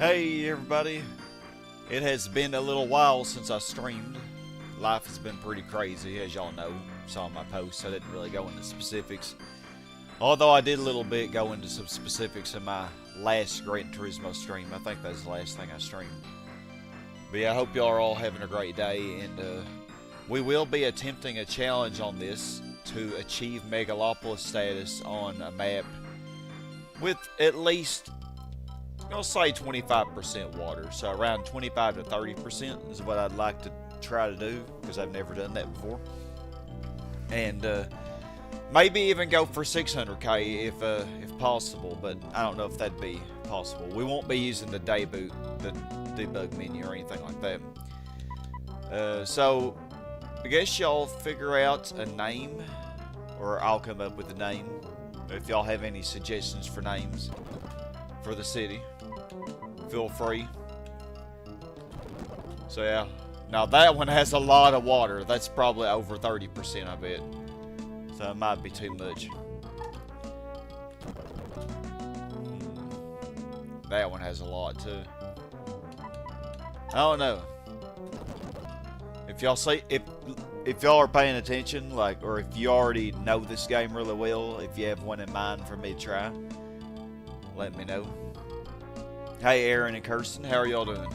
Hey everybody, it has been a little while since I streamed. Life has been pretty crazy, as y'all know. Saw my posts, I didn't really go into specifics. Although I did a little bit go into some specifics in my last Gran Turismo stream. I think that's the last thing I streamed. But yeah, I hope y'all are all having a great day, and we will be attempting a challenge on this to achieve Megalopolis status on a map with at least, I'll say 25% water. So around 25 to 30% is what I'd like to try to do, because I've never done that before. And maybe even go for 600k if possible, but I don't know if that'd be possible. We won't be using the debug menu or anything like that. So I guess y'all figure out a name, or I'll come up with a name. If y'all have any suggestions for names for the city, feel free. So yeah, now that one has a lot of water. That's probably over 30%, I bet. So it might be too much. That one has a lot too. I don't know. If y'all see, if y'all are paying attention, like, or if you already know this game really well, if you have one in mind for me to try, let me know. Hey Aaron and Kirsten, how are y'all doing?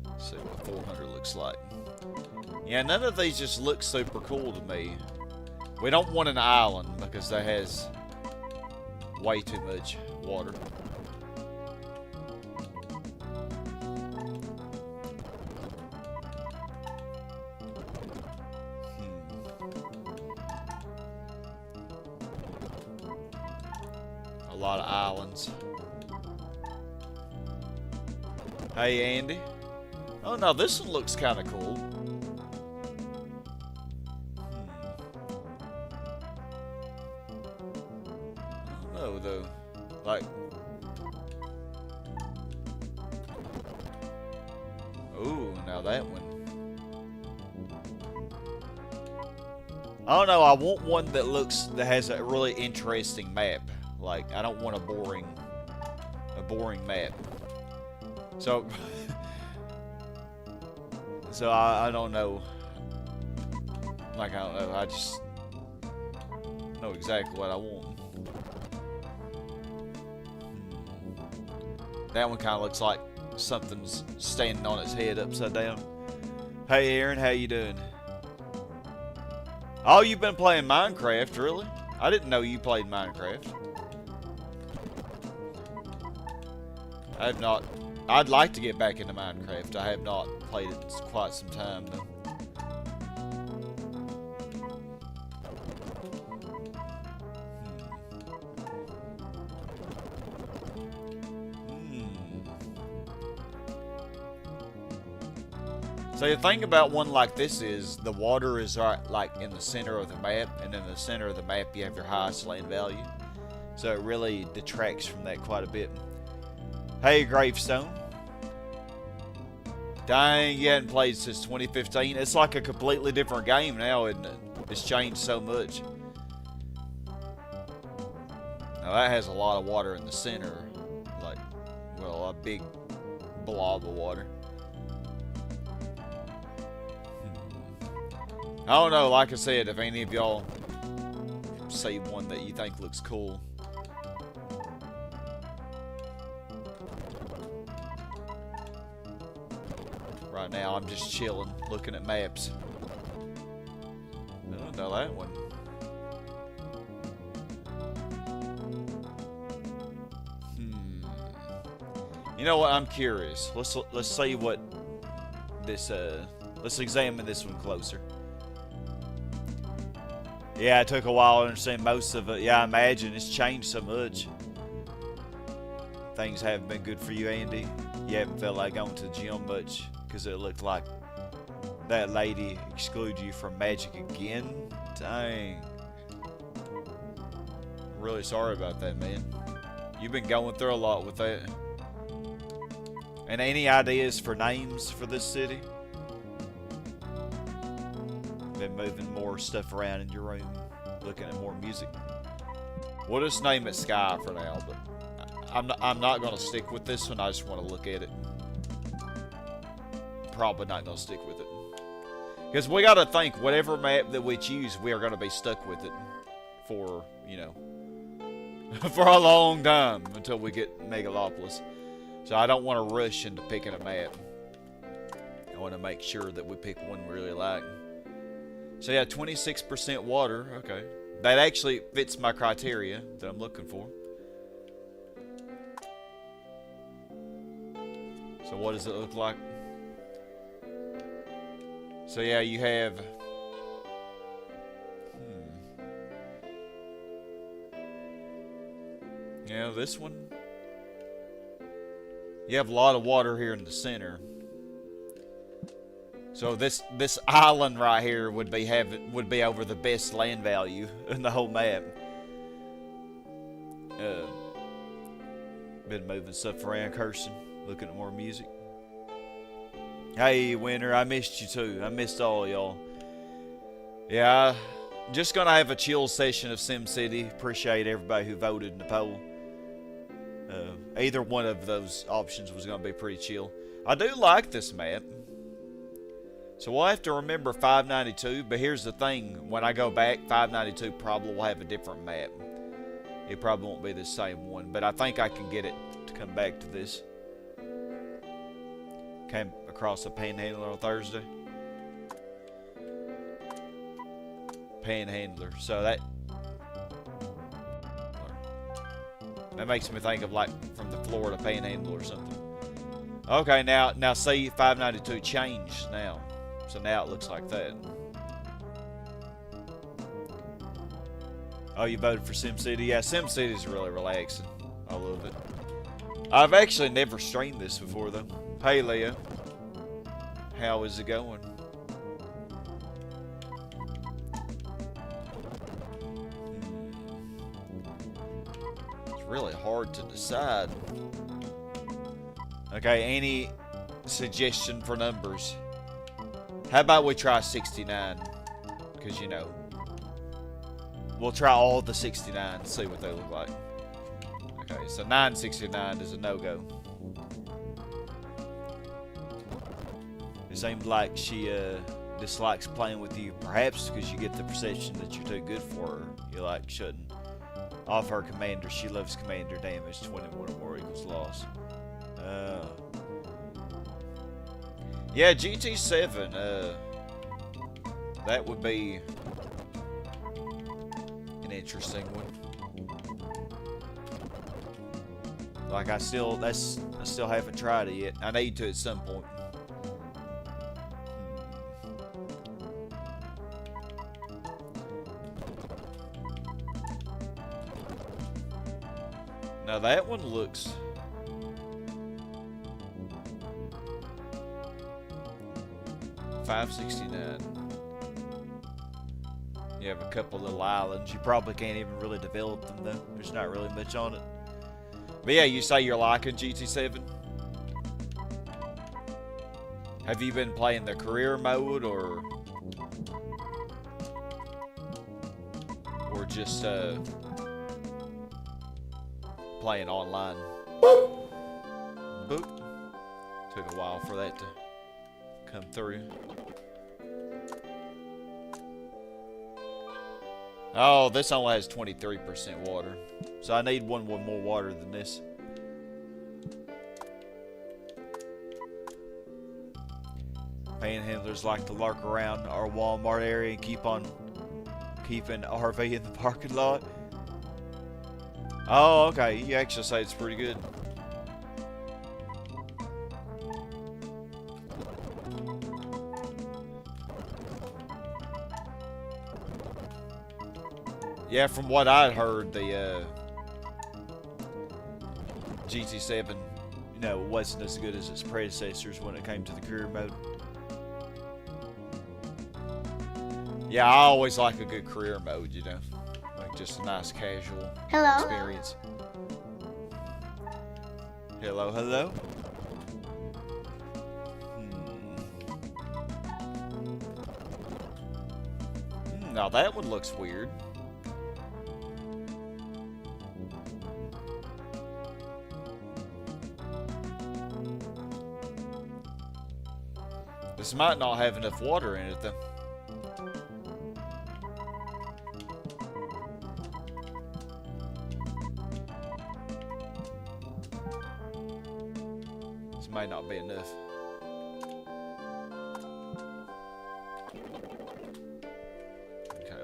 Let's see what 400 looks like. Yeah, none of these just look super cool to me. We don't want an island because that has way too much water. A lot of islands. Hey Andy. Oh no, this one looks kind of cool. I don't know though. Like, ooh, now that one. I don't know. I want one that has a really interesting map. Like, I don't want a boring map. So, I don't know. Like, I don't know. I just know exactly what I want. That one kind of looks like something's standing on its head upside down. Hey Aaron, how you doing? Oh, you've been playing Minecraft, really? I didn't know you played Minecraft. I have not. I'd like to get back into Minecraft. I have not played it in quite some time, though. So the thing about one like this is the water is right, like, in the center of the map, and in the center of the map you have your highest land value. So it really detracts from that quite a bit. Hey Gravestone. Dang, you hadn't played since 2015. It's like a completely different game now, isn't it? It's changed so much. Now that has a lot of water in the center. Like, well, a big blob of water. I don't know, like I said, if any of y'all see one that you think looks cool. Right now, I'm just chilling, looking at maps. I don't know that one. You know what? I'm curious. Let's see what this. Let's examine this one closer. Yeah, it took a while to understand most of it. Yeah, I imagine it's changed so much. Things haven't been good for you, Andy. You haven't felt like going to the gym much because it looked like that lady excluded you from Magic again. Dang. I'm really sorry about that, man. You've been going through a lot with that. And any ideas for names for this city? Been moving more stuff around in your room, looking at more music. We'll just name it Sky for now, but I'm not gonna stick with this one. I just want to look at it. Probably not gonna stick with it because we gotta think whatever map that we choose, we are gonna be stuck with it for, you know, for a long time until we get Megalopolis. So I don't want to rush into picking a map. I want to make sure that we pick one we really like. So yeah, 26% water. Okay, that actually fits my criteria that I'm looking for. So what does it look like? So yeah, you have yeah, this one. You have a lot of water here in the center. So this island right here would be over the best land value in the whole map. Been moving stuff around, cursing, looking at more music. Hey, Winter, I missed you too. I missed all y'all. Yeah, just gonna have a chill session of SimCity. Appreciate everybody who voted in the poll. Either one of those options was gonna be pretty chill. I do like this map. So we'll have to remember 592, but here's the thing. When I go back, 592 probably will have a different map. It probably won't be the same one, but I think I can get it to come back to this. Came across a panhandler on Thursday. Panhandler. So that makes me think of like from the Florida Panhandle or something. Okay, now see 592 changed now. So now it looks like that. Oh, you voted for SimCity? Yeah, SimCity is really relaxing. I love it. I've actually never streamed this before though. Hey Leah, how is it going? It's really hard to decide. Okay, any suggestion for numbers? How about we try 69? Because, you know, we'll try all the 69 and see what they look like. Okay, so 969 is a no-go. It seems like she dislikes playing with you, perhaps because you get the perception that you're too good for her. You like shouldn't. Off her commander, she loves commander damage, 21 or more equals loss. Yeah, GT7, that would be an interesting one. Like I still haven't tried it yet. I need to at some point. Now that one looks $569. You have a couple little islands. You probably can't even really develop them though. There's not really much on it. But yeah, you say you're liking GT7? Have you been playing the career mode or just playing online? Boop. Took a while for that to come through. Oh, this only has 23% water. So I need one with more water than this. Panhandlers like to lurk around our Walmart area and keep on keeping RV in the parking lot. Oh, okay. You actually say it's pretty good. Yeah, from what I'd heard, the GT7, you know, wasn't as good as its predecessors when it came to the career mode. Yeah, I always like a good career mode, you know, like just a nice casual experience. Hello, hello. Now that one looks weird. This might not have enough water in it, though. This might not be enough. Okay.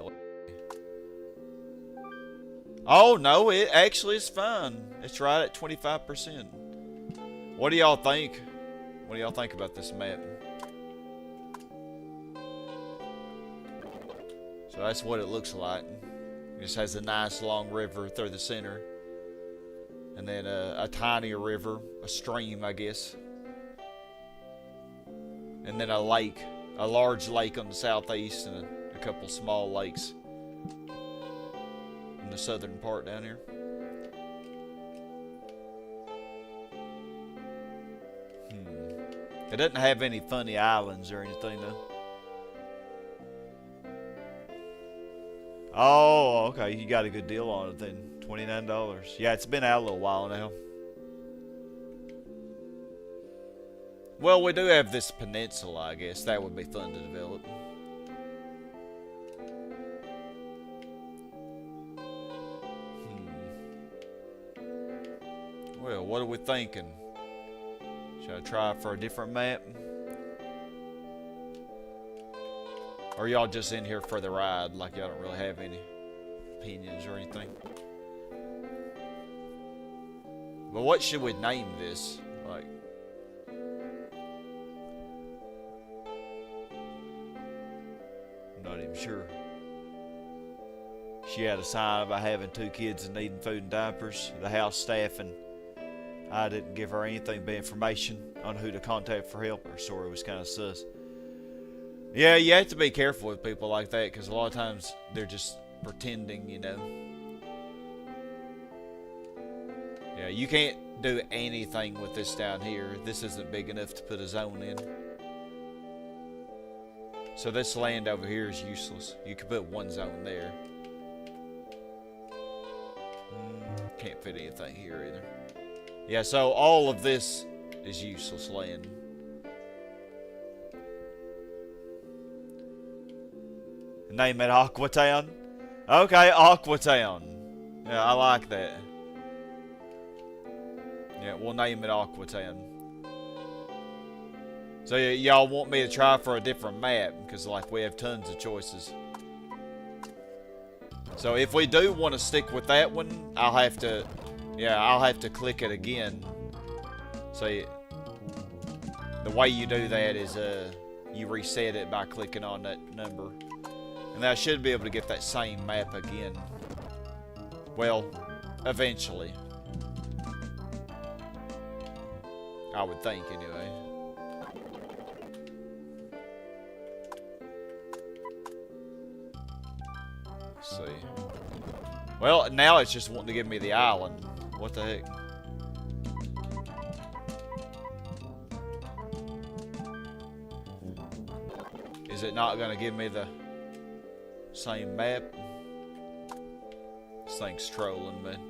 Oh, no, it actually is fine. It's right at 25%. What do y'all think? What do y'all think about this map? So that's what it looks like. It just has a nice long river through the center. And then a tinier river, a stream, I guess. And then a lake, a large lake on the southeast, and a couple small lakes in the southern part down here. It doesn't have any funny islands or anything, though. Oh, okay. You got a good deal on it then. $29. Yeah, it's been out a little while now. Well, we do have this peninsula, I guess. That would be fun to develop. Well, what are we thinking? Should I try for a different map? Or y'all just in here for the ride, like y'all don't really have any opinions or anything? But what should we name this? Like, I'm not even sure. She had a sign about having 2 kids and needing food and diapers. The house staff and I didn't give her anything but information on who to contact for help. Her story was kind of sus. Yeah, you have to be careful with people like that, because a lot of times they're just pretending, you know. Yeah, you can't do anything with this down here. This isn't big enough to put a zone in. So this land over here is useless. You could put one zone there. Can't fit anything here either. Yeah, so all of this is useless land. Name it Aquatown. Okay, Aquatown. Yeah, I like that. Yeah, we'll name it Aquatown. So y'all want me to try for a different map, because like we have tons of choices. So if we do want to stick with that one, I'll have to click it again. So the way you do that is you reset it by clicking on that number. And I should be able to get that same map again. Well, eventually. I would think, anyway. Let's see. Well, now it's just wanting to give me the island. What the heck? Is it not going to give me the same map? This thing's trolling, man.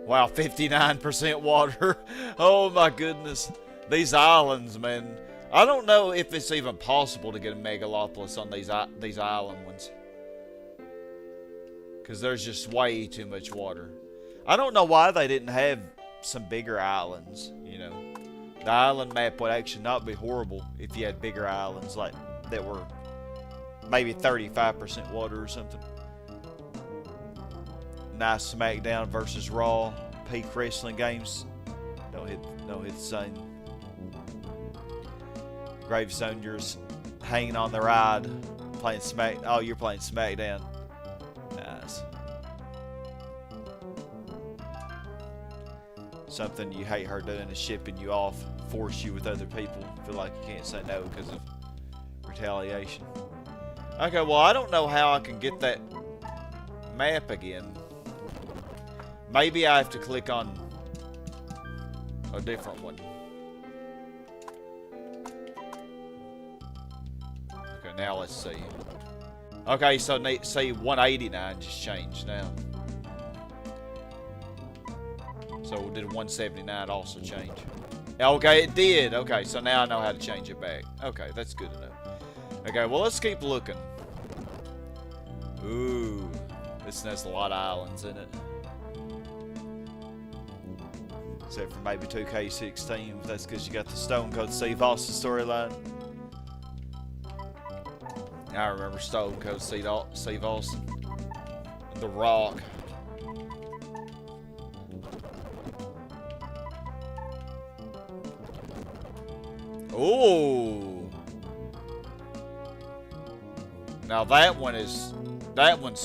Wow, 59% water. Oh my goodness. These islands, man. I don't know if it's even possible to get a Megalopolis on these island ones. Because there's just way too much water. I don't know why they didn't have some bigger islands, you know. The island map would actually not be horrible if you had bigger islands like that were maybe 35% water or something. Nice SmackDown versus Raw peak wrestling games. Don't hit the same. Gravestone, you're hanging on the ride, playing Oh, you're playing SmackDown. Nice. Something you hate her doing is shipping you off, force you with other people. Feel like you can't say no because of retaliation. Okay, well, I don't know how I can get that map again. Maybe I have to click on a different one. Okay, now let's see. Okay, so see 189 just changed now. So did 179 also change? Okay, it did. Okay, so now I know how to change it back. Okay, that's good enough. Okay, well, let's keep looking. Ooh, this has a lot of islands in it. Except for maybe 2K16. That's because you got the Stone Cold Steve Austin storyline. I remember Stone Cold Steve Austin. The Rock. Ooh. Now that one's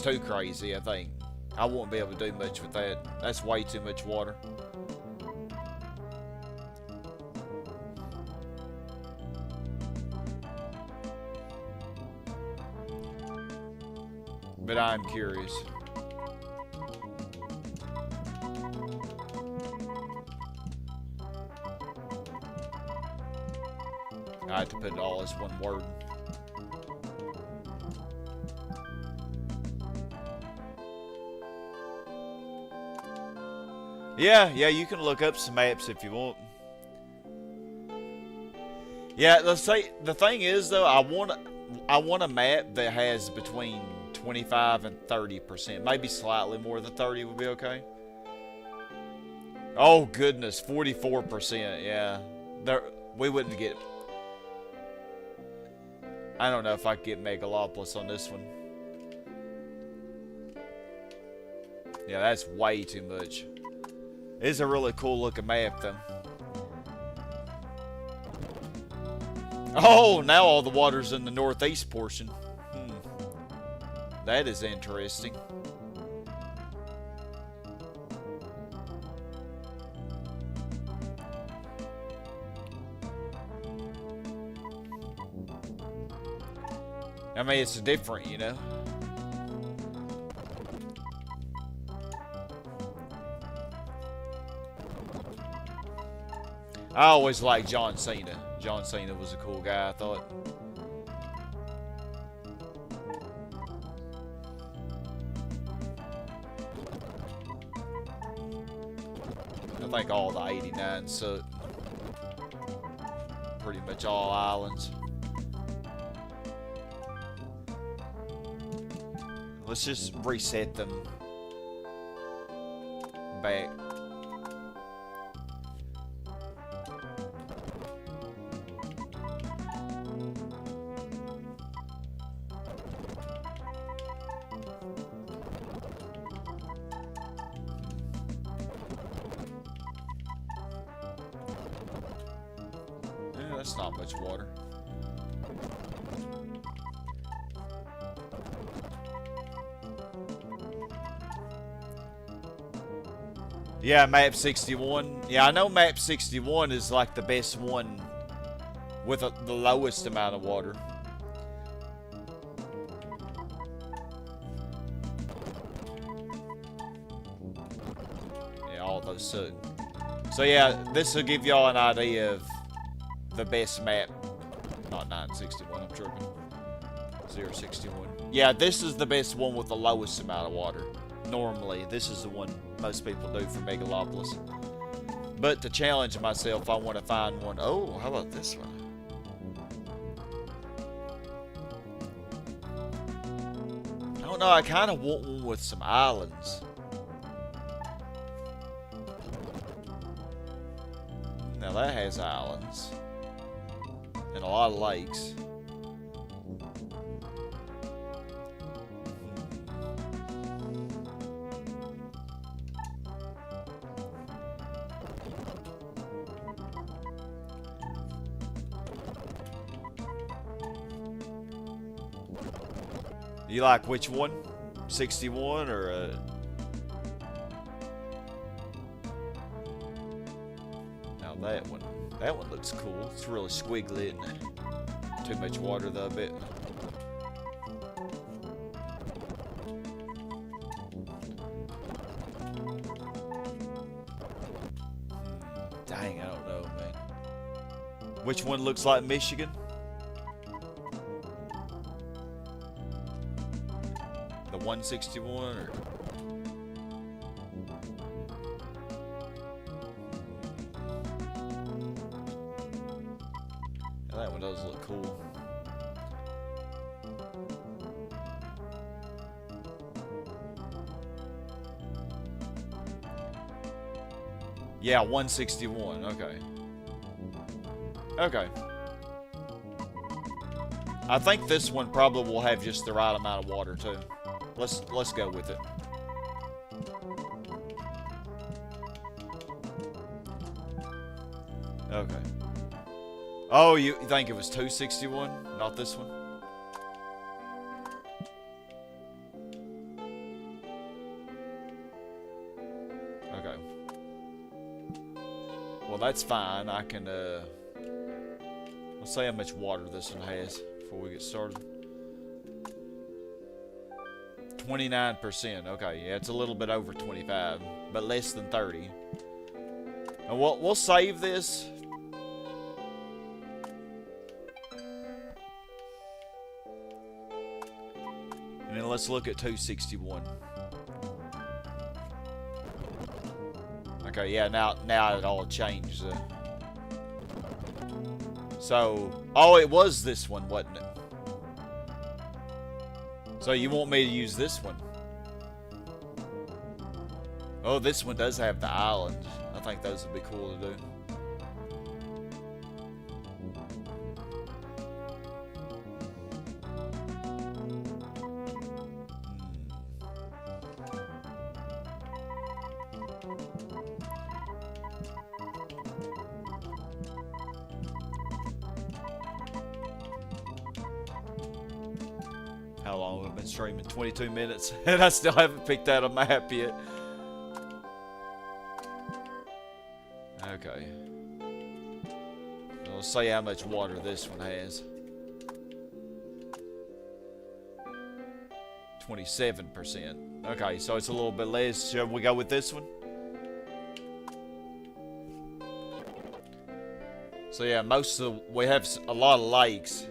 too crazy, I think. I won't be able to do much with that. That's way too much water. But I'm curious. I had to put it all as one word. Yeah, you can look up some maps if you want. Yeah, the thing is though, I want a map that has between 25 and 30%. Maybe slightly more than 30 would be okay. Oh goodness, 44%. Yeah, we wouldn't get. I don't know if I could get Megalopolis on this one. Yeah, that's way too much. It's a really cool looking map though. Oh, now all the water's in the northeast portion. That is interesting. I mean, it's different, you know. I always liked John Cena. John Cena was a cool guy, I thought. I think all the 89 suck. Pretty much all islands. Let's just reset them back. Yeah, that's not much water. Yeah, map 61. Yeah, I know map 61 is like the best one with the lowest amount of water. Yeah, all those suck. So yeah, this will give y'all an idea of the best map. Not 961, I'm tripping. 061. Yeah, this is the best one with the lowest amount of water. Normally, this is the one most people do for Megalopolis. But to challenge myself, I want to find one. Oh, how about this one? I don't know, I kind of want one with some islands. Now that has islands. And a lot of lakes. You like which one? 61 or Now that one looks cool. It's really squiggly, isn't it? Too much water though, I bet. Dang, I don't know, man. Which one looks like Michigan? The 161 or That one does look cool. Yeah, 161. Okay. Okay. I think this one probably will have just the right amount of water too. Let's go with it. Okay. Oh, you think it was 261, not this one? Okay. Well, that's fine. I can let's see how much water this one has before we get started. 29%. Okay, yeah, it's a little bit over 25, but less than 30. And we'll save this. And then let's look at 261. Okay, yeah, now it all changed. So, oh, it was this one, wasn't it? So you want me to use this one? Oh, this one does have the island. I think those would be cool to do. How long have I been streaming? 22 minutes, and I still haven't picked out a map yet. Okay. Let's see how much water this one has. 27%. Okay, so it's a little bit less. Shall we go with this one? So yeah, we have a lot of lakes.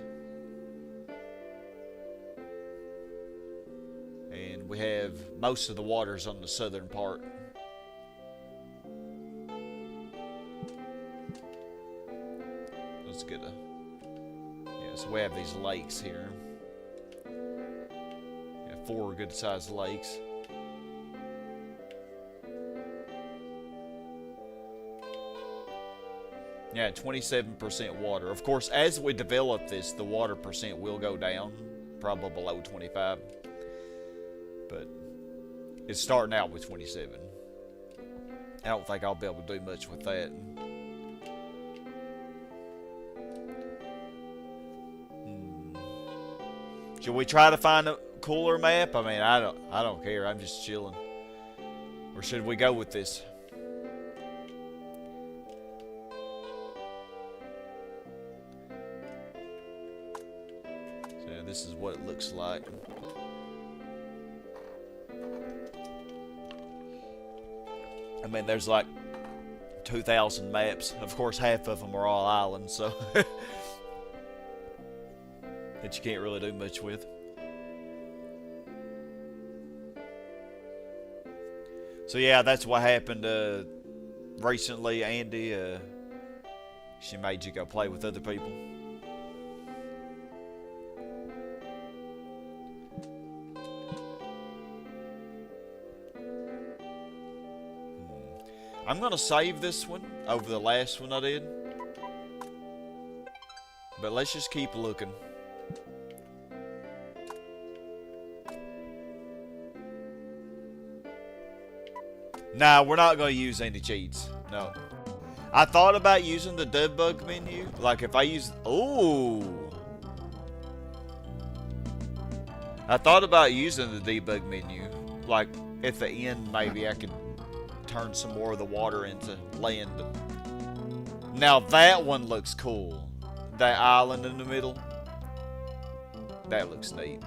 And we have most of the waters on the southern part. Let's get yeah, so we have these lakes here. Yeah, 4 good sized lakes. Yeah, 27% water. Of course, as we develop this, the water percent will go down, probably below 25. But it's starting out with 27. I don't think I'll be able to do much with that. Should we try to find a cooler map? I mean, I don't care. I'm just chilling. Or should we go with this? So this is what it looks like. I mean, there's like 2,000 maps. Of course, half of them are all islands, so that you can't really do much with. So yeah, that's what happened recently, Andy. She made you go play with other people. I'm gonna save this one over the last one I did, but let's just keep looking. Nah, we're not gonna use any cheats. No. I thought about using the debug menu, like if I use, ooh. I thought about using the debug menu, like at the end maybe I could turn some more of the water into land. Now that one looks cool. That island in the middle. That looks neat.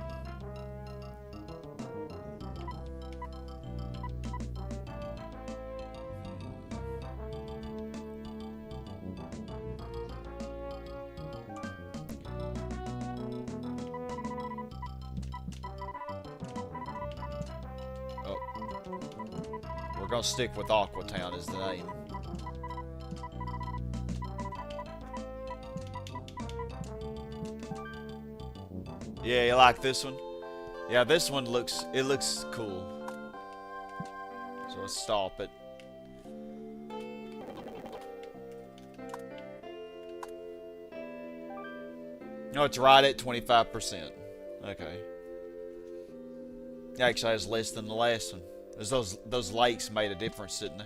We're gonna stick with Aquatown as the name. Yeah, you like this one? Yeah, this one looks cool. So let's stop it. No, it's right at 25%. Okay. It actually has less than the last one. Those lakes made a difference, didn't they?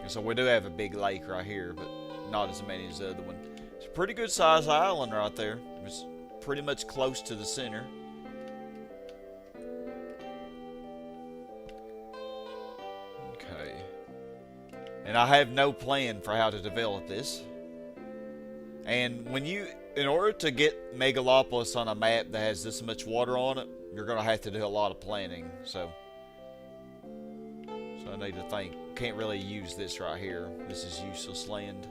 So we do have a big lake right here, but not as many as the other one. It's a pretty good sized island right there. It's pretty much close to the center. Okay. And I have no plan for how to develop this. And in order to get Megalopolis on a map that has this much water on it, you're going to have to do a lot of planning. So I need to think. Can't really use this right here. This is useless land.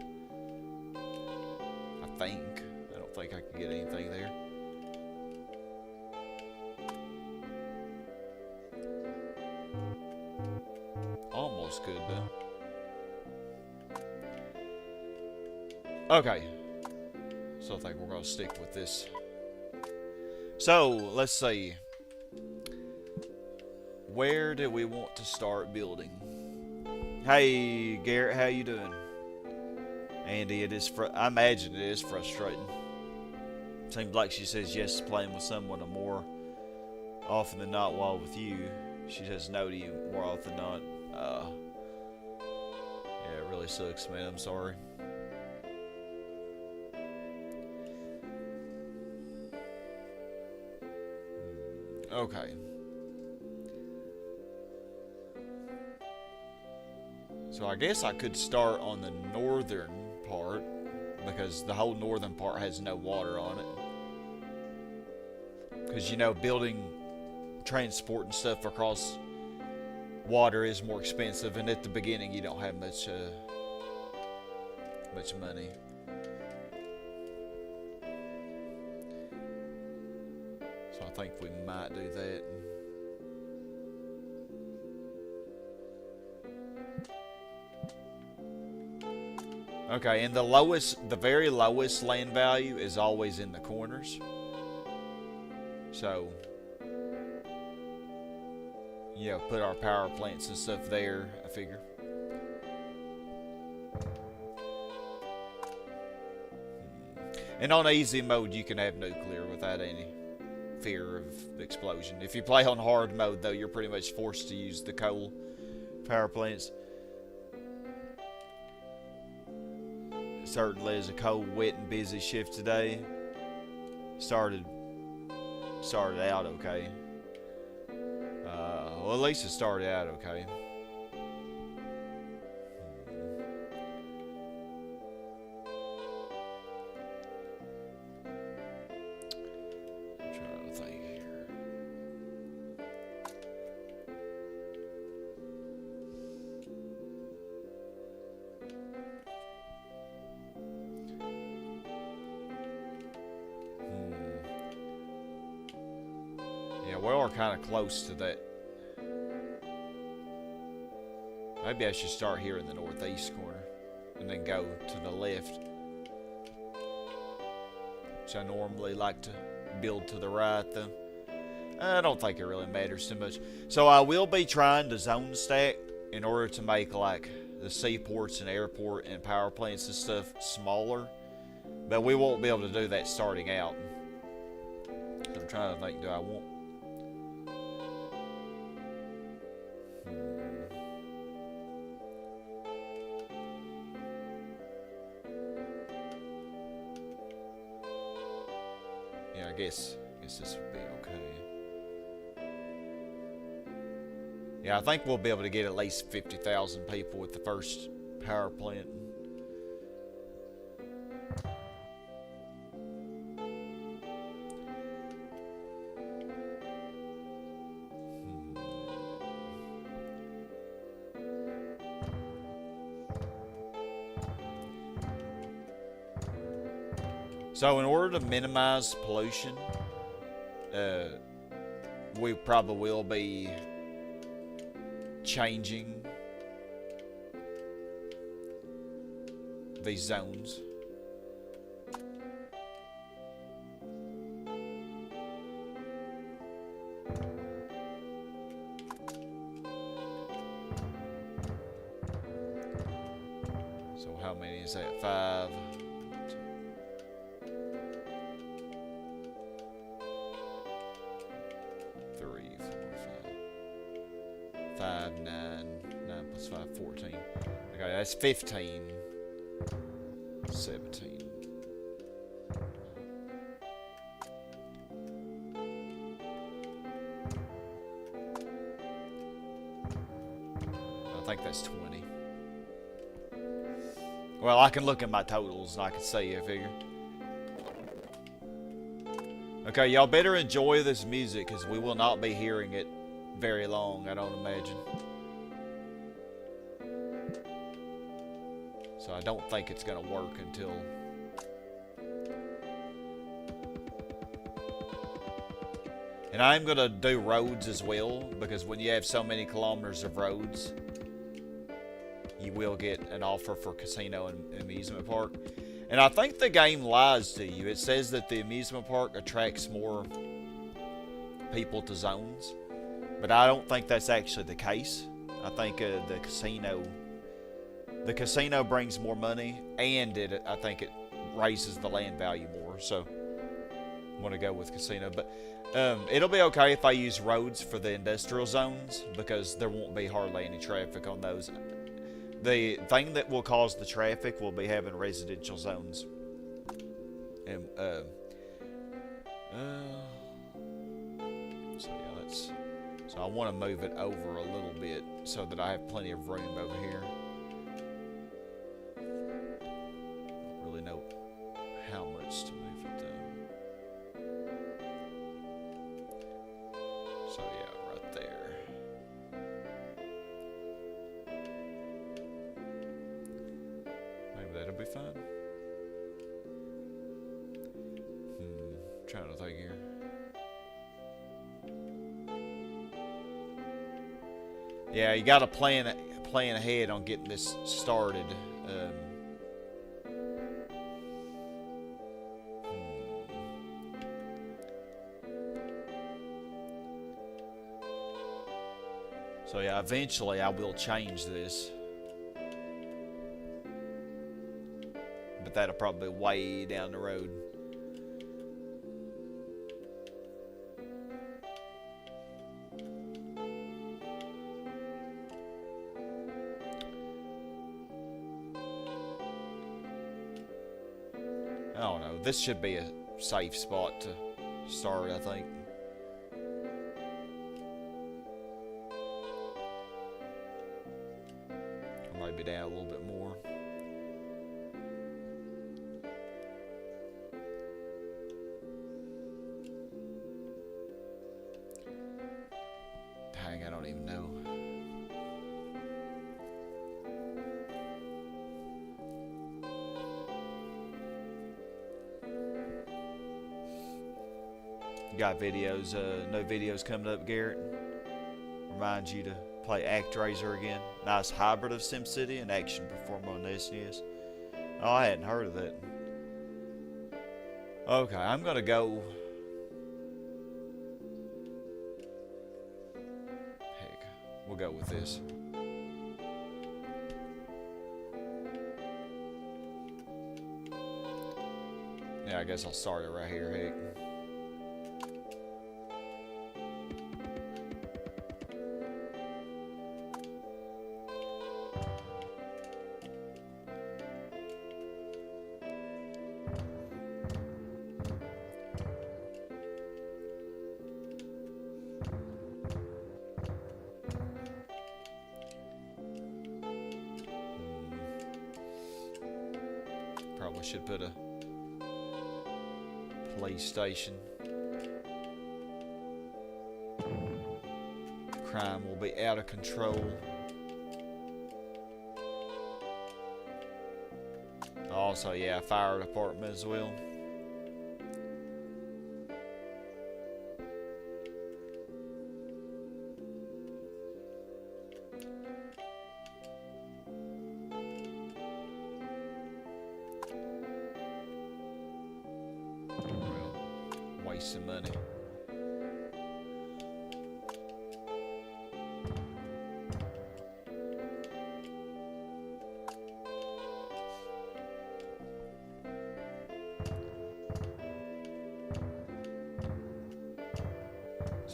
I don't think I can get anything there. Almost good though. Okay. So I think we're gonna stick with this. So let's see. Where do we want to start building? Hey Garrett, how you doing? Andy, I imagine it is frustrating. Seems like she says yes to playing with someone more often than not while with you. She says no to you more often than not. Yeah, it really sucks, man. I'm sorry. Okay. So I guess I could start on the northern part, because the whole northern part has no water on it. Because, you know, building, transporting stuff across water is more expensive, and at the beginning you don't have much money. So I think we might do that. Okay, and the very lowest land value is always in the corners. So, you know, put our power plants and stuff there, I figure. And on easy mode, you can have nuclear without any fear of explosion. If you play on hard mode, though, you're pretty much forced to use the coal power plants. Certainly is a cold, wet, and busy shift today. Started out okay. Well, at least it started out okay. I'm trying to think here. Yeah, we are kind of close to that. Maybe I should start here in the northeast corner and then go to the left, which I normally like to build to the right, though. I don't think it really matters too much. So I will be trying to zone stack in order to make like the seaports and airport and power plants and stuff smaller, but we won't be able to do that starting out. So I'm trying to think, do I want... Yeah, I guess this would be okay. Yeah, I think we'll be able to get at least 50,000 people with the first power plant. So in order to minimize pollution, we probably will be changing these zones. how many is that? 5. 3, 4, 5. 5, 9. 9 plus 5, 14. Okay, that's 15. 17. I think that's 20. Well, I can look at my totals and I can see, I figure. Okay, y'all better enjoy this music because we will not be hearing it very long, I don't imagine. So I don't think it's going to work until... And I'm going to do roads as well, because when you have so many kilometers of roads, you will get an offer for casino and amusement park. And I think the game lies to you. It says that the amusement park attracts more people to zones, but I don't think that's actually the case. I think the casino brings more money, and I think it raises the land value more. So I'm going to go with casino, but it'll be okay if I use roads for the industrial zones, because there won't be hardly any traffic on those. The thing that will cause the traffic will be having residential zones. And so yeah, so I want to move it over a little bit so that I have plenty of room over here. Don't really know how much to move it though. So yeah, right there. Maybe that'll be fine. Trying to think here. Yeah, you got to plan ahead on getting this started. So yeah, eventually I will change this. But that'll probably be way down the road. I don't know. This should be a safe spot to start, I think. Or maybe down a little bit more. Dang, I don't even know. Got videos, no videos coming up, Garrett. Remind you to play ActRaiser again. Nice hybrid of SimCity and action performer on the SNES. Oh, I hadn't heard of that. Okay, I'm gonna go. Heck, we'll go with this. Yeah, I guess I'll start it right here, heck. Probably should put a police station. Crime will be out of control. Also, yeah, fire department as well. Some money.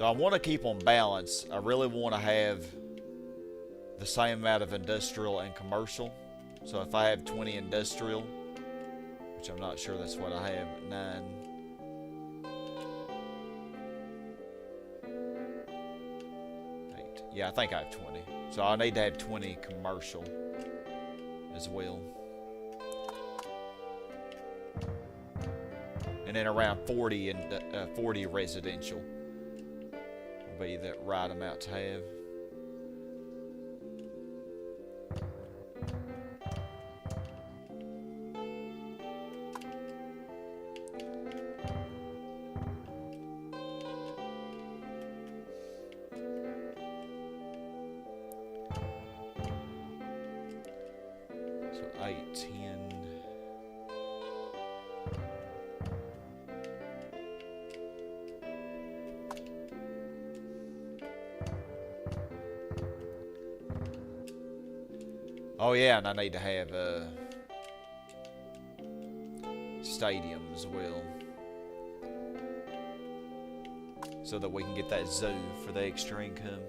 So I want to keep on balance. I really want to have the same amount of industrial and commercial. So if I have 20 industrial, which I'm not sure that's what I have, 9. Yeah, I think I have 20. So I need to have 20 commercial as well. And then around 40 and 40 residential will be the right amount to have. So 8, 10. Oh yeah, and I need to have a stadium as well, so that we can get that zoo for the extra income.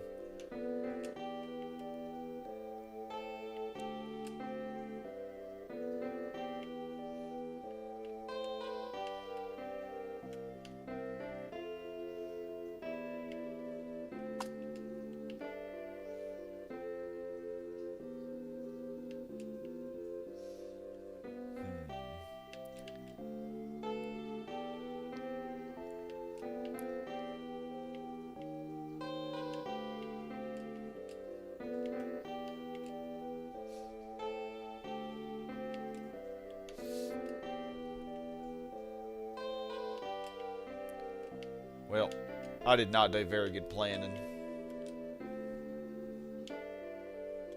Well, I did not do very good planning.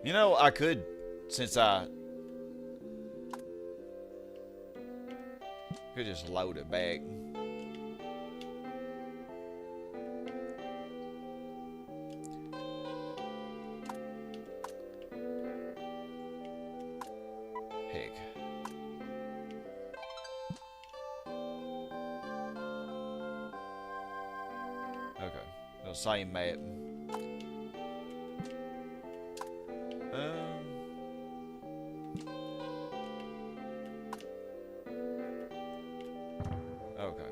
You know, I could, since I could just load it back. Heck. Okay, the same map. Okay.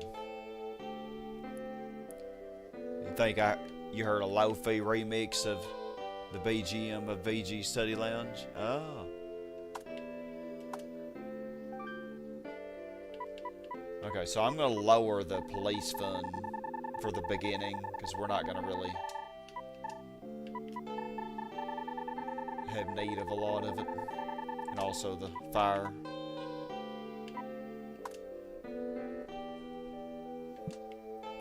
You think you heard a low-fee remix of the BGM of VG Study Lounge? Oh. Okay, so I'm going to lower the police fund for the beginning, because we're not going to really have need of a lot of it. And also the fire.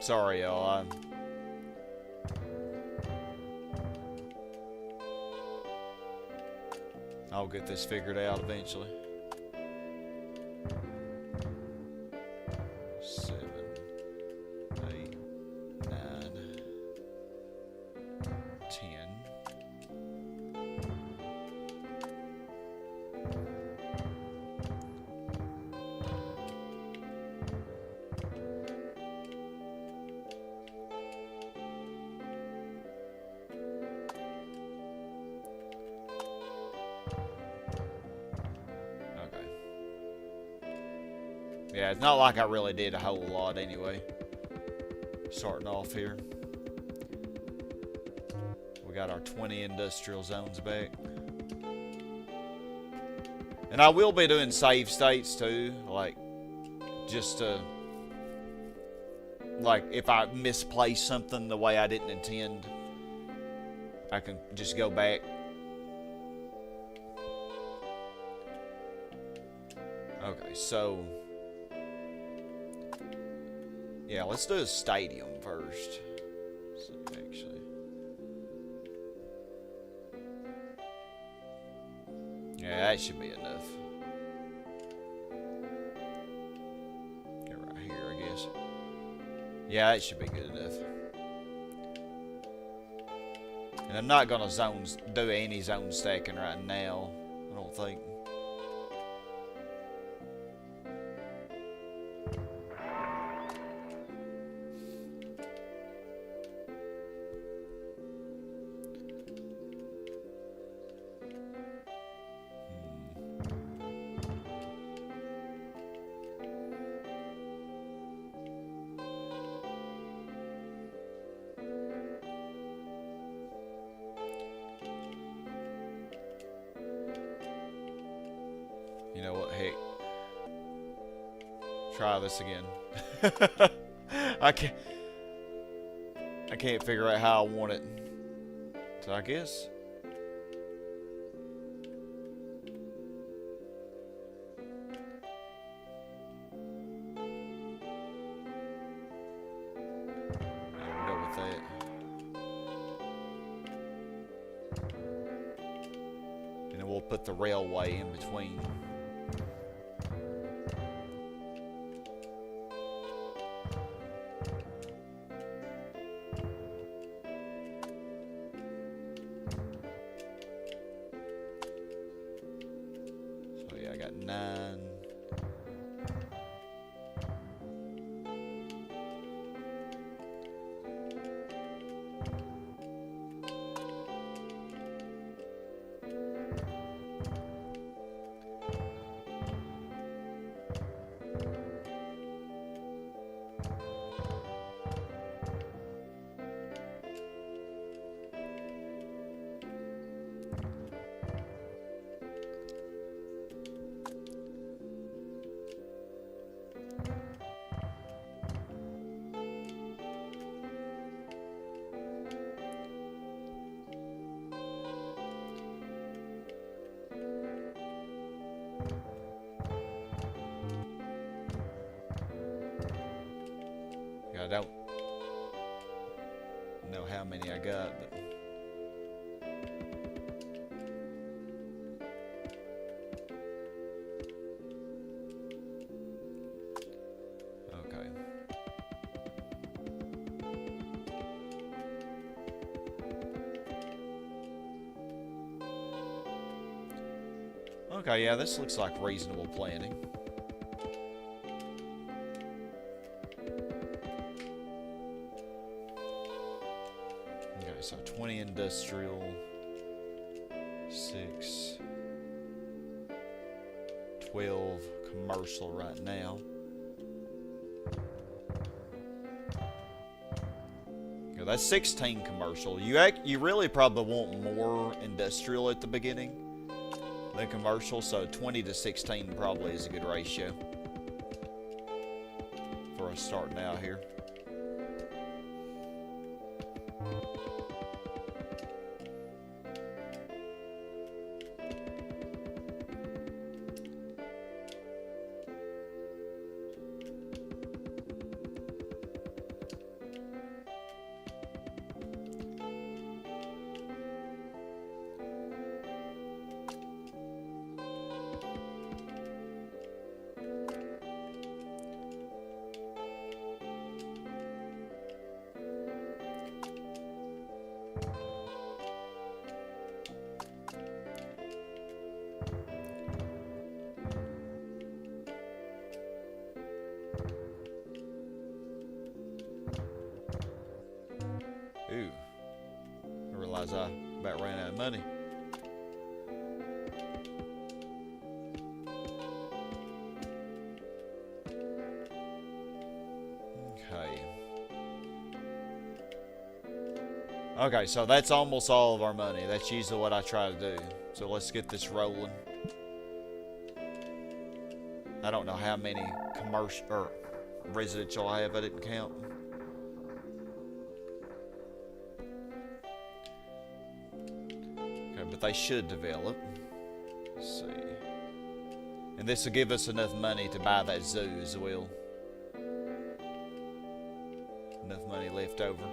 Sorry, y'all. I'll get this figured out eventually. 7, 8, 9, 10. Yeah, it's not like I really did a whole lot anyway. Starting off here. We got our 20 industrial zones back. And I will be doing save states too. Like, just to... Like, if I misplace something the way I didn't intend, I can just go back. Okay, so... Yeah, let's do a stadium first. So actually, yeah, that should be enough. Get right here, I guess. Yeah, that should be good enough. And I'm not gonna do any zone stacking right now, I don't think. You know what? Heck. Try this again. I can't. I can't figure out how I want it. So I guess. I'll go with that. And then we'll put the railway in between. I got 9. I don't know how many I got, but okay. Okay, yeah, this looks like reasonable planning. So 20 industrial, 6, 12 commercial right now. Yeah, that's 16 commercial. You really probably want more industrial at the beginning than commercial, so 20 to 16 probably is a good ratio for us starting out here. Ooh, I realize I about ran out of money. Okay, so that's almost all of our money. That's usually what I try to do. So let's get this rolling. I don't know how many commercial or residential I have. I didn't count. Okay, but they should develop. Let's see. And this will give us enough money to buy that zoo as well. Enough money left over.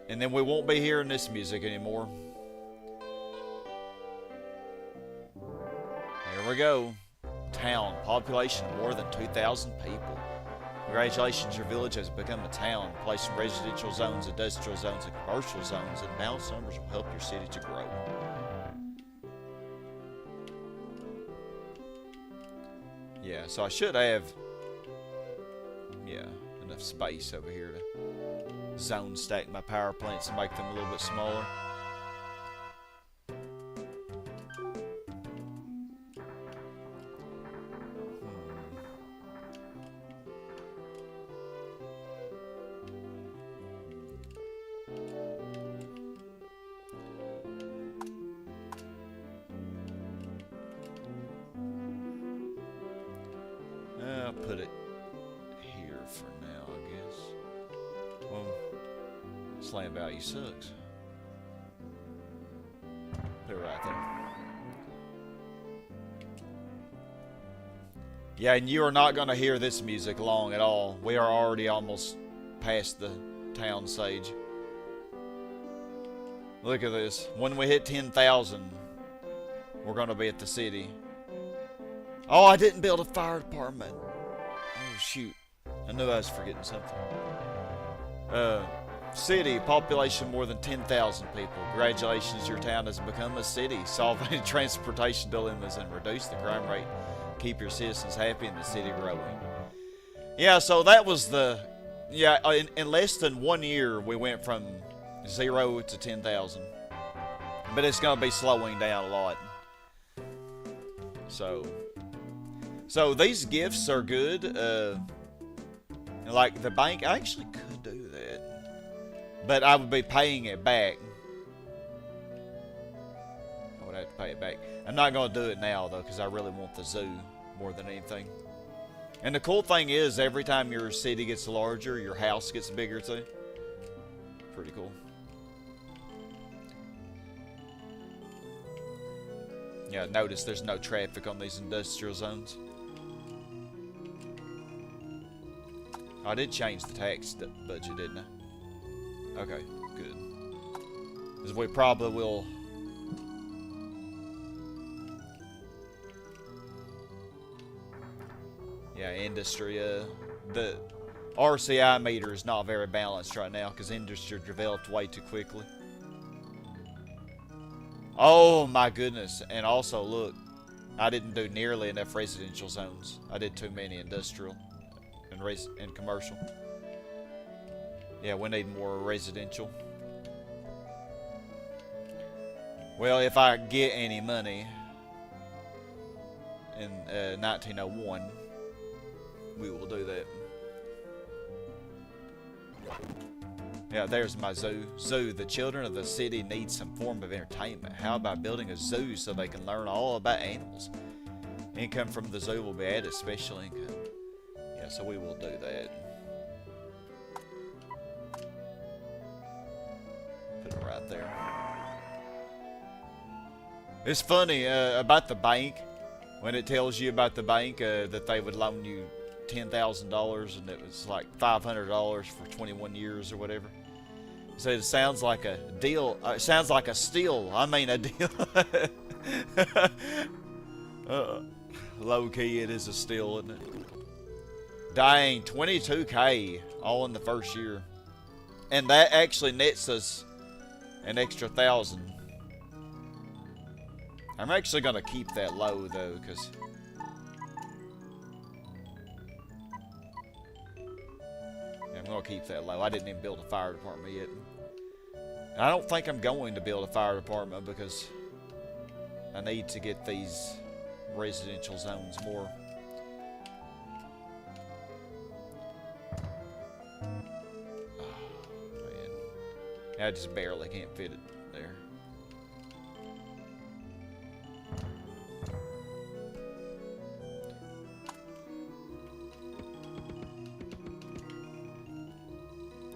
And then we won't be hearing this music anymore. Here we go. Town. Population more than 2,000 people. Congratulations, your village has become a town, placing residential zones, industrial zones, and commercial zones, and balanced numbers will help your city to grow. Yeah, so I should have, enough space over here to zone stack my power plants and make them a little bit smaller. I'll put it here for now, I guess. Well, this land value sucks. Put it right there. Yeah, and you are not going to hear this music long at all. We are already almost past the town sage. Look at this. When we hit 10,000, we're going to be at the city. Oh, I didn't build a fire department. Oh, shoot. I knew I was forgetting something. City, population more than 10,000 people. Congratulations, your town has become a city. Solve any transportation dilemmas and reduce the crime rate. Keep your citizens happy and the city growing. Yeah, so that was the... Yeah, in less than 1 year, we went from 0 to 10,000. But it's going to be slowing down a lot. So these gifts are good. Like the bank, I actually could do that. But I would be paying it back. I would have to pay it back. I'm not going to do it now, though, because I really want the zoo more than anything. And the cool thing is, every time your city gets larger, your house gets bigger, too. Pretty cool. Yeah, notice there's no traffic on these industrial zones. I did change the tax budget, didn't I? Okay, good. Because we probably will... Yeah, industry, the RCI meter is not very balanced right now because industry developed way too quickly. Oh my goodness, and also look, I didn't do nearly enough residential zones. I did too many industrial and commercial. Yeah, we need more residential. Well, if I get any money in 1901, we will do that. Yeah, there's my zoo. Zoo. The children of the city need some form of entertainment. How about building a zoo so they can learn all about animals? Income from the zoo will be added, special income. Yeah, so we will do that. Put it right there. It's funny about the bank. When it tells you about the bank that they would loan you $10,000 and it was like $500 for 21 years or whatever. So it sounds like a deal. It sounds like a steal. I mean a deal. Low key, it is a steal, isn't it? Dang, 22K all in the first year, and that actually nets us an extra 1,000. I'm actually gonna keep that low though, because I'm gonna keep that low. I didn't even build a fire department yet. I don't think I'm going to build a fire department because I need to get these residential zones more. Oh, man. I just barely can't fit it there.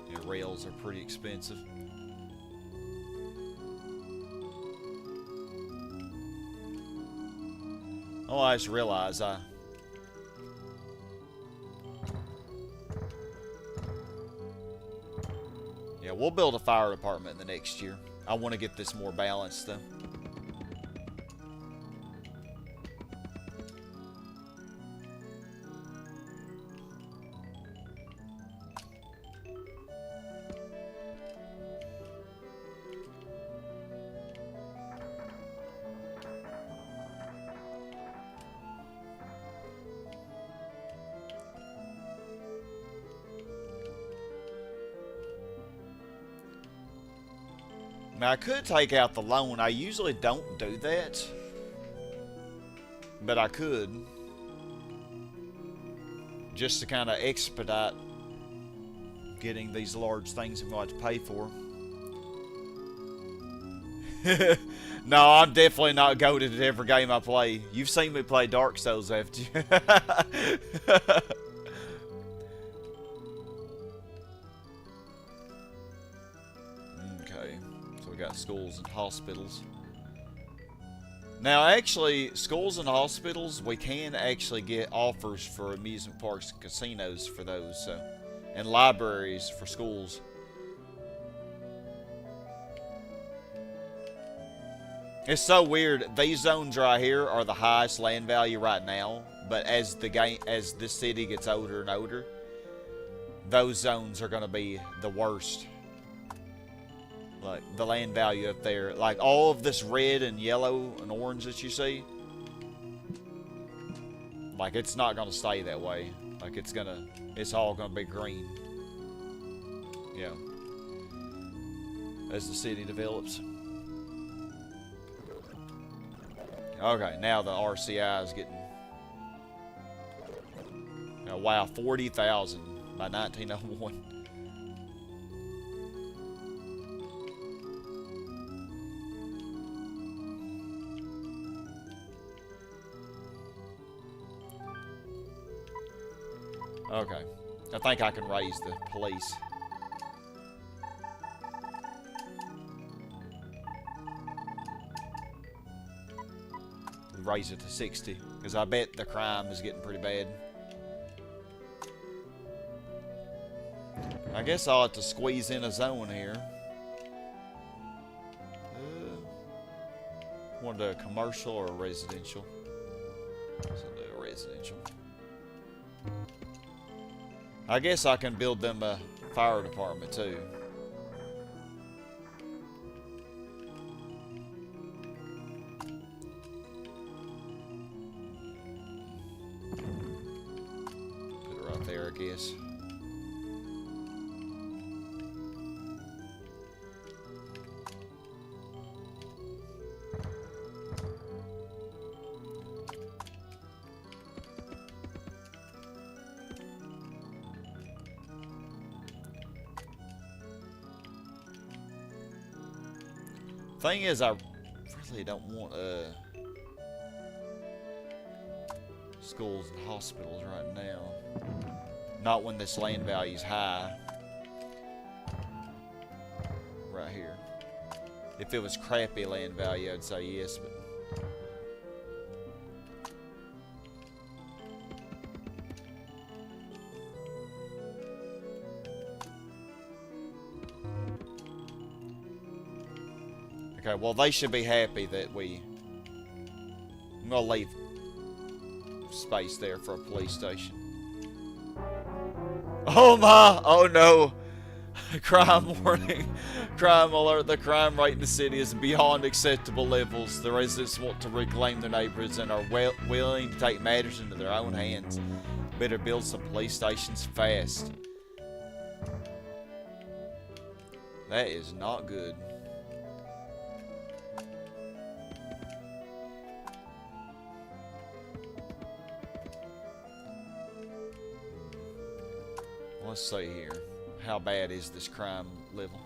Yeah, rails are pretty expensive. Oh, I just realized yeah, we'll build a fire department in the next year. I want to get this more balanced, though. Now, I could take out the loan. I usually don't do that, but I could, just to kind of expedite getting these large things I'm going to have to pay for. No, I'm definitely not goated at every game I play. You've seen me play Dark Souls, haven't you? Okay, so we got schools and hospitals. Now, actually, schools and hospitals, we can actually get offers for amusement parks and casinos for those, so, and libraries for schools. It's so weird. These zones right here are the highest land value right now, but as this city gets older and older, those zones are going to be the worst. Like, the land value up there, like all of this red and yellow and orange that you see, like, it's not going to stay that way. Like, it's all going to be green. Yeah. As the city develops. Okay, now the RCI is getting... Oh, wow, 40,000 by 1901. Okay, I think I can raise the police. Raise it to 60, because I bet the crime is getting pretty bad. I guess I'll have to squeeze in a zone here. Want a commercial or a residential? Let's do a residential. I guess I can build them a fire department too. Put it right there, I guess. Thing is, I really don't want schools and hospitals right now. Not when this land value is high. Right here. If it was crappy land value, I'd say yes, but... Okay, well, they should be happy that I'm gonna leave space there for a police station. Oh my! Oh no! Crime warning. Crime alert. The crime rate in the city is beyond acceptable levels. The residents want to reclaim their neighborhoods and are willing to take matters into their own hands. Better build some police stations fast. That is not good. Let's see here. How bad is this crime level?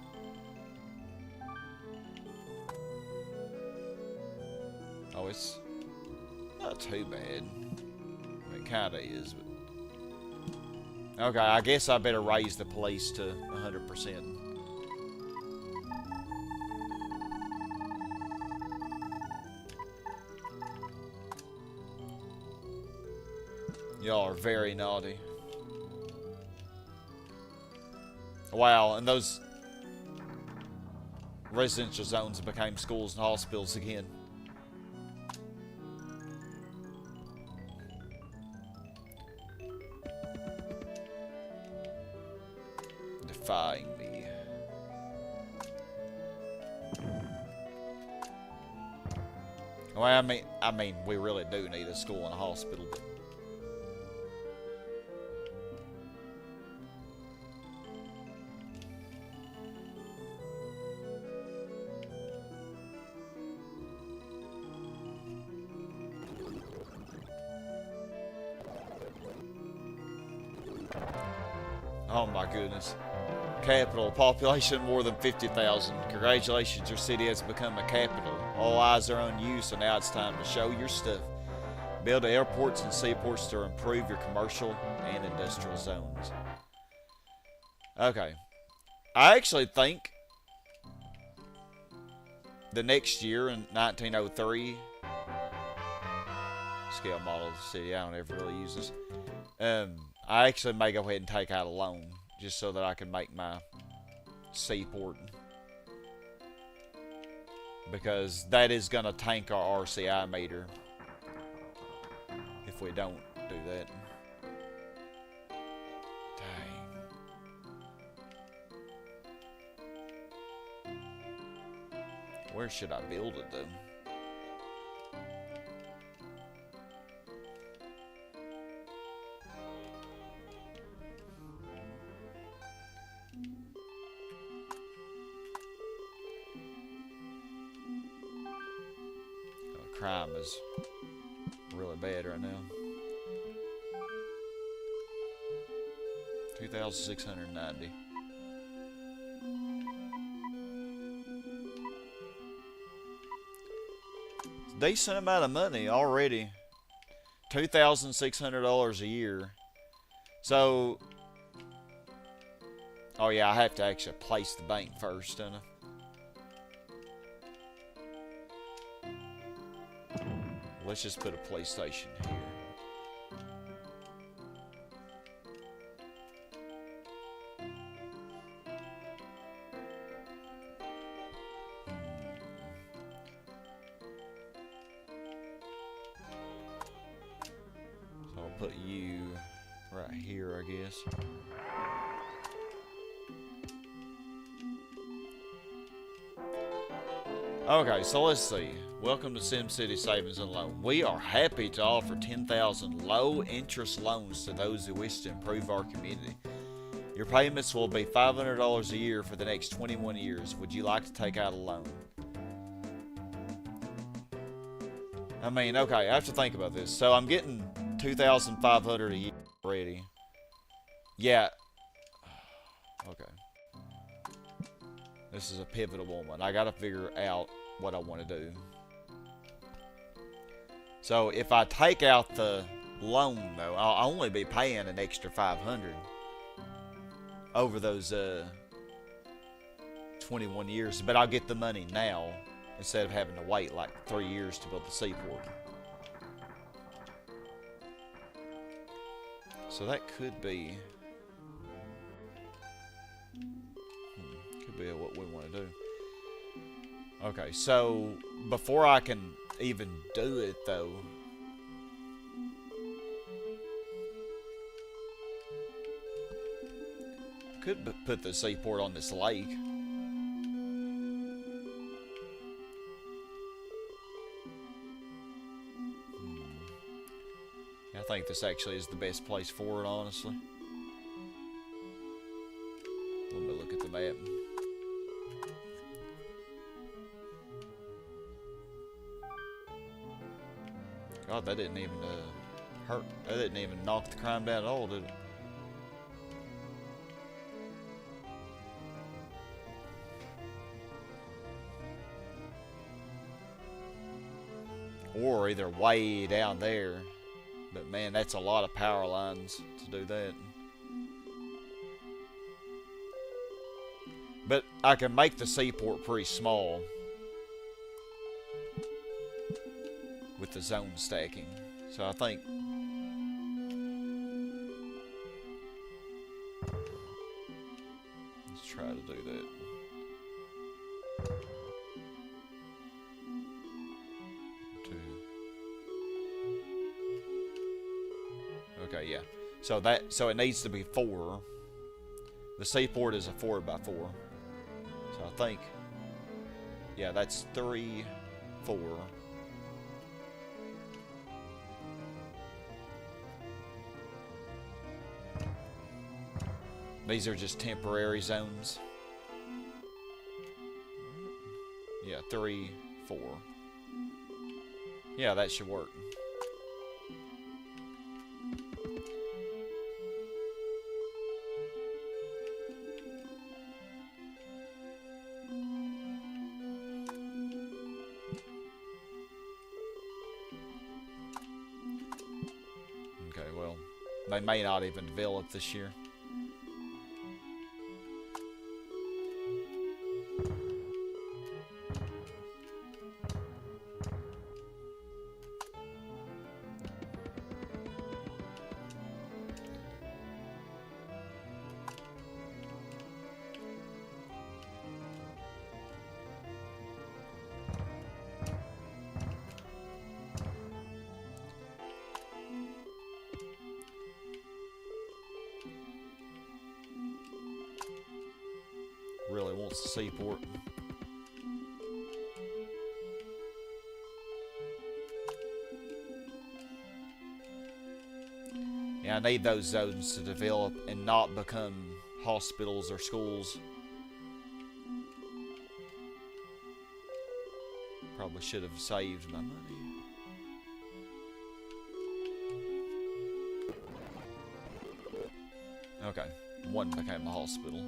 Oh, it's not too bad. I mean, it kinda is, but... Okay, I guess I better raise the police to 100%. Y'all are very naughty. Wow, and those residential zones became schools and hospitals again. Defying me. Well, I mean, we really do need a school and a hospital. Oh my goodness. Capital. Population more than 50,000. Congratulations, your city has become a capital. All eyes are on you, so now it's time to show your stuff. Build airports and seaports to improve your commercial and industrial zones. Okay. I actually think the next year in 1903, scale model of the city, I don't ever really use this. I actually may go ahead and take out a loan just so that I can make my seaport, because that is going to tank our RCI meter if we don't do that. Dang. Where should I build it though? Crime is really bad right now. 2,690. Decent amount of money already. $2,600 a year. So, oh yeah, I have to actually place the bank first, don't I? Let's just put a PlayStation here. So I'll put you right here, I guess. Okay, so let's see. Welcome to SimCity Savings and Loan. We are happy to offer 10,000 low-interest loans to those who wish to improve our community. Your payments will be $500 a year for the next 21 years. Would you like to take out a loan? I mean, okay, I have to think about this. So I'm getting $2,500 a year already. Yeah. Okay. This is a pivotal moment. I gotta figure out what I want to do. So if I take out the loan though, I'll only be paying an extra $500 over those 21 years, but I'll get the money now instead of having to wait like 3 years to build the seaport. So that could be what we want to do. Okay, so before I can even do it though, could put the seaport on this lake. I think this actually is the best place for it, honestly. Let me look at the map. God, that didn't even hurt. That didn't even knock the crime down at all, did it? Or either way down there. But man, that's a lot of power lines to do that. But I can make the seaport pretty small with the zone stacking. So I think let's try to do that. Okay, yeah. So it needs to be 4. The seaport is a 4x4. So I think, yeah, that's 3, 4. These are just temporary zones. Yeah, 3, 4. Yeah, that should work. They may not even develop this year. Really wants the seaport. Yeah, I need those zones to develop and not become hospitals or schools. Probably should have saved my money. Okay, one became a hospital.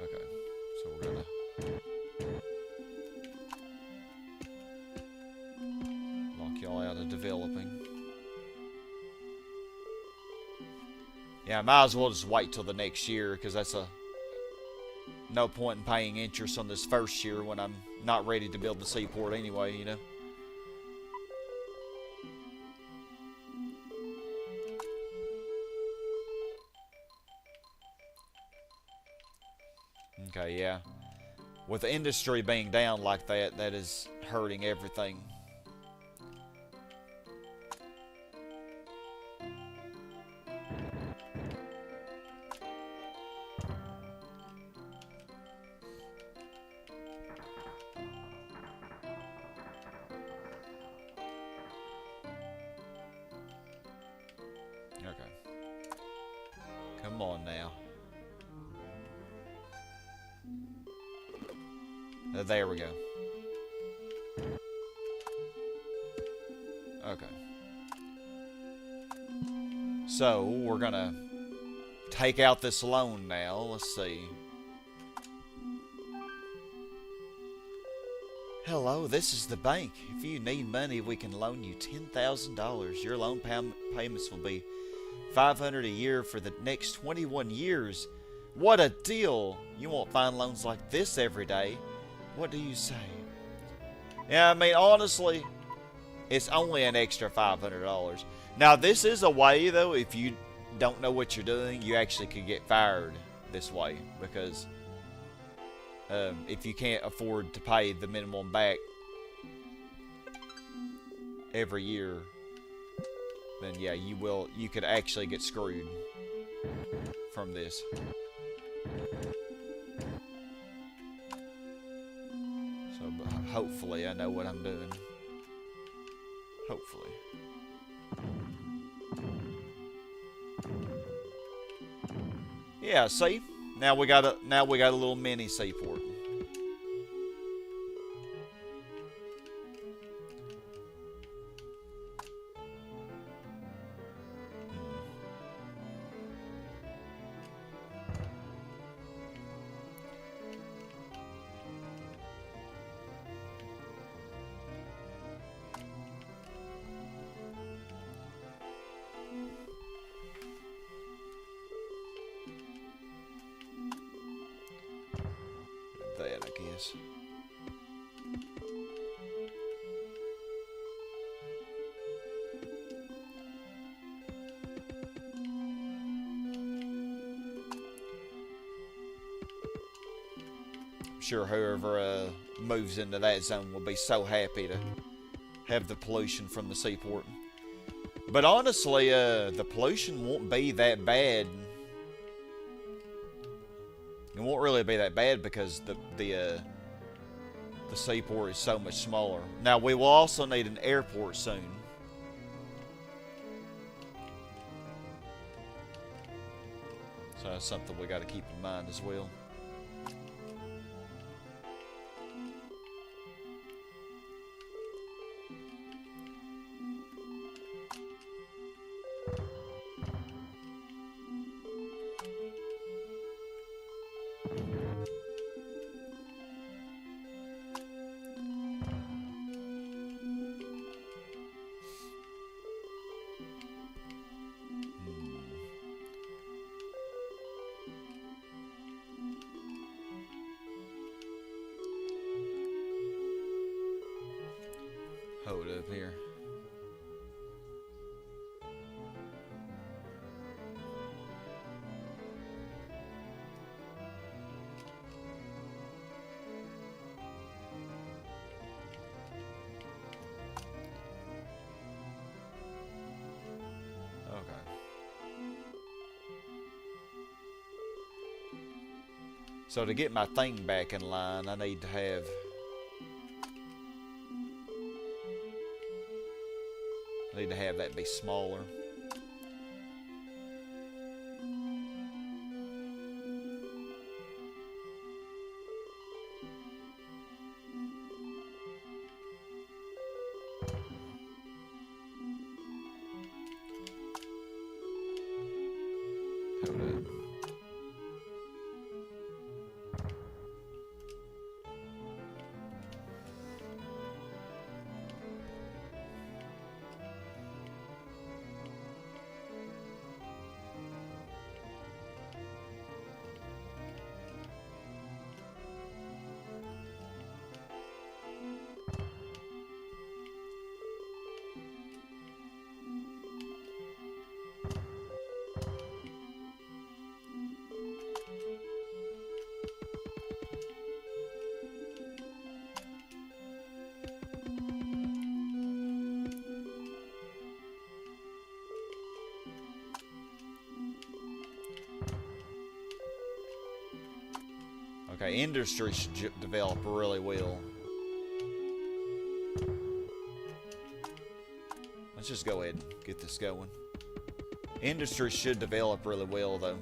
Okay, so we're gonna lock y'all out of developing. Yeah, I might as well just wait till the next year, because that's no point in paying interest on this first year when I'm not ready to build the seaport anyway, you know? Okay, yeah. With the industry being down like that, that is hurting everything. Okay. Come on now. There we go. Okay. So, we're gonna take out this loan now. Let's see. Hello, this is the bank. If you need money, we can loan you $10,000. Your loan payments will be $500 a year for the next 21 years. What a deal! You won't find loans like this every day. What do you say? Yeah, I mean, honestly, it's only an extra $500. Now, this is a way, though, if you don't know what you're doing, you actually could get fired this way. Because if you can't afford to pay the minimum back every year, then yeah, you could actually get screwed from this. So hopefully I know what I'm doing. Hopefully. Yeah, see? Now we got a little mini seaport. That, I guess. I'm sure whoever moves into that zone will be so happy to have the pollution from the seaport. But honestly, the pollution won't be that bad. It won't really be that bad because the seaport is so much smaller. Now, we will also need an airport soon. So that's something we got to keep in mind as well. Hold up here. So to get my thing back in line, I need to have that be smaller. Hold up. Okay, industry should develop really well. Let's just go ahead and get this going. Industry should develop really well, though.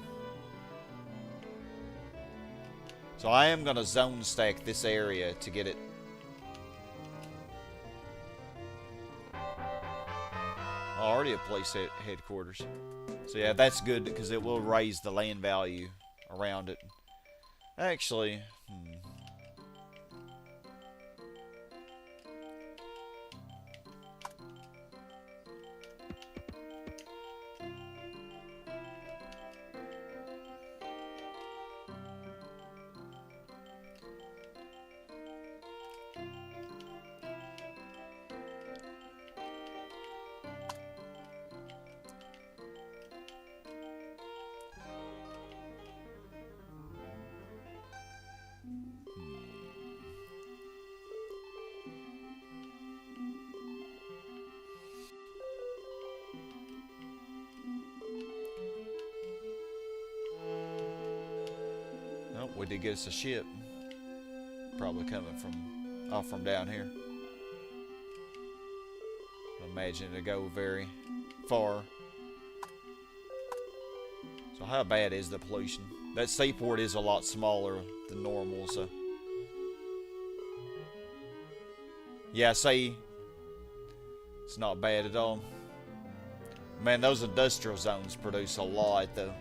So I am going to zone stack this area to get it. Already a place at headquarters. So yeah, that's good because it will raise the land value around it. Actually, we did get us a ship. Probably coming from down here. I imagine it'll go very far. So how bad is the pollution? That seaport is a lot smaller than normal, so. Yeah, see, it's not bad at all. Man, those industrial zones produce a lot, though.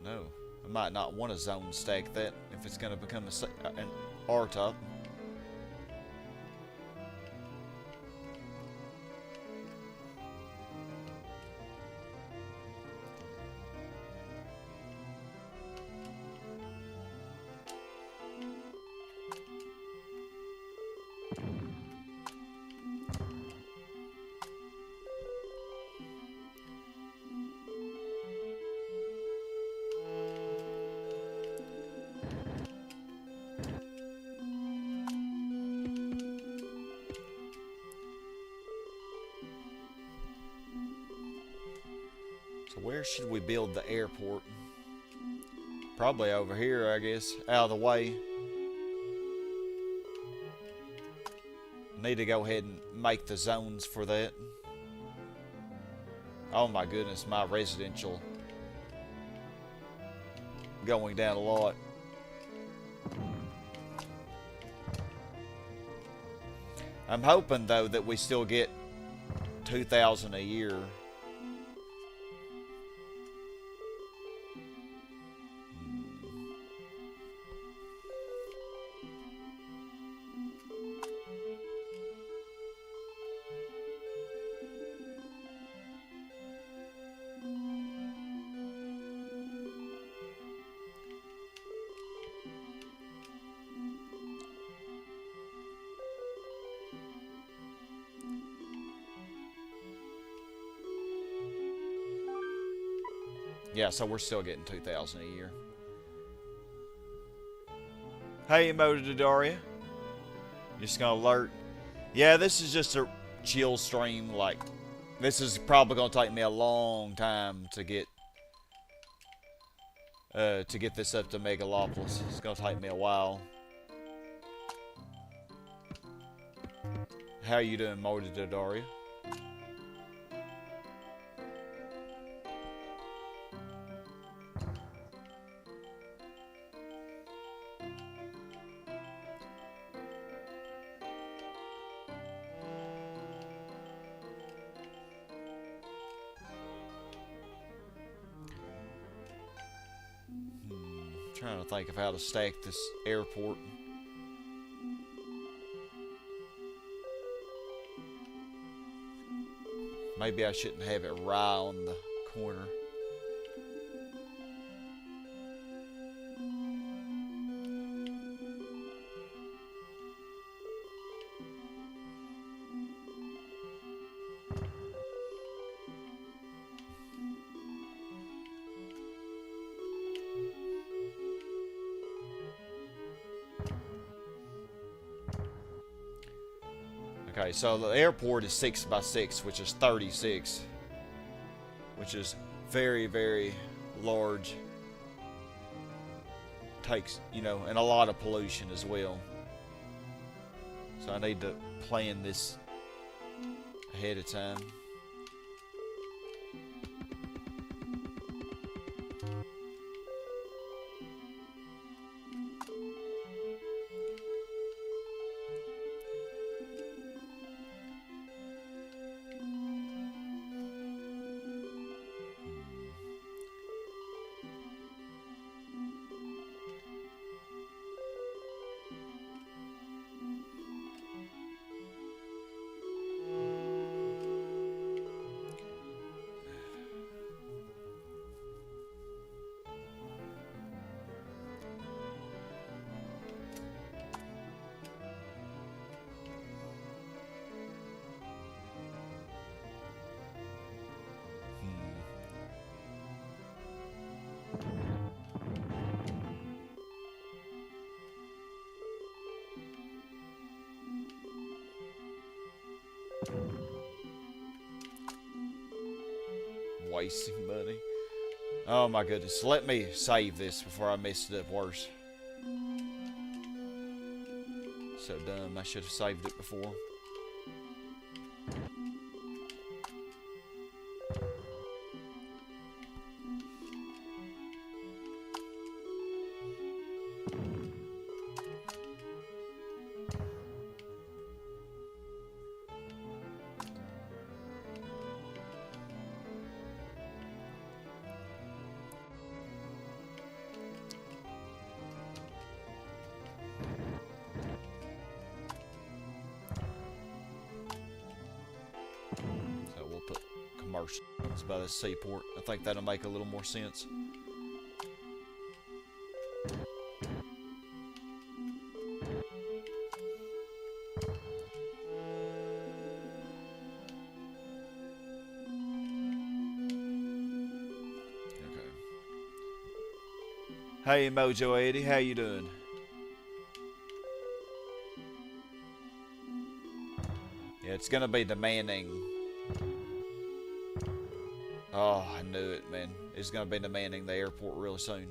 No, I might not want to zone stack that if it's going to become an R-top. So where should we build the airport? Probably over here, I guess, out of the way. Need to go ahead and make the zones for that. Oh my goodness, my residential going down a lot. I'm hoping though that we still get 2,000 a year. Yeah, so we're still getting 2,000 a year. Hey, Daria. Just gonna alert. Yeah, this is just a chill stream. Like, this is probably gonna take me a long time to get this up to Megalopolis. It's gonna take me a while. How you doing, Daria? Trying to think of how to stack this airport. Maybe I shouldn't have it right on the corner. Okay, so the airport is 6 by 6, which is 36, which is very, very large. Takes, you know, and a lot of pollution as well. So I need to plan this ahead of time. Wasting money. Oh my goodness. Let me save this before I mess it up worse. So dumb. I should have saved it before. By the seaport. I think that'll make a little more sense. Okay. Hey Mojo 80, how you doing? Yeah, it's gonna be demanding. Oh, I knew it, man. It's going to be demanding the airport really soon.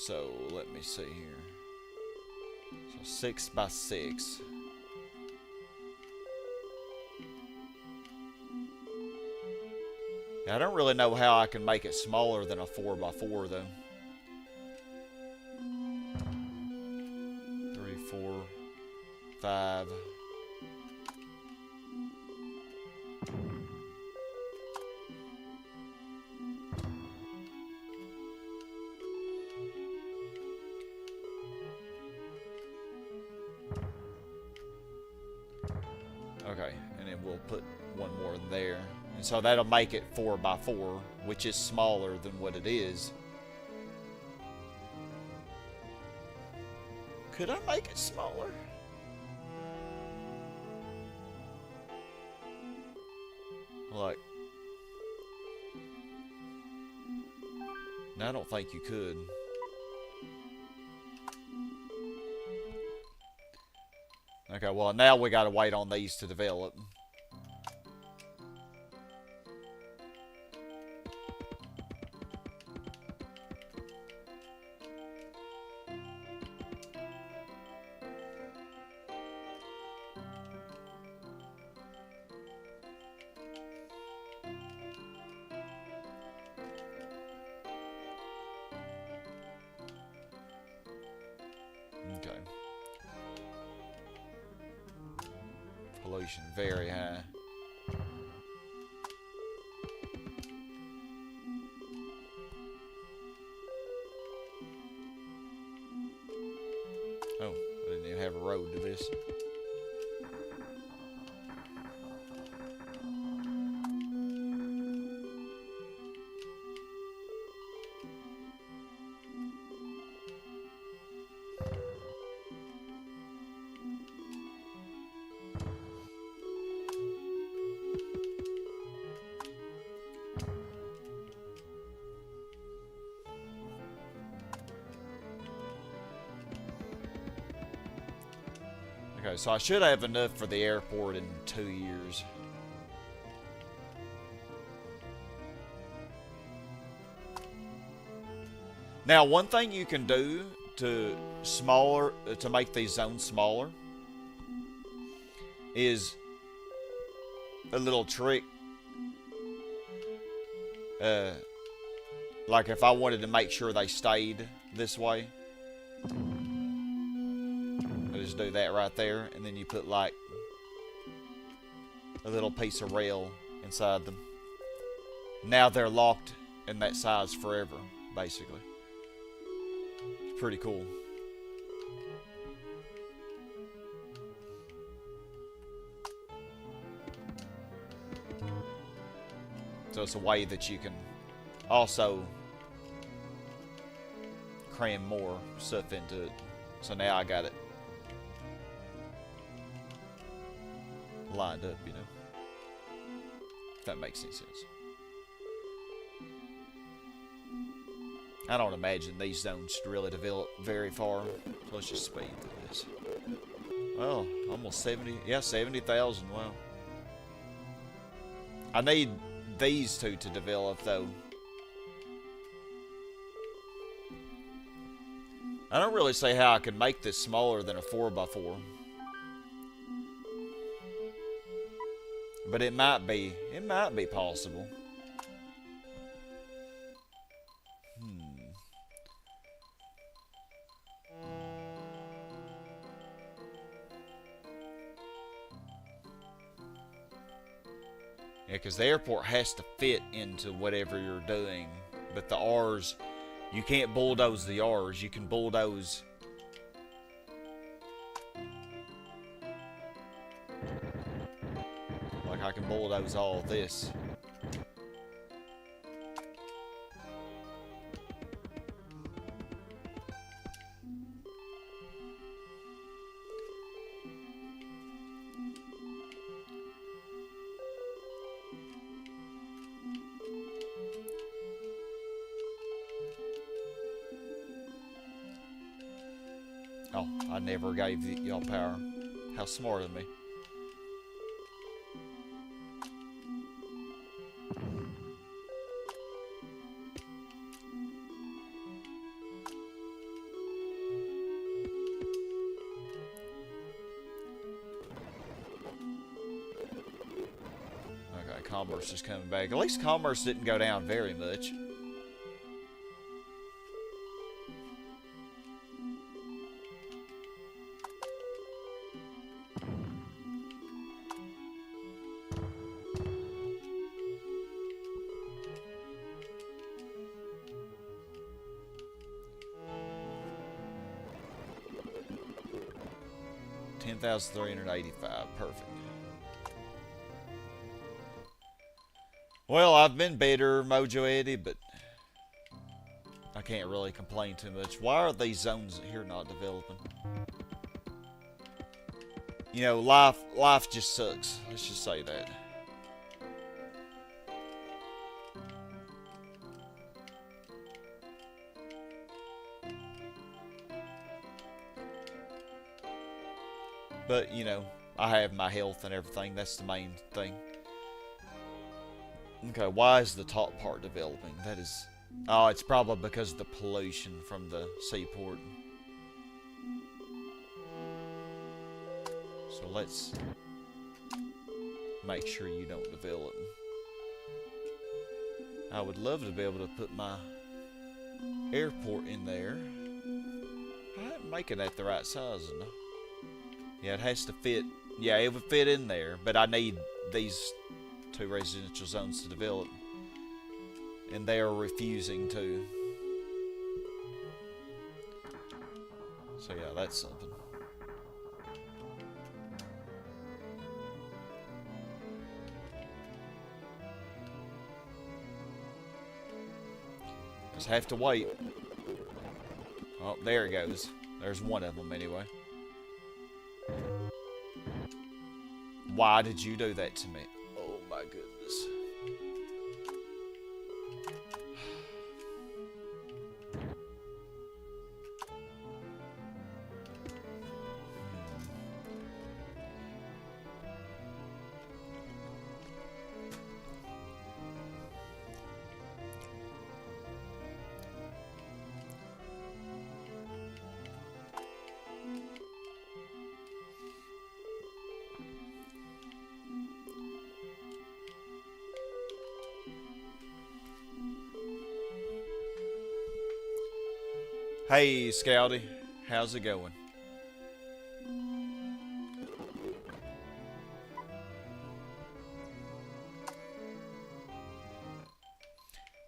So let me see here. So 6 by 6. Now, I don't really know how I can make it smaller than a 4 by 4 though. 3, 4, 5. Okay, and then we'll put one more there. And so that'll make it 4 by 4, which is smaller than what it is. Could I make it smaller? Like, no, I don't think you could. Okay, well, now we gotta wait on these to develop. Okay. Pollution very high. Oh, I didn't even have a road to this. Okay, so I should have enough for the airport in 2 years. Now, one thing you can do to make these zones smaller is a little trick. Like if I wanted to make sure they stayed this way, just do that right there, and then you put like a little piece of rail inside them. Now they're locked in that size forever, basically. It's pretty cool. So it's a way that you can also cram more stuff into it. So now I got it lined up, you know, if that makes any sense. I don't imagine these zones should really develop very far. So let's just speed through this. Well, almost 70, yeah, 70,000, wow. I need these two to develop though. I don't really see how I can make this smaller than a 4 by 4. But it might be possible. Yeah, because the airport has to fit into whatever you're doing. But the R's, you can't bulldoze the R's. You can bulldoze I can bulldoze all of this. Oh, I never gave y'all power. How smart of me. commerce is coming back. At least commerce didn't go down very much. $10,385. Perfect. Well, I've been better, Mojo Eddie, but I can't really complain too much. Why are these zones here not developing? You know, life just sucks. Let's just say that. But, you know, I have my health and everything. That's the main thing. Okay, why is the top part developing? That is... Oh, it's probably because of the pollution from the seaport. So let's make sure you don't develop. I would love to be able to put my airport in there. I didn't make it at the right size enough. Yeah, it has to fit. Yeah, it would fit in there, but I need these 2 residential zones to develop, and they are refusing to. So yeah, that's something. Just have to wait. Oh, there it goes. There's one of them anyway. Why did you do that to me? Oh my goodness. Hey, Scouty. How's it going?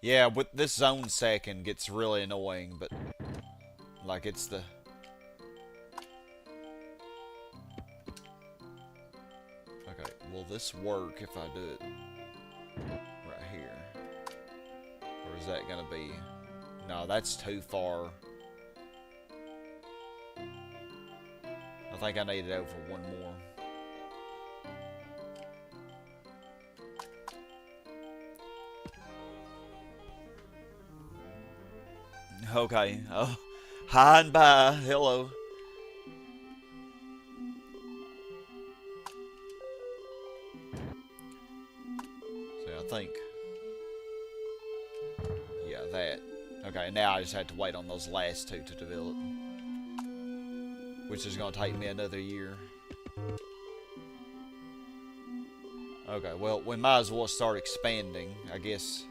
Yeah, with this zone sacking gets really annoying, but like it's the... Okay, will this work if I do it right here? Or is that gonna be... No, that's too far. I think I need it over one more. Okay. Oh, hi and bye. Hello. So I think... Yeah, that. Okay, now I just have to wait on those last 2 to develop. Which is going to take me another year. Okay, well, we might as well start expanding, I guess.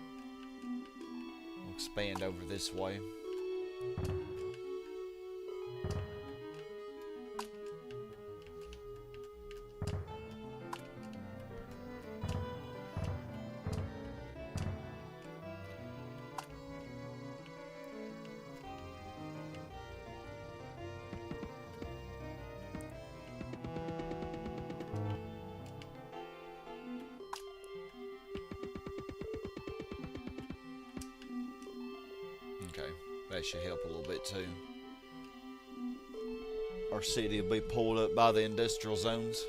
We'll expand over this way. Okay, that should help a little bit too. Our city will be pulled up by the industrial zones.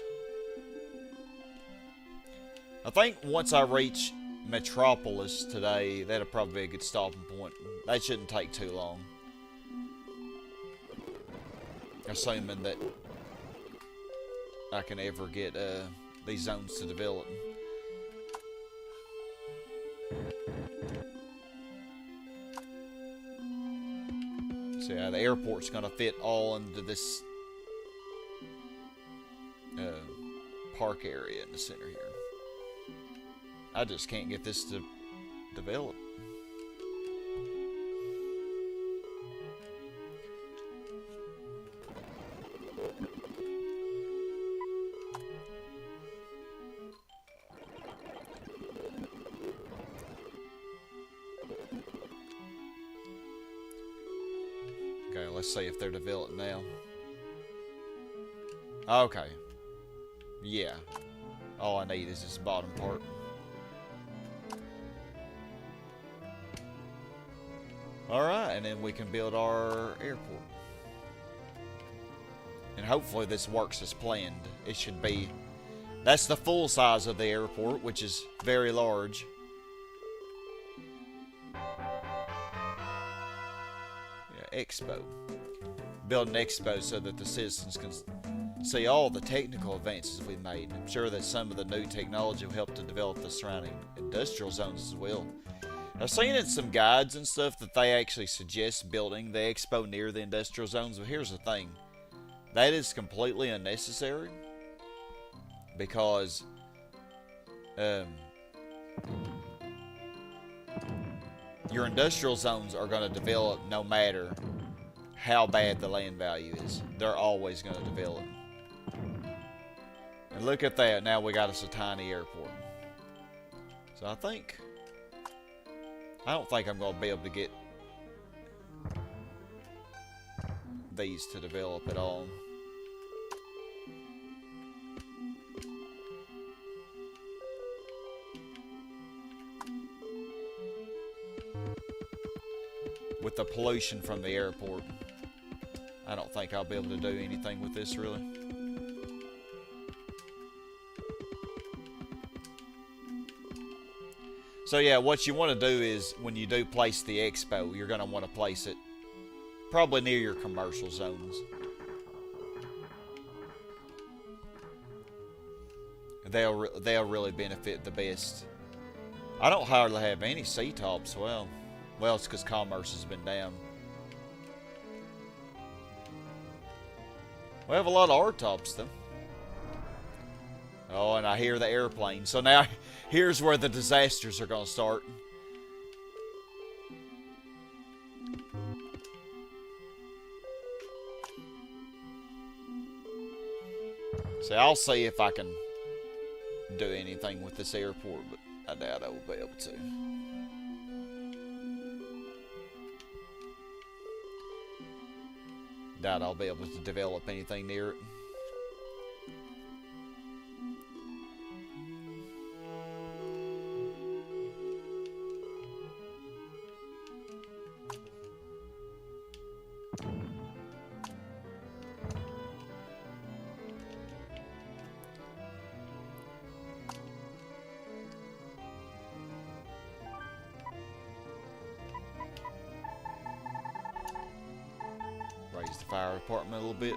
I think once I reach Metropolis today, that'll probably be a good stopping point. That shouldn't take too long. Assuming that I can ever get these zones to develop. So yeah, the airport's gonna fit all into this park area in the center here. I just can't get this to develop. Okay, let's see if they're developed now. Okay. Yeah. All I need is this bottom part. Alright, and then we can build our airport. And hopefully this works as planned. It should be... That's the full size of the airport, which is very large. Yeah, expo. Build an expo so that the citizens can see all the technical advances we've made. I'm sure that some of the new technology will help to develop the surrounding industrial zones as well. I've seen in some guides and stuff that they actually suggest building the expo near the industrial zones, but here's the thing. That is completely unnecessary because your industrial zones are going to develop no matter how bad the land value is. They're always going to develop. And look at that, now we got us a tiny airport. So I don't think I'm going to be able to get these to develop at all. With the pollution from the airport, I don't think I'll be able to do anything with this really. So yeah, what you want to do is when you do place the expo, you're going to want to place it probably near your commercial zones. They'll really benefit the best. I don't hardly have any C-tops. Well, it's because commerce has been down. We have a lot of R-tops though. Oh, and I hear the airplane. So now, here's where the disasters are going to start. So I'll see if I can do anything with this airport, but I doubt I will be able to. Doubt I'll be able to develop anything near it. Raise the fire department a little bit.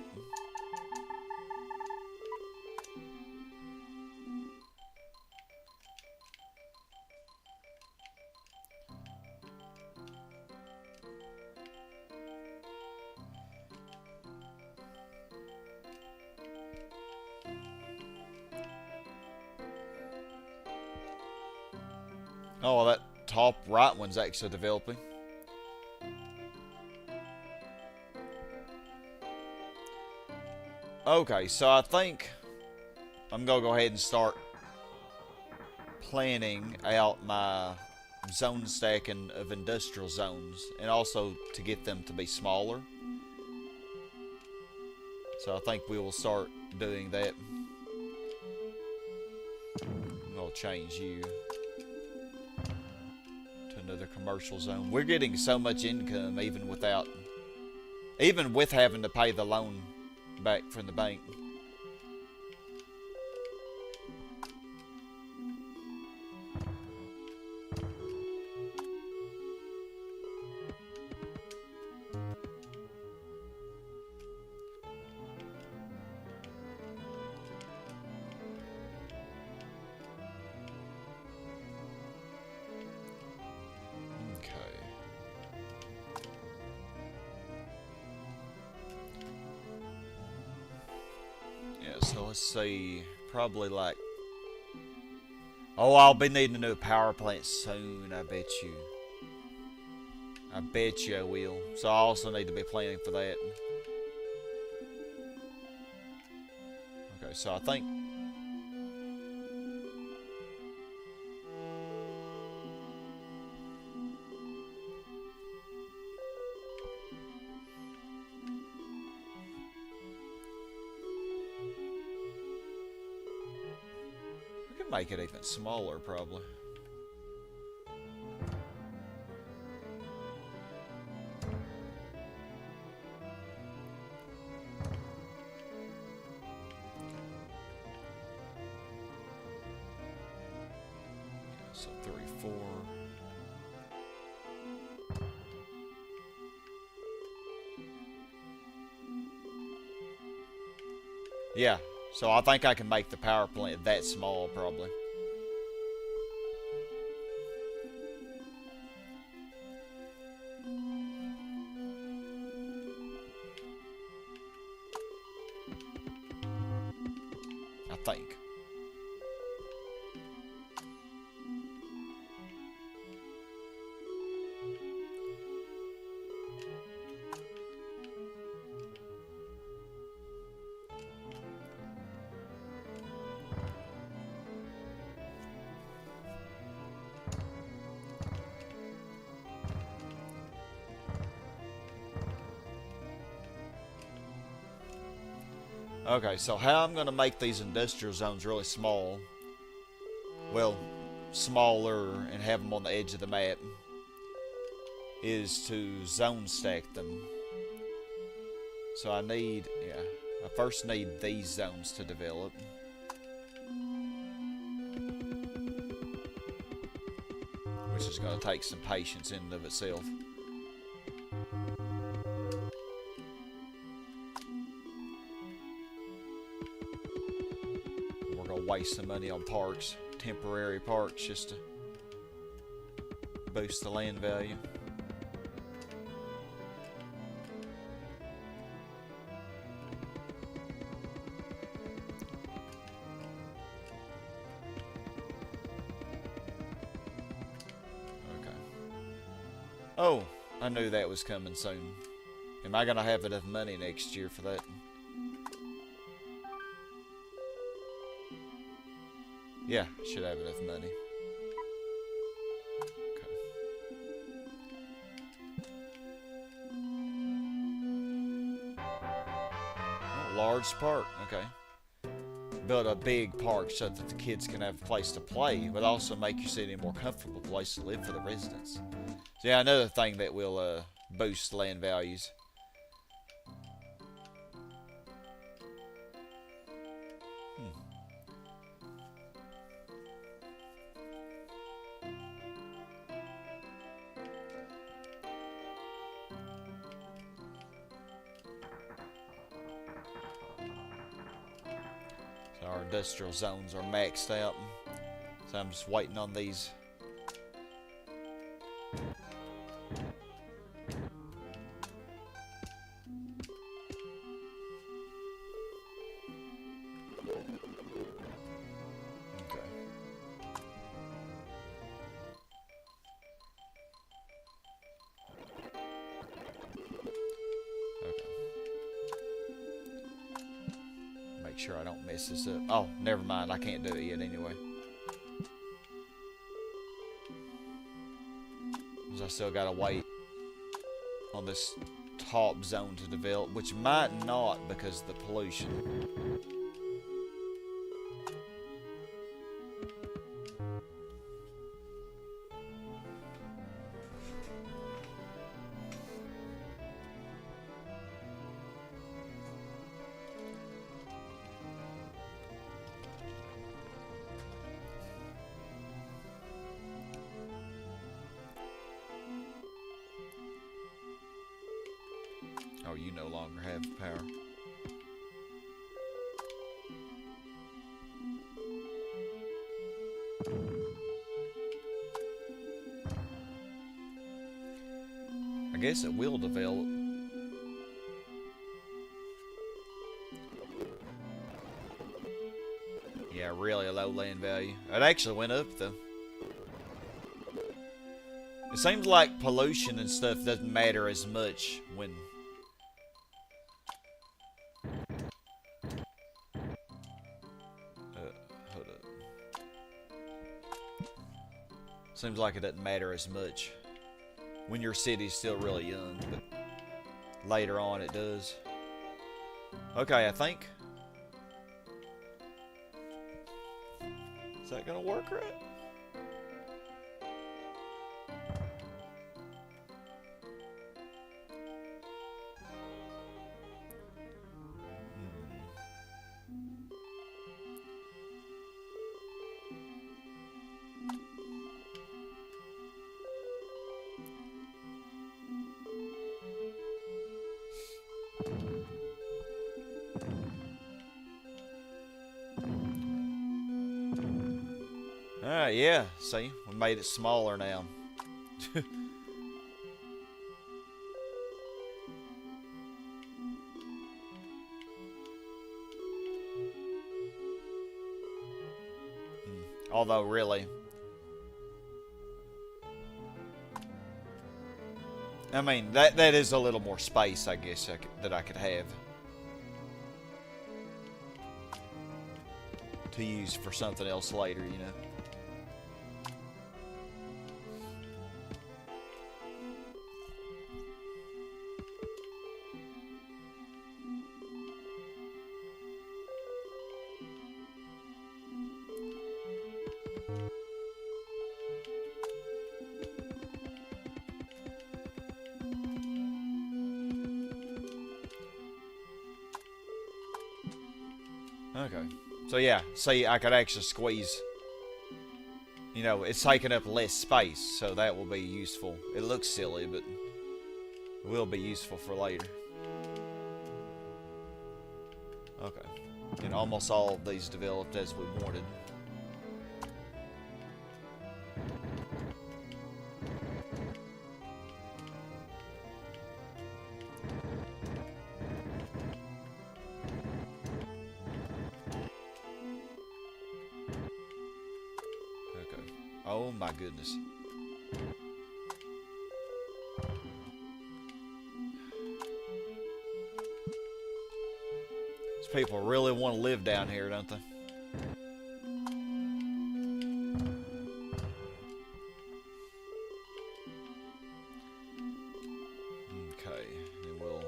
Oh, that top right one's actually developing. Okay, so I think I'm going to go ahead and start planning out my zone stacking of industrial zones, and also to get them to be smaller. So I think we will start doing that. I'll change you to another commercial zone. We're getting so much income even with having to pay the loan back from the bank. So let's see, probably like, Oh, I'll be needing a new power plant soon, I bet you. I bet you I will. So I also need to be planning for that. Okay, so I think... we can make it even smaller, probably. So 3, 4. Yeah, so I think I can make the power plant that small, probably. I think. Okay, so how I'm going to make these industrial zones really small, well, smaller, and have them on the edge of the map, is to zone stack them. So I need, I first need these zones to develop. Which is going to take some patience in and of itself. We're going to waste some money on parks, temporary parks, just to boost the land value. Oh, I knew that was coming soon. Am I going to have enough money next year for that? Yeah, should have enough money. Okay. Oh, large park, okay. Build a big park so that the kids can have a place to play, but also make your city a more comfortable place to live for the residents. So yeah, another thing that will boost land values. So our industrial zones are maxed out. So I'm just waiting on these. Make sure I don't mess this up. Oh, never mind. I can't do it yet anyway. Because I still gotta wait on this top zone to develop, which might not because of the pollution. Oh, you no longer have power. I guess it will develop. Yeah, a really low land value. It actually went up though. It seems like pollution and stuff doesn't matter as much when... hold up. Seems like it doesn't matter as much when your city's still really young, but later on it does. Okay, I think... is that gonna work right? Yeah, see, we made it smaller now. Although, really, I mean, that is a little more space, I guess, that I could have to use for something else later, you know. Okay. So yeah, see, I could actually squeeze, you know, it's taking up less space, so that will be useful. It looks silly, but it will be useful for later. Okay. And almost all of these developed as we wanted. Oh my goodness. These people really want to live down here, don't they? Okay, and we'll...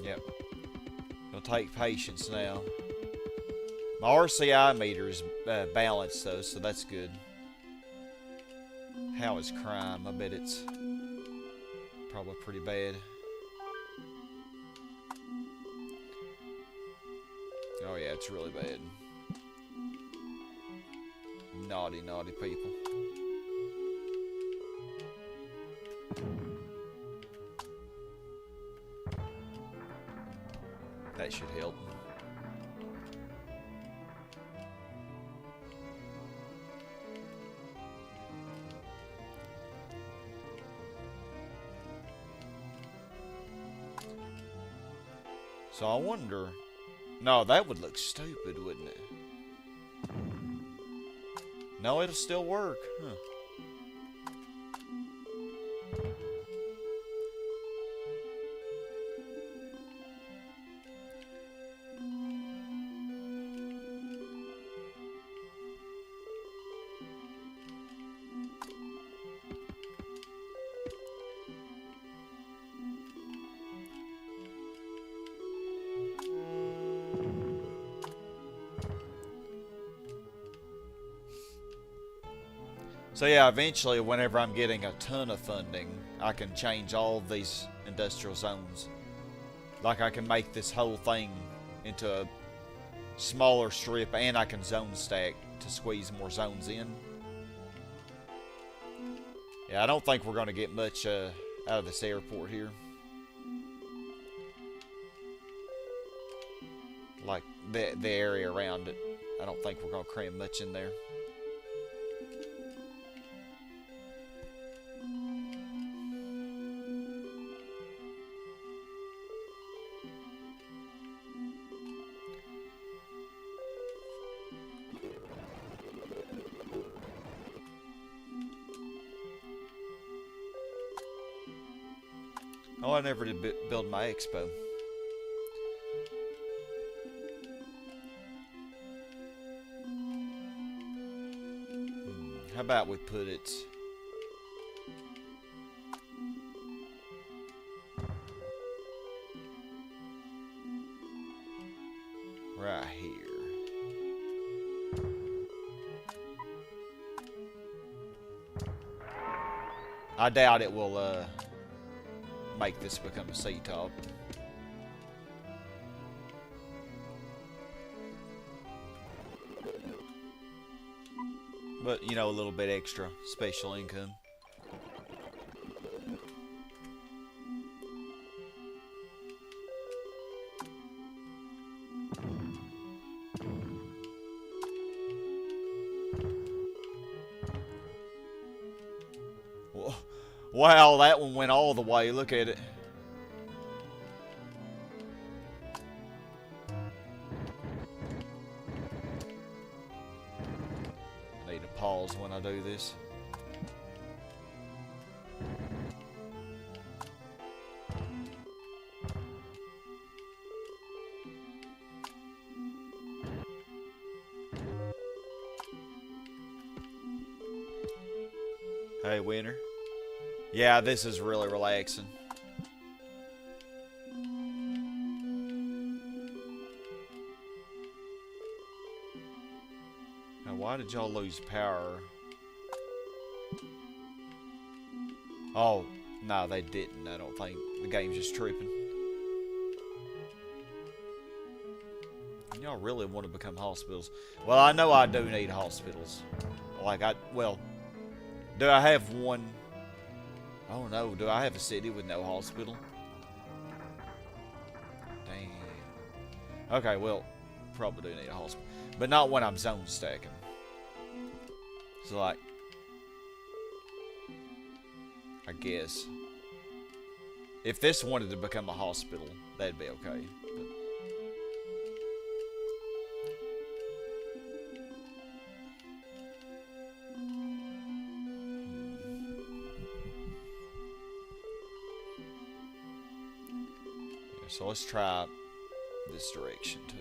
Yep. It'll take patience now. My RCI meter is balanced though, so that's good. How is crime? I bet it's probably pretty bad. Oh yeah, it's really bad. Naughty, naughty people. That should help. So I wonder... No, that would look stupid, wouldn't it? No, it'll still work. Huh. So yeah, eventually, whenever I'm getting a ton of funding, I can change all of these industrial zones Like I can make this whole thing into a smaller strip, and I can zone stack to squeeze more zones in. Yeah, I don't think we're going to get much out of this airport here. Like the area around it, I don't think we're going to cram much in there. Oh, I never did build my expo. How about we put it right here? I doubt it will make this become a C-top. But, you know, a little bit extra special income. Wow, that one went all the way. Look at it. I need to pause when I do this. Hey, winner. Yeah, this is really relaxing. Now, why did y'all lose power? Oh, no, they didn't. I don't think. The game's just tripping. Y'all really want to become hospitals. Well, I know I do need hospitals. Like, well, do I have one? Oh no, do I have a city with no hospital? Damn. Okay, well, probably do need a hospital. But not when I'm zone stacking. So like, I guess, if this wanted to become a hospital, that'd be okay. But so let's try this direction too.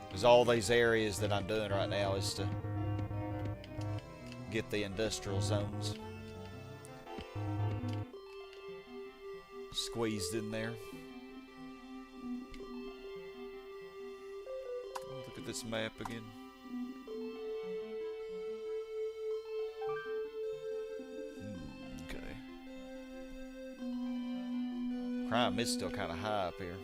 Because all these areas that I'm doing right now is to get the industrial zones squeezed in there. Look at this map again. Okay. Crime is still kind of high up here.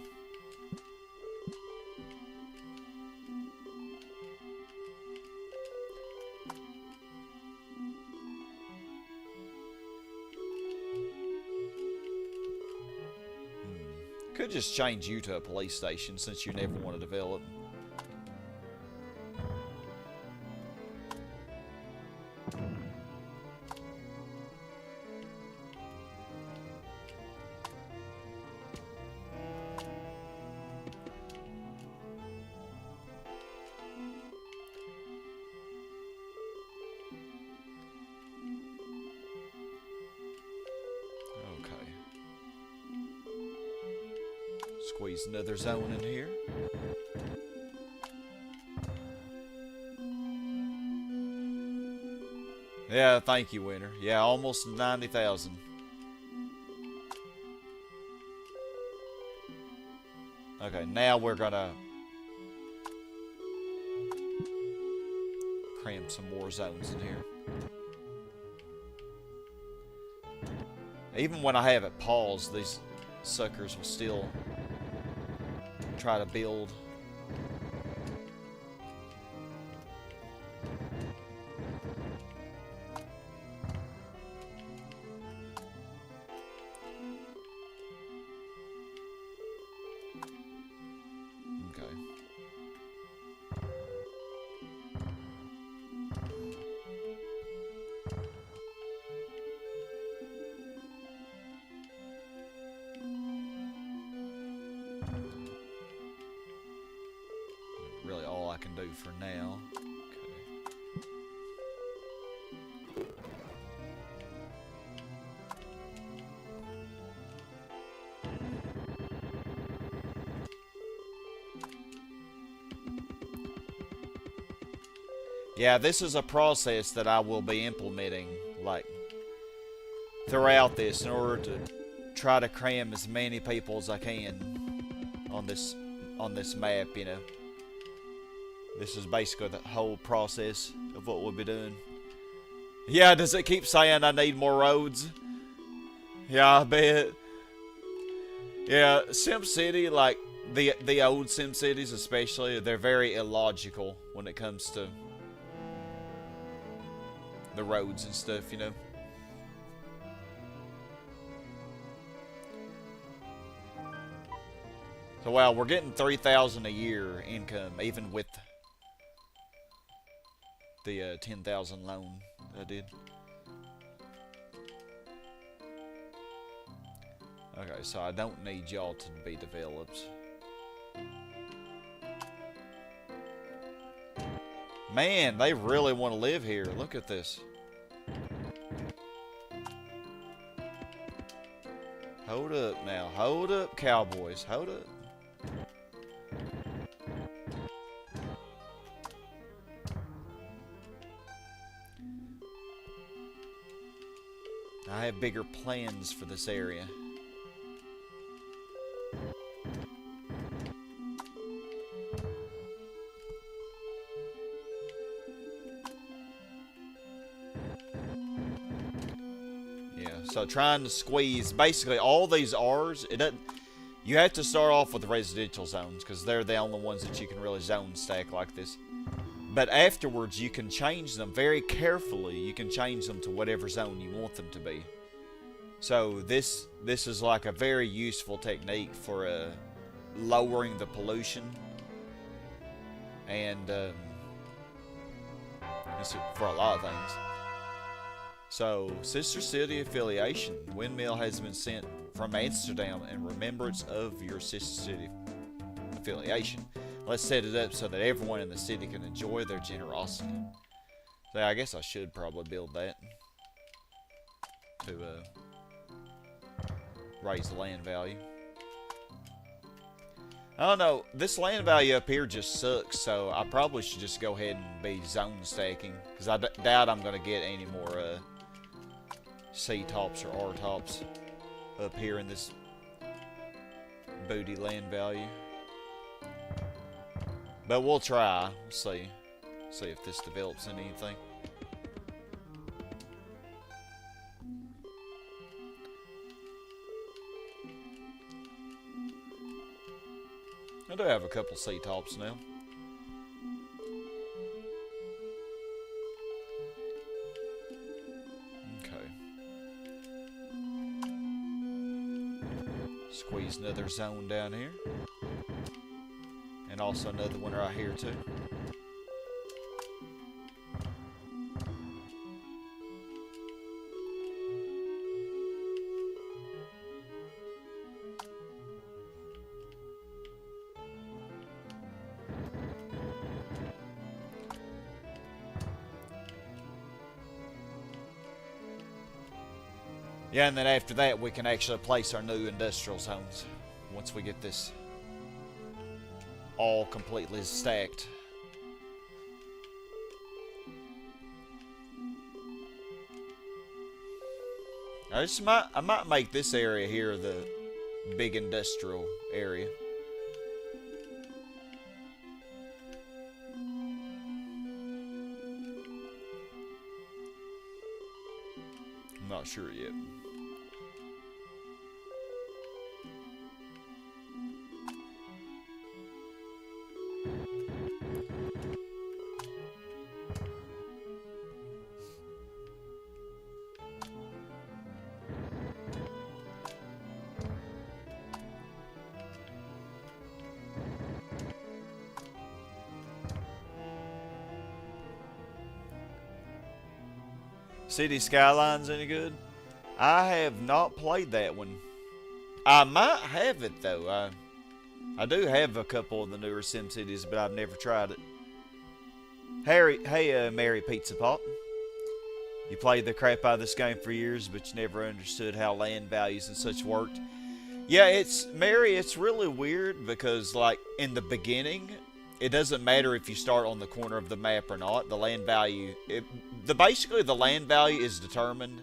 Could just change you to a police station since you never want to develop. Squeeze another zone in here. Yeah, thank you, winner. Yeah, almost 90,000. Okay, now we're gonna cram some more zones in here. Even when I have it paused, these suckers will still try to build. Really all I can do for now. Okay. Yeah, this is a process that I will be implementing, like, throughout this in order to try to cram as many people as I can on this map, you know. This is basically the whole process of what we'll be doing. Yeah, does it keep saying I need more roads? Yeah, I bet. Yeah, SimCity, like the old SimCities especially, they're very illogical when it comes to the roads and stuff, you know. So wow, we're getting 3,000 a year income, even with the 10,000 loan I did. Okay, so I don't need y'all to be developed. Man, they really want to live here. Look at this. Hold up now. Hold up, cowboys. Hold up. I have bigger plans for this area. Yeah, so trying to squeeze basically all these R's, it doesn't. You have to start off with the residential zones because they're the only ones that you can really zone stack like this. But afterwards, you can change them very carefully. You can change them to whatever zone you want them to be. So this is like a very useful technique for lowering the pollution and for a lot of things. So, Sister City affiliation. Windmill has been sent from Amsterdam in remembrance of your Sister City affiliation. Let's set it up so that everyone in the city can enjoy their generosity. So I guess I should probably build that to raise the land value. I don't know, this land value up here just sucks, so I probably should just go ahead and be zone stacking, because I doubt I'm going to get any more C-tops or R-tops up here in this booty land value. But we'll try. We'll see. See if this develops into anything. I do have a couple C-tops now. Okay. Squeeze another zone down here. And also another one right here too. Yeah, and then after that we can actually place our new industrial zones once we get this all completely stacked. I might make this area here the big industrial area. I'm not sure yet. City Skylines any good? I have not played that one. I might have it though. I do have a couple of the newer SimCities, but I've never tried it. Hey, Mary Pizza Pot. You played the crap out of this game for years, but you never understood how land values and such worked. Yeah, it's really weird because, like, in the beginning, it doesn't matter if you start on the corner of the map or not. The land value, basically the land value is determined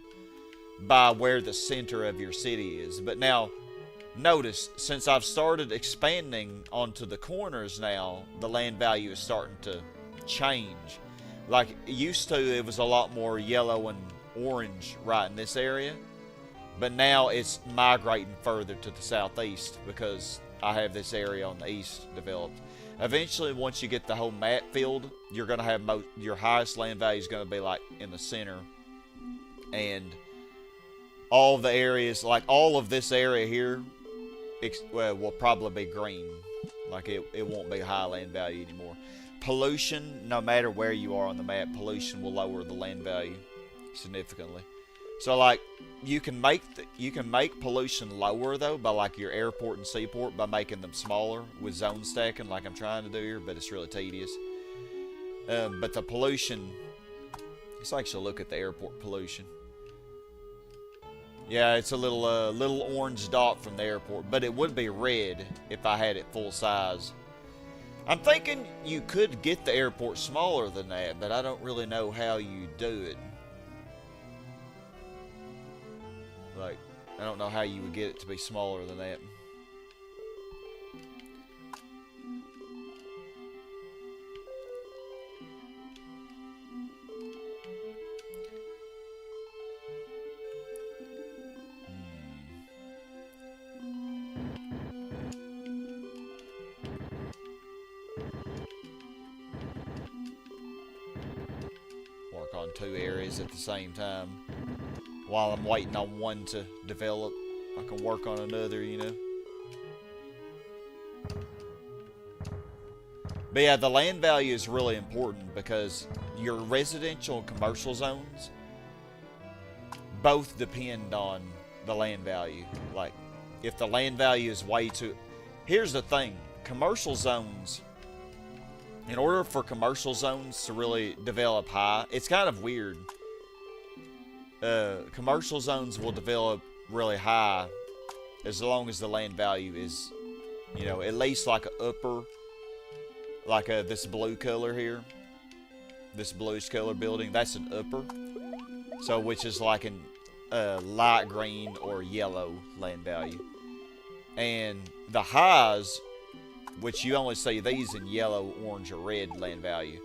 by where the center of your city is. But now, notice, since I've started expanding onto the corners now, the land value is starting to change. Like, used to, it was a lot more yellow and orange right in this area. But now it's migrating further to the southeast because I have this area on the east developed. Eventually, once you get the whole map filled, you're going to have your highest land value is going to be like in the center. And all the areas, like all of this area here, will probably be green. Like it won't be high land value anymore. Pollution, no matter where you are on the map, pollution will lower the land value significantly. So like you can make pollution lower though by like your airport and seaport by making them smaller with zone stacking like I'm trying to do here, but it's really tedious. But the pollution, let's actually look at the airport pollution. Yeah, it's a little orange dot from the airport, but it would be red if I had it full size. I'm thinking you could get the airport smaller than that, but I don't really know how you do it. Like, I don't know how you would get it to be smaller than that. Work on two areas at the same time. While I'm waiting on one to develop, I can work on another, you know. But yeah, the land value is really important because your residential and commercial zones both depend on the land value. Like, if the land value is way too... Here's the thing. Commercial zones... In order for commercial zones to really develop high, it's kind of weird. Commercial zones will develop really high as long as the land value is, you know, at least like an upper, like this blue color here, this bluish color building, that's an upper. So, which is like an light green or yellow land value. And the highs, which you only see these in yellow, orange, or red land value,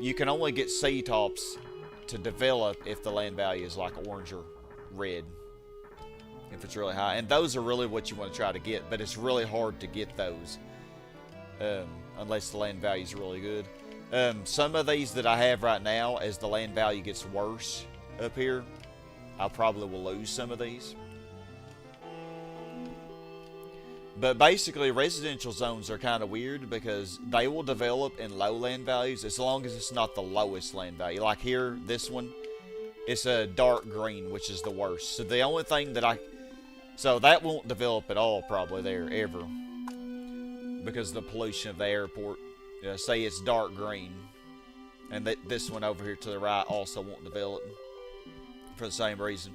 you can only get C-tops to develop if the land value is like orange or red, if it's really high. And those are really what you want to try to get, but it's really hard to get those unless the land value is really good. Some of these that I have right now, as the land value gets worse up here, I probably will lose some of these. But basically, residential zones are kind of weird because they will develop in low land values as long as it's not the lowest land value. Like here, this one, it's a dark green, which is the worst. So the only thing that so that won't develop at all probably there, ever. Because of the pollution of the airport. Say it's dark green. And this one over here to the right also won't develop for the same reason.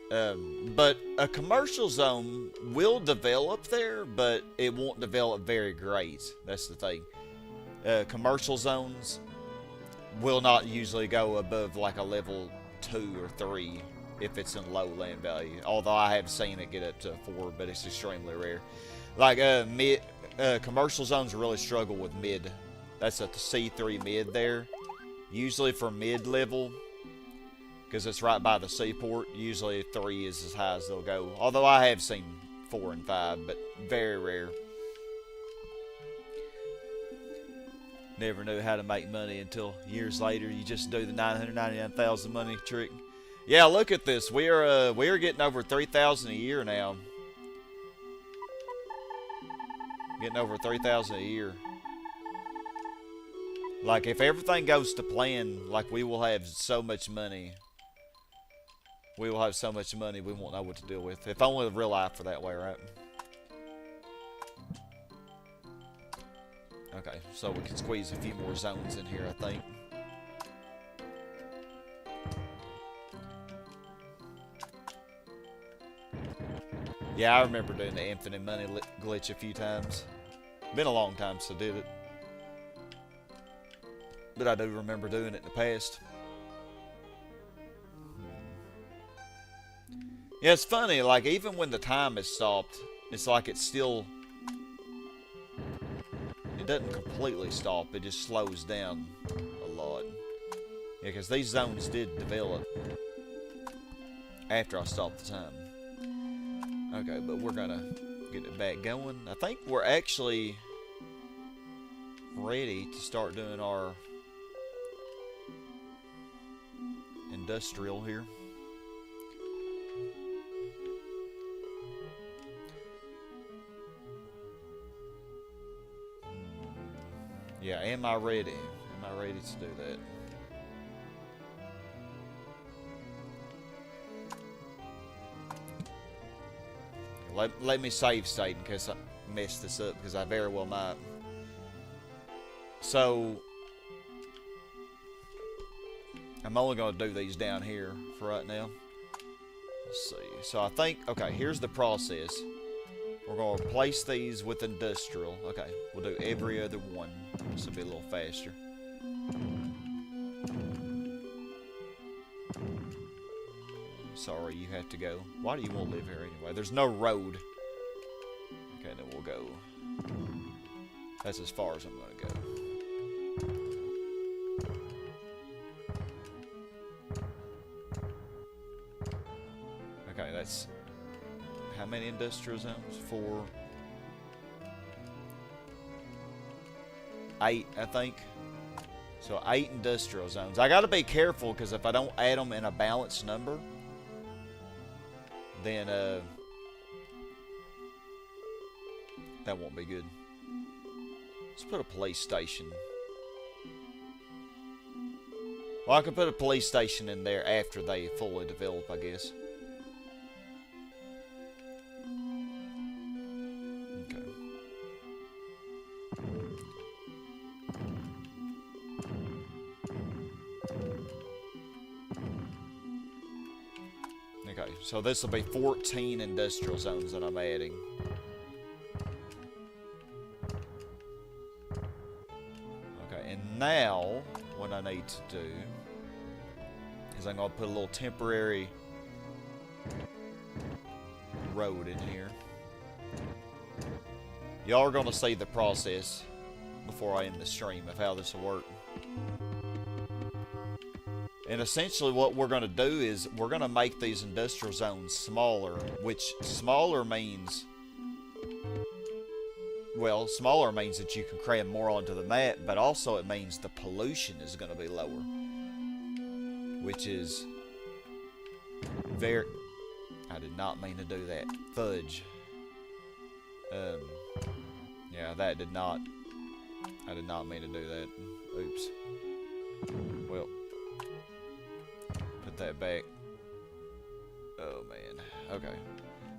But a commercial zone will develop there, but it won't develop very great. That's the thing. Commercial zones will not usually go above like a level 2 or 3 if it's in low land value. Although I have seen it get up to 4, but it's extremely rare. Like commercial zones really struggle with mid. That's a C3 mid there. Usually for mid level, because it's right by the seaport. Usually 3 is as high as they'll go. Although I have seen 4 and 5, but very rare. Never knew how to make money until years later. You just do the 999,000 money trick. Yeah, look at this. We are getting over 3,000 a year now. Getting over 3,000 a year. Like, if everything goes to plan, like, we will have so much money. We will have so much money we won't know what to deal with. If only real life were that way, right? Okay, so we can squeeze a few more zones in here, I think. Yeah, I remember doing the infinite money glitch a few times. Been a long time since I did it. But I do remember doing it in the past. Yeah, it's funny, like, even when the time is stopped, it's like it's still... It doesn't completely stop, it just slows down a lot. Yeah, because these zones did develop after I stopped the time. Okay, but we're gonna get it back going. I think we're actually ready to start doing our industrial here. Yeah, am I ready? Am I ready to do that? Let me save state in case I mess this up, because I very well might. So, I'm only going to do these down here for right now. Let's see. So I think, okay, here's the process. We're going to replace these with industrial. Okay, we'll do every other one. This will be a little faster. Sorry, you have to go. Why do you want to live here anyway? There's no road. Okay, then we'll go. That's as far as I'm going to go. Okay, that's... How many industrial zones? 4... 8, I think. So 8 industrial zones. I gotta be careful, because if I don't add them in a balanced number, then that won't be good. Let's put a police station. Well, I could put a police station in there after they fully develop, I guess. Okay, so this will be 14 industrial zones that I'm adding. Okay, and now what I need to do is I'm going to put a little temporary road in here. Y'all are going to see the process before I end the stream of how this will work. And essentially what we're going to do is we're going to make these industrial zones smaller, which smaller means, well, smaller means that you can cram more onto the map, but also it means the pollution is going to be lower, which is very... I did not mean to do that. Fudge. Yeah, that did not... I did not mean to do that. Oops. Well... Put that back. Oh, man. Okay.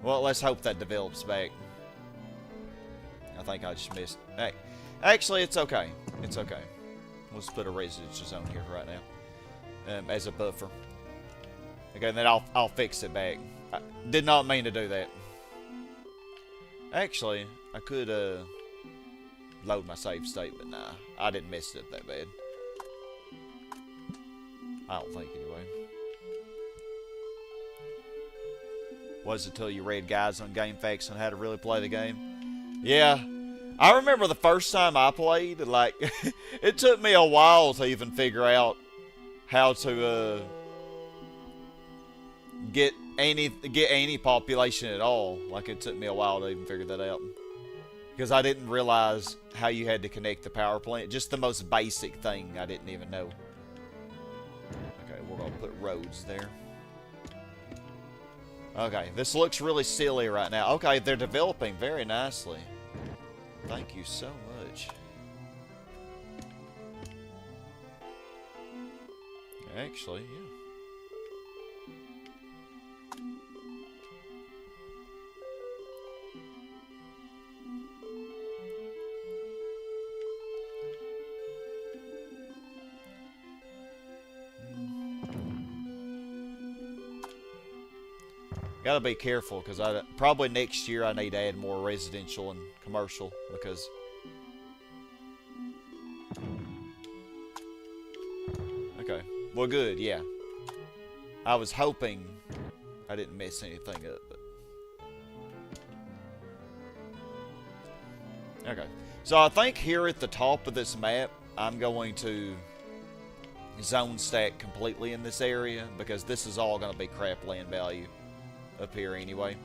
Well, let's hope that develops back. I think I just missed... Hey, actually, it's okay. It's okay. Let's put a residential zone here right now. As a buffer. Okay, then I'll fix it back. I did not mean to do that. Actually, I could load my save state, but nah. I didn't mess it up that bad. I don't think, anyway. Was it till you read guides on Game Facts on how to really play the game? Yeah. I remember the first time I played, like, it took me a while to even figure out how to get any population at all. Like, it took me a while to even figure that out. Because I didn't realize how you had to connect the power plant. Just the most basic thing I didn't even know. Okay, we're going to put roads there. Okay, this looks really silly right now. Okay, they're developing very nicely. Thank you so much. Actually, yeah. Gotta be careful, because probably next year I need to add more residential and commercial, because okay, well, good, yeah. I was hoping I didn't mess anything up, but okay. So I think here at the top of this map, I'm going to zone stack completely in this area, because this is all going to be crap land value up here anyway.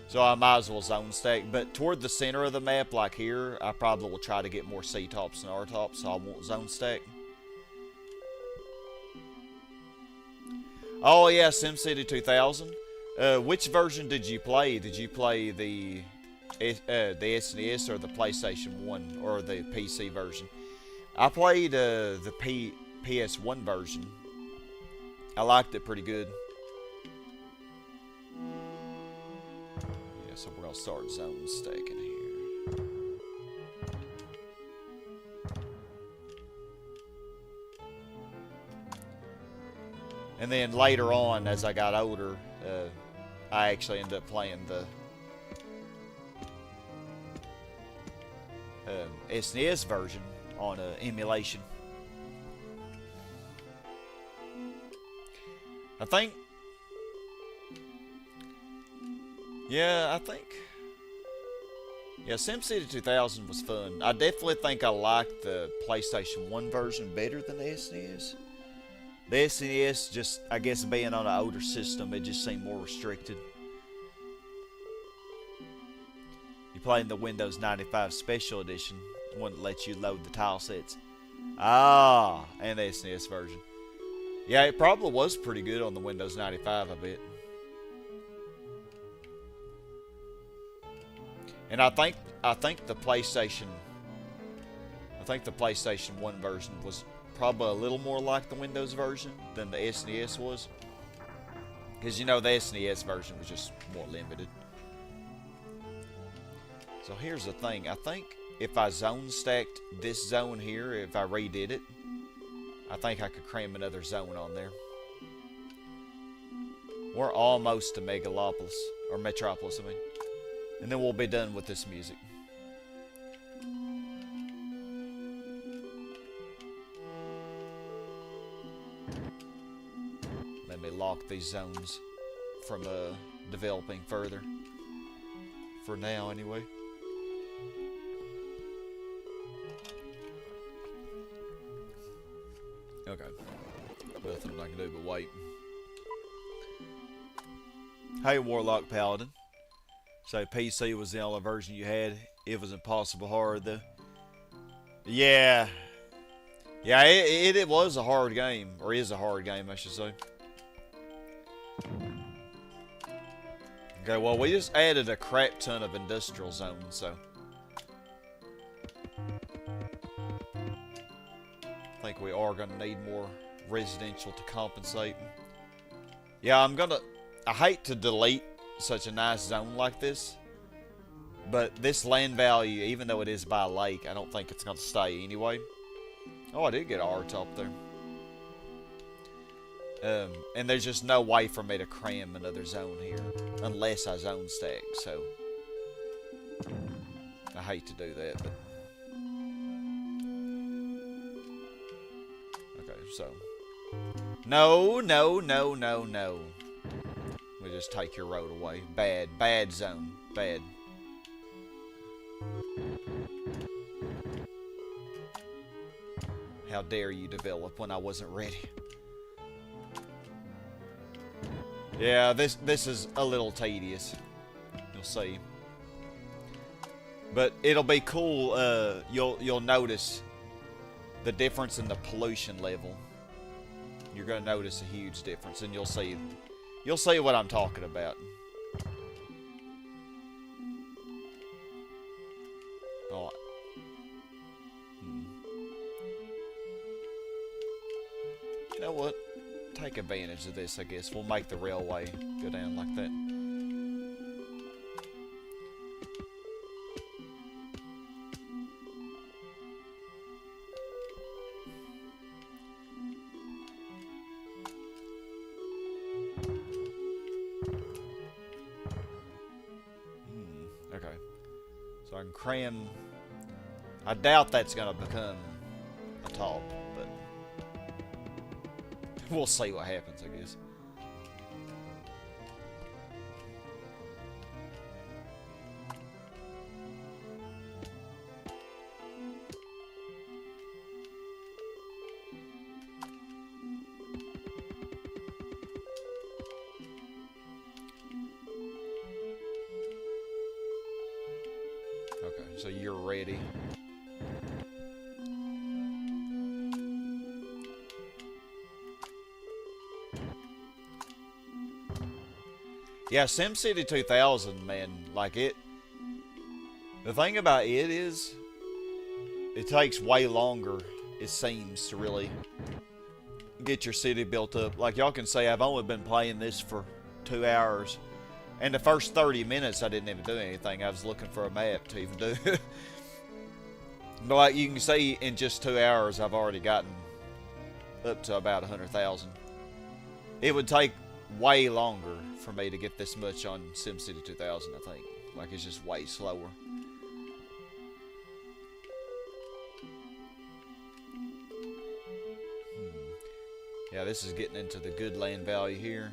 So I might as well zone stack. But toward the center of the map, like here, I probably will try to get more C-tops and R-tops, so I won't zone stack. Oh yeah, SimCity 2000. Which version did you play? Did you play the SNES or the PlayStation 1 or the PC version? I played the PS1 version. I liked it pretty good. Yeah, so we're gonna start zone stacking here. And then later on, as I got older, I actually ended up playing the SNES version on emulation. I think, yeah, SimCity 2000 was fun. I definitely think I liked the PlayStation 1 version better than the SNES. The SNES, just, I guess, being on an older system, it just seemed more restricted. You playing the Windows 95 Special Edition, the one that lets you load the tile sets. Ah, and the SNES version. Yeah, it probably was pretty good on the Windows 95, I bet. And I think the PlayStation 1 version was probably a little more like the Windows version than the SNES was. Because, you know, the SNES version was just more limited. So here's the thing. I think if I zone stacked this zone here, if I redid it, I think I could cram another zone on there. We're almost to Megalopolis, or Metropolis, I mean. And then we'll be done with this music. Let me lock these zones from developing further. For now, anyway. Okay. Nothing I can do but wait. Hey, Warlock Paladin. So PC was the only version you had. It was impossible hard though. Yeah. Yeah, it was a hard game. Or is a hard game, I should say. Okay, well, we just added a crap ton of industrial zones, so I think we are going to need more residential to compensate. Yeah, I hate to delete such a nice zone like this, but this land value, even though it is by a lake, I don't think it's going to stay anyway. Oh, I did get an R-top there. And there's just no way for me to cram another zone here unless I zone stack, so I hate to do that, but okay, so no. We just take your road away. Bad zone. Bad. How dare you develop when I wasn't ready? Yeah, this is a little tedious. You'll see. But it'll be cool. You'll notice the difference in the pollution level. You're gonna notice a huge difference, and you'll see what I'm talking about. Oh. You know what? Take advantage of this, I guess. We'll make the railway go down like that. Okay. So I can cram... I doubt that's going to become a top, but... we'll see what happens, I guess. Okay, so you're ready. Yeah, SimCity 2000, man, like it... The thing about it is, it takes way longer, it seems, to really get your city built up. Like y'all can say, I've only been playing this for 2 hours. And the first 30 minutes, I didn't even do anything. I was looking for a map to even do. But like you can see, in just 2 hours, I've already gotten up to about 100,000. It would take way longer for me to get this much on SimCity 2000, I think. Like, it's just way slower. Yeah, this is getting into the good land value here.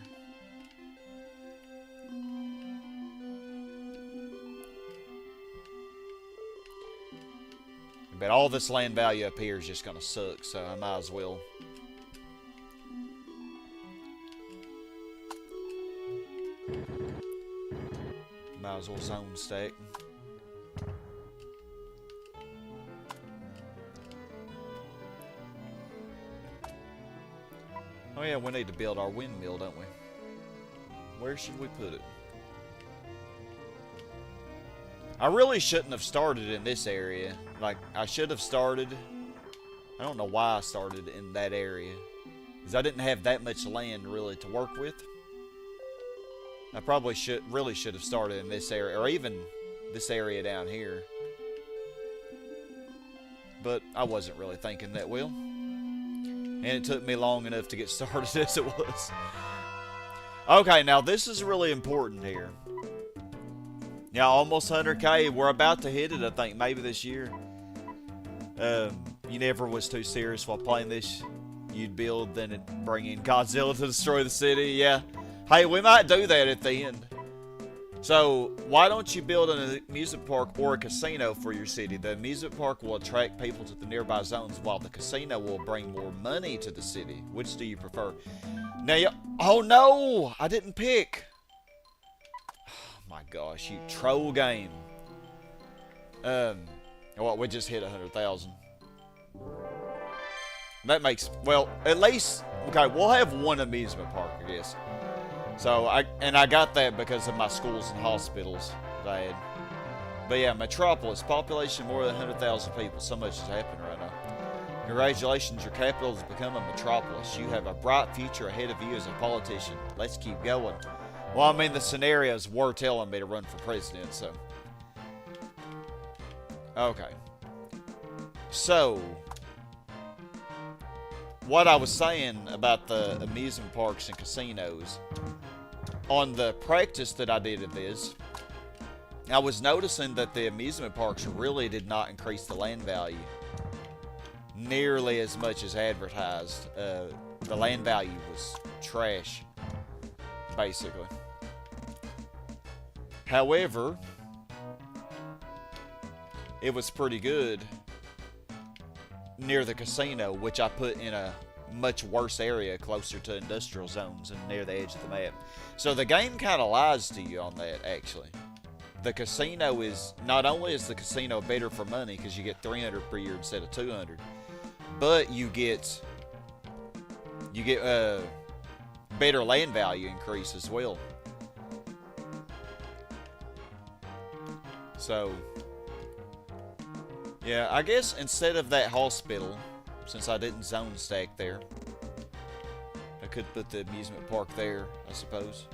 But all this land value up here is just going to suck, so I might as well. Might as well zone stack. Oh yeah, we need to build our windmill, don't we? Where should we put it? I really shouldn't have started in this area. Like, I should have started... I don't know why I started in that area. Because I didn't have that much land, really, to work with. I probably really should have started in this area, or even this area down here. But I wasn't really thinking that well. And it took me long enough to get started as it was. Okay, now this is really important here. Yeah, almost 100K. We're about to hit it, I think, maybe this year. You never was too serious while playing this. You'd build, then it'd bring in Godzilla to destroy the city. Yeah. Hey, we might do that at the end. So, why don't you build an amusement park or a casino for your city? The amusement park will attract people to the nearby zones, while the casino will bring more money to the city. Which do you prefer? Now, oh no! I didn't pick! Oh my gosh, you troll game. Well, we just hit 100,000. That makes, well, at least, okay, we'll have one amusement park, I guess. So, I got that because of my schools and hospitals that I had. But yeah, Metropolis, population more than 100,000 people. So much is happening right now. Congratulations, your capital has become a metropolis. You have a bright future ahead of you as a politician. Let's keep going. Well, I mean, the scenarios were telling me to run for president, so. Okay. So, what I was saying about the amusement parks and casinos, on the practice that I did of this, I was noticing that the amusement parks really did not increase the land value nearly as much as advertised. The land value was trash, basically. However, it was pretty good near the casino, which I put in a much worse area closer to industrial zones and near the edge of the map. So the game kind of lies to you on that, actually. The casino is, not only is the casino better for money because you get 300 per year instead of 200, but you get better land value increase as well. So yeah, I guess instead of that hospital, since I didn't zone stack there, I could put the amusement park there, I suppose.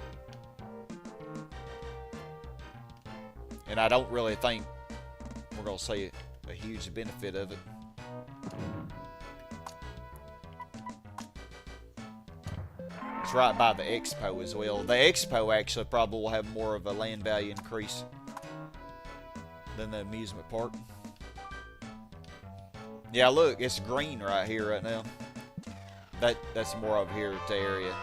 And I don't really think we're going to see a huge benefit of it. It's right by the expo as well. The expo actually probably will have more of a land value increase than the amusement park. Yeah, look, it's green right here right now. That's more over here at the area.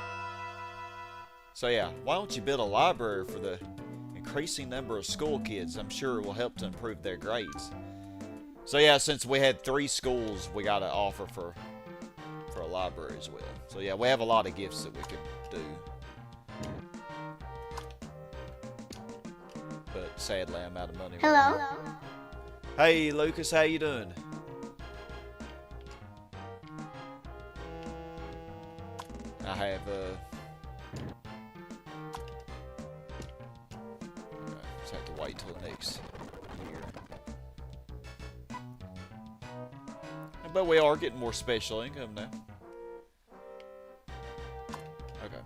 So yeah, why don't you build a library for the increasing number of school kids? I'm sure it will help to improve their grades. So yeah, since we had 3 schools, we got to offer for a library as well. So yeah, we have a lot of gifts that we can do. But sadly, I'm out of money. Hello? Right now. Hey, Lucas, how you doing? I have just have to wait till next year. But we are getting more special income now. Okay.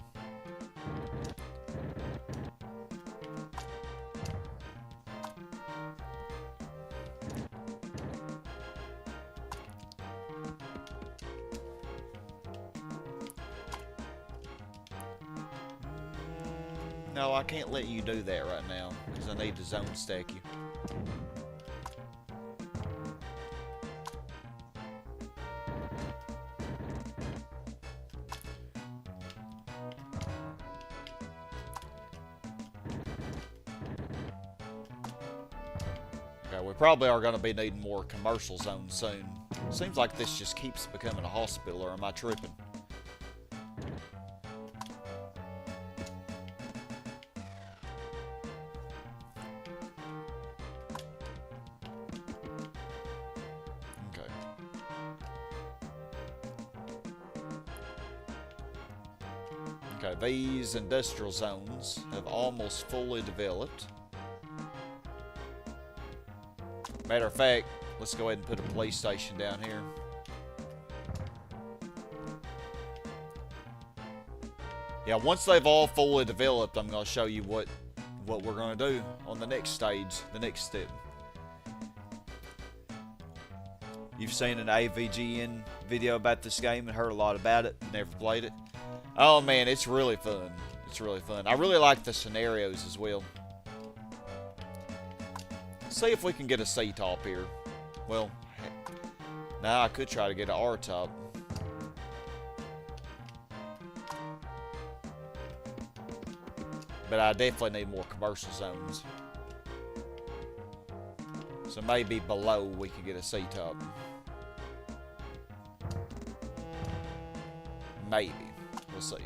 No, I can't let you do that right now, because I need to zone stack you. Okay, we probably are going to be needing more commercial zones soon. Seems like this just keeps becoming a hospital, or am I tripping? Okay, these industrial zones have almost fully developed. Matter of fact, let's go ahead and put a police station down here. Yeah, once they've all fully developed, I'm going to show you what we're going to do on the next stage, the next step. You've seen an AVGN video about this game and heard a lot about it, never played it. Oh man, it's really fun. It's really fun. I really like the scenarios as well. Let's see if we can get a C top here. Well, now I could try to get an R top. But I definitely need more commercial zones. So maybe below we can get a C top. Maybe. We'll see.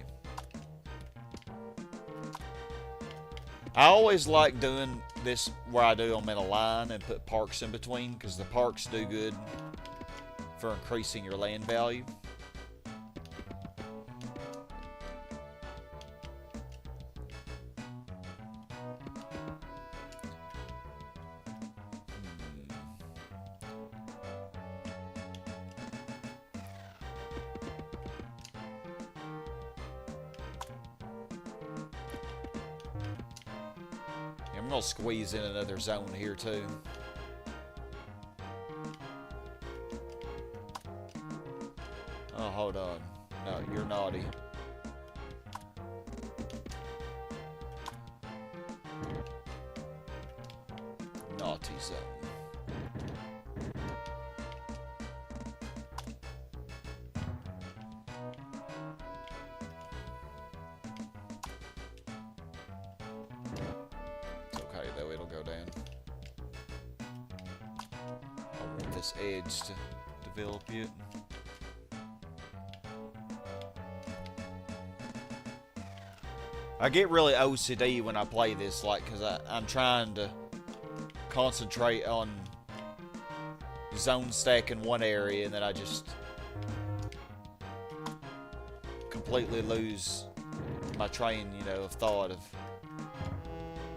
I always like doing this where I do them in a line and put parks in between, because the parks do good for increasing your land value. I'm going to squeeze in another zone here too. Oh, hold on. No, you're naughty. Naughty zone. Though it'll go down. I want this edge to develop yet. I get really OCD when I play this, like, because I'm trying to concentrate on zone stack in one area, and then I just completely lose my train, you know, of thought of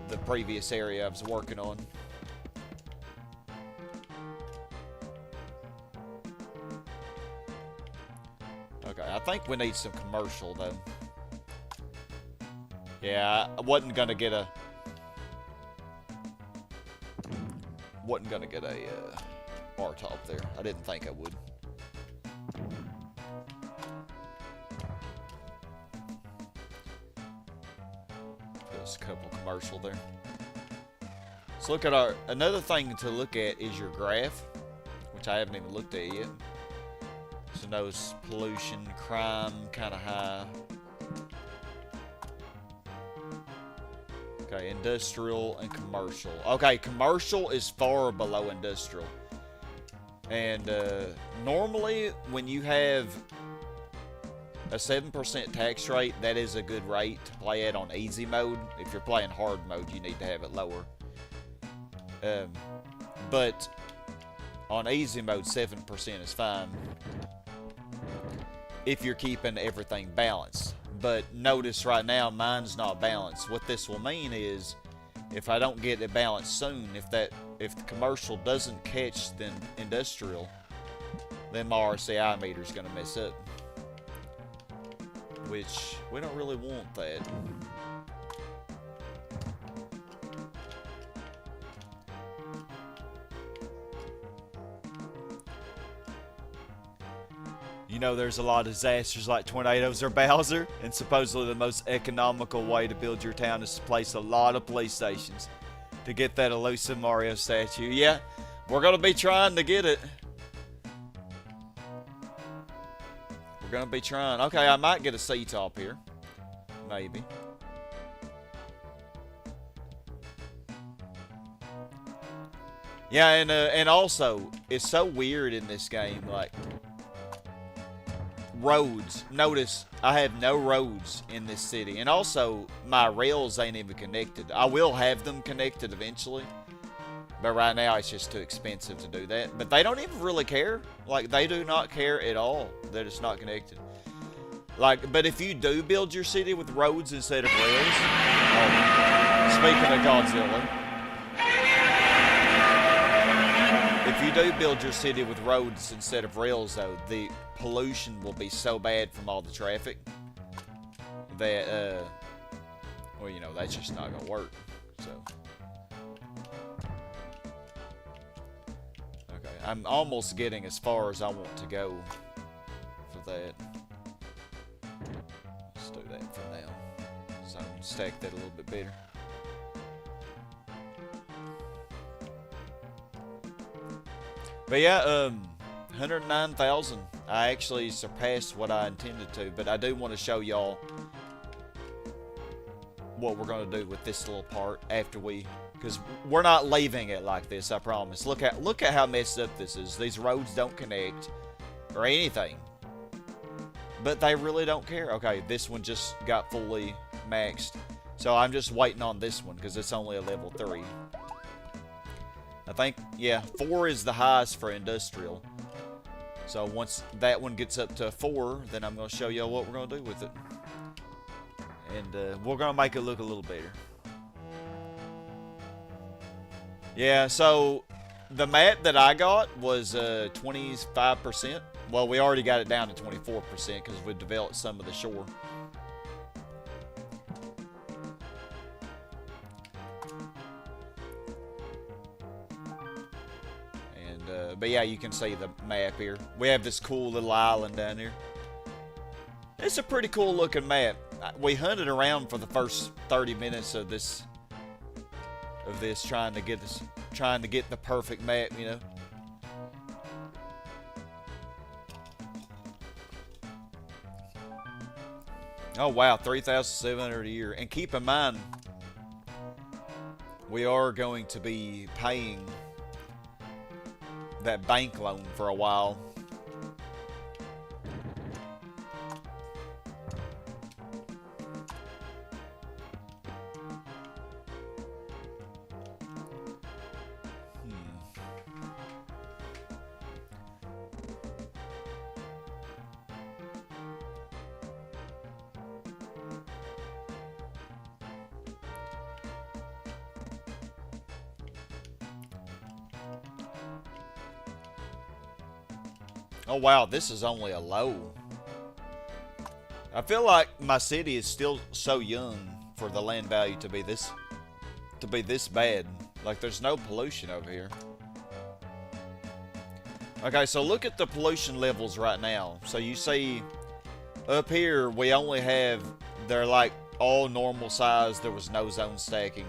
the previous area I was working on. Okay, I think we need some commercial, though. Yeah, I wasn't gonna get a bar top there. I didn't think I would. Just a couple commercial there. Let's look at another thing to look at is your graph, which I haven't even looked at yet. So notice pollution, crime, kind of high. Okay, industrial and commercial. Okay, commercial is far below industrial. And normally, when you have a 7% tax rate, that is a good rate to play at on easy mode. If you're playing hard mode, you need to have it lower. But on easy mode, 7% is fine if you're keeping everything balanced. But notice right now, mine's not balanced. What this will mean is, if I don't get it balanced soon, if the commercial doesn't catch the industrial, then my RCI meter's gonna mess up. Which, we don't really want that. You know, there's a lot of disasters like tornadoes or Bowser, and supposedly the most economical way to build your town is to place a lot of police stations to get that elusive Mario statue. Yeah, we're gonna be trying to get it. We're gonna be trying. Okay, I might get a C-top here. Maybe. Yeah, and also, it's so weird in this game, like, roads. Notice, I have no roads in this city. And also, my rails ain't even connected. I will have them connected eventually. But right now, it's just too expensive to do that. But they don't even really care. Like, they do not care at all that it's not connected. Like, but if you do build your city with roads instead of rails... speaking of Godzilla... If you do build your city with roads instead of rails, though, the pollution will be so bad from all the traffic that, well, you know, that's just not gonna work. So, okay, I'm almost getting as far as I want to go for that. Let's do that for now, so I can stack that a little bit better. But yeah, 109,000. I actually surpassed what I intended to, but I do want to show y'all what we're going to do with this little part after because we're not leaving it like this, I promise. Look at how messed up this is. These roads don't connect or anything, but they really don't care. Okay, this one just got fully maxed, so I'm just waiting on this one because it's only a level 3. I think, yeah, 4 is the highest for industrial. So once that one gets up to 4, then I'm going to show y'all what we're going to do with it. And we're going to make it look a little better. Yeah, so the map that I got was 25%. Well, we already got it down to 24% because we developed some of the shore. But yeah, you can see the map here. We have this cool little island down here. It's a pretty cool looking map. We hunted around for the first 30 minutes of this trying to get the perfect map, you know. Oh wow, 3,700 a year. And keep in mind, we are going to be paying that bank loan for a while. Oh wow, this is only a low. I feel like my city is still so young for the land value to be this bad. Like there's no pollution over here. Okay, so look at the pollution levels right now. So you see up here we only have, they're like all normal size, there was no zone stacking.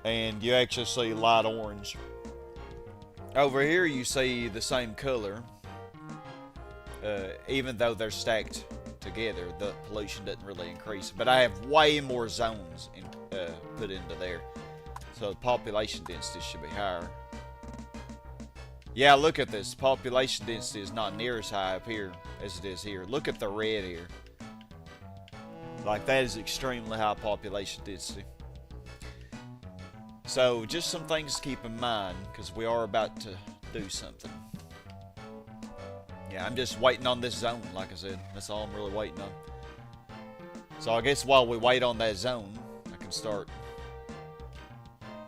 And you actually see light orange. Over here you see the same color. Even though they're stacked together, the pollution doesn't really increase. But I have way more zones put into there. So the population density should be higher. Yeah, look at this. Population density is not near as high up here as it is here. Look at the red here. Like that is extremely high population density. So just some things to keep in mind, because we are about to do something. Yeah, I'm just waiting on this zone, like I said. That's all I'm really waiting on. So I guess while we wait on that zone, I can start.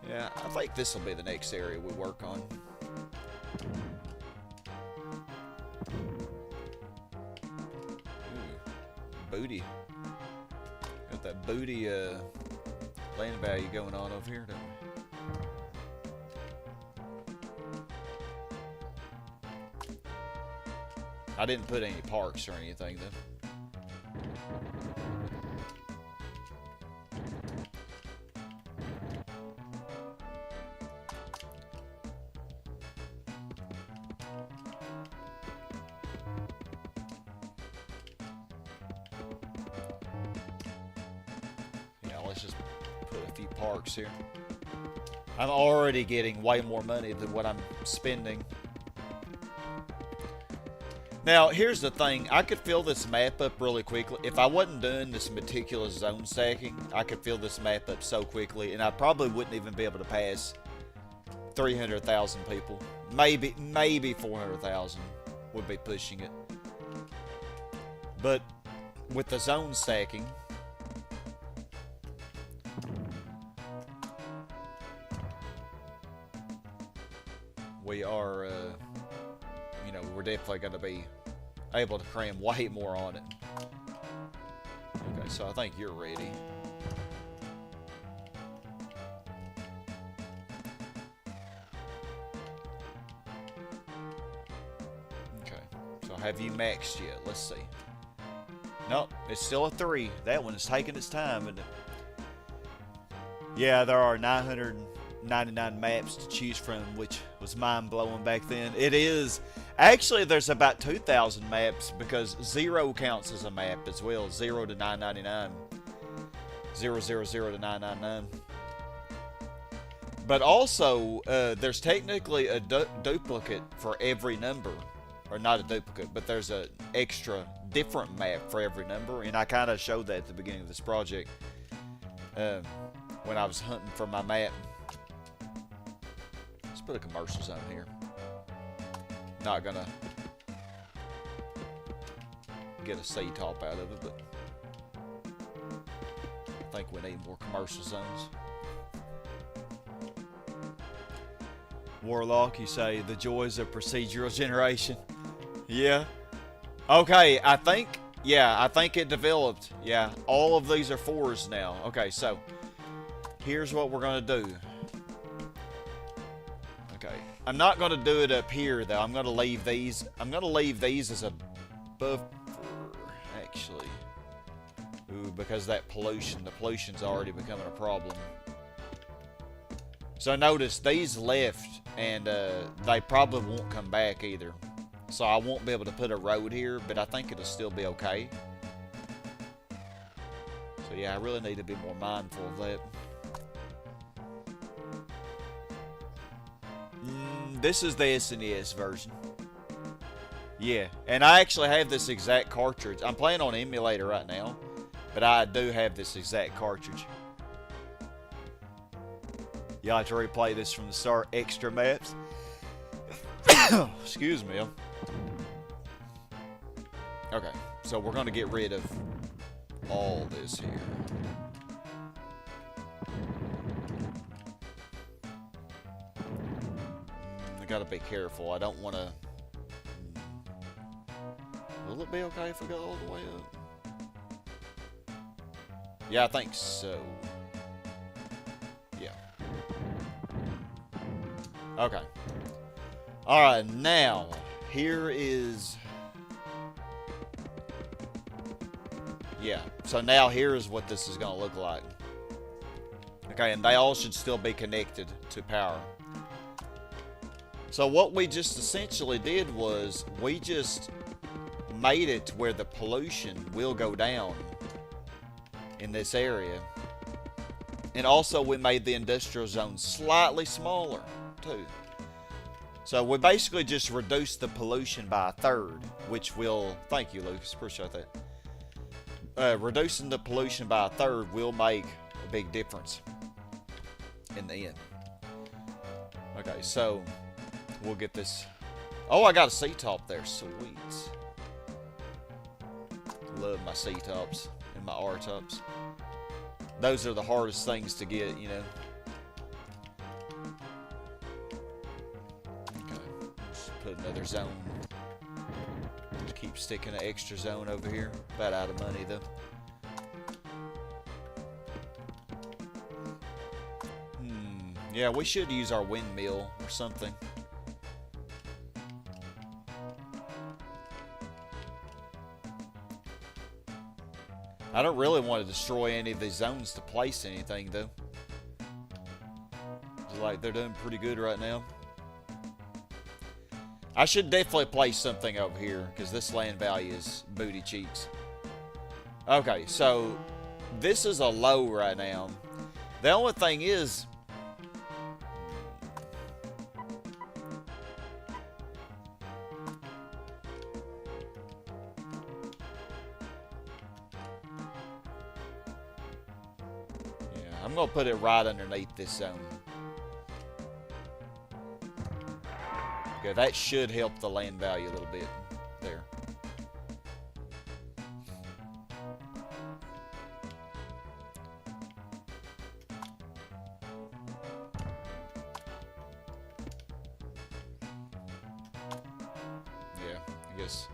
Yeah, I think this will be the next area we work on. Ooh, booty. Got that booty land value going on over here, don't we? I didn't put any parks or anything though. Yeah, let's just put a few parks here. I'm already getting way more money than what I'm spending. Now, here's the thing. I could fill this map up really quickly. If I wasn't doing this meticulous zone stacking, I could fill this map up so quickly, and I probably wouldn't even be able to pass 300,000 people. Maybe 400,000 would be pushing it. But with the zone stacking, we are, you know, we're definitely going to be able to cram way more on it. Okay, so I think you're ready. Okay, so have you maxed yet? Let's see. Nope, it's still a 3. That one is taking its time, isn't it? Yeah, there are 999 maps to choose from, which was mind-blowing back then. It is. Actually, there's about 2,000 maps, because 0 counts as a map as well. 0 to 999. 000 to 999. But also, there's technically a duplicate for every number. Or not a duplicate, but there's an extra different map for every number. And I kind of showed that at the beginning of this project. When I was hunting for my map. Let's put a commercial zone here. Not gonna get a C-top out of it, but I think we need more commercial zones. Warlock, you say the joys of procedural generation. Yeah. Okay, I think it developed. Yeah, all of these are 4s now. Okay, so here's what we're gonna do. Okay, I'm not gonna do it up here though. I'm gonna leave these. I'm gonna leave these as a buffer, actually. Ooh, because that pollution. The pollution's already becoming a problem. So notice these left, and they probably won't come back either. So I won't be able to put a road here, but I think it'll still be okay. So yeah, I really need to be more mindful of that. This is the SNES version. Yeah, and I actually have this exact cartridge. I'm playing on emulator right now, but I do have this exact cartridge. You'll have to replay this from the start. Extra maps. Excuse me. Okay, so we're going to get rid of all this here. I gotta be careful. I don't want to Will it be okay if we go all the way up? Yeah, I think so. Yeah. Okay. Alright, now, here is... Yeah, so now here is what this is going to look like. Okay, and they all should still be connected to power. So what we just essentially did was, we just made it to where the pollution will go down in this area. And also we made the industrial zone slightly smaller, too. So we basically just reduced the pollution by a third, which will, thank you Lucas, appreciate that. Reducing the pollution by a third will make a big difference in the end. Okay, so we'll get this. Oh, I got a C-top there, sweet. Love my C-tops and my R-tops. Those are the hardest things to get, you know. Okay, let's put another zone. Keep sticking an extra zone over here. About out of money though. Yeah, we should use our windmill or something. I don't really want to destroy any of these zones to place anything though. It's like they're doing pretty good right now. I should definitely place something over here, because this land value is booty cheeks. Okay, so this is a low right now. The only thing is... Yeah, I'm going to put it right underneath this zone. Okay, that should help the land value a little bit there. Yeah, I guess.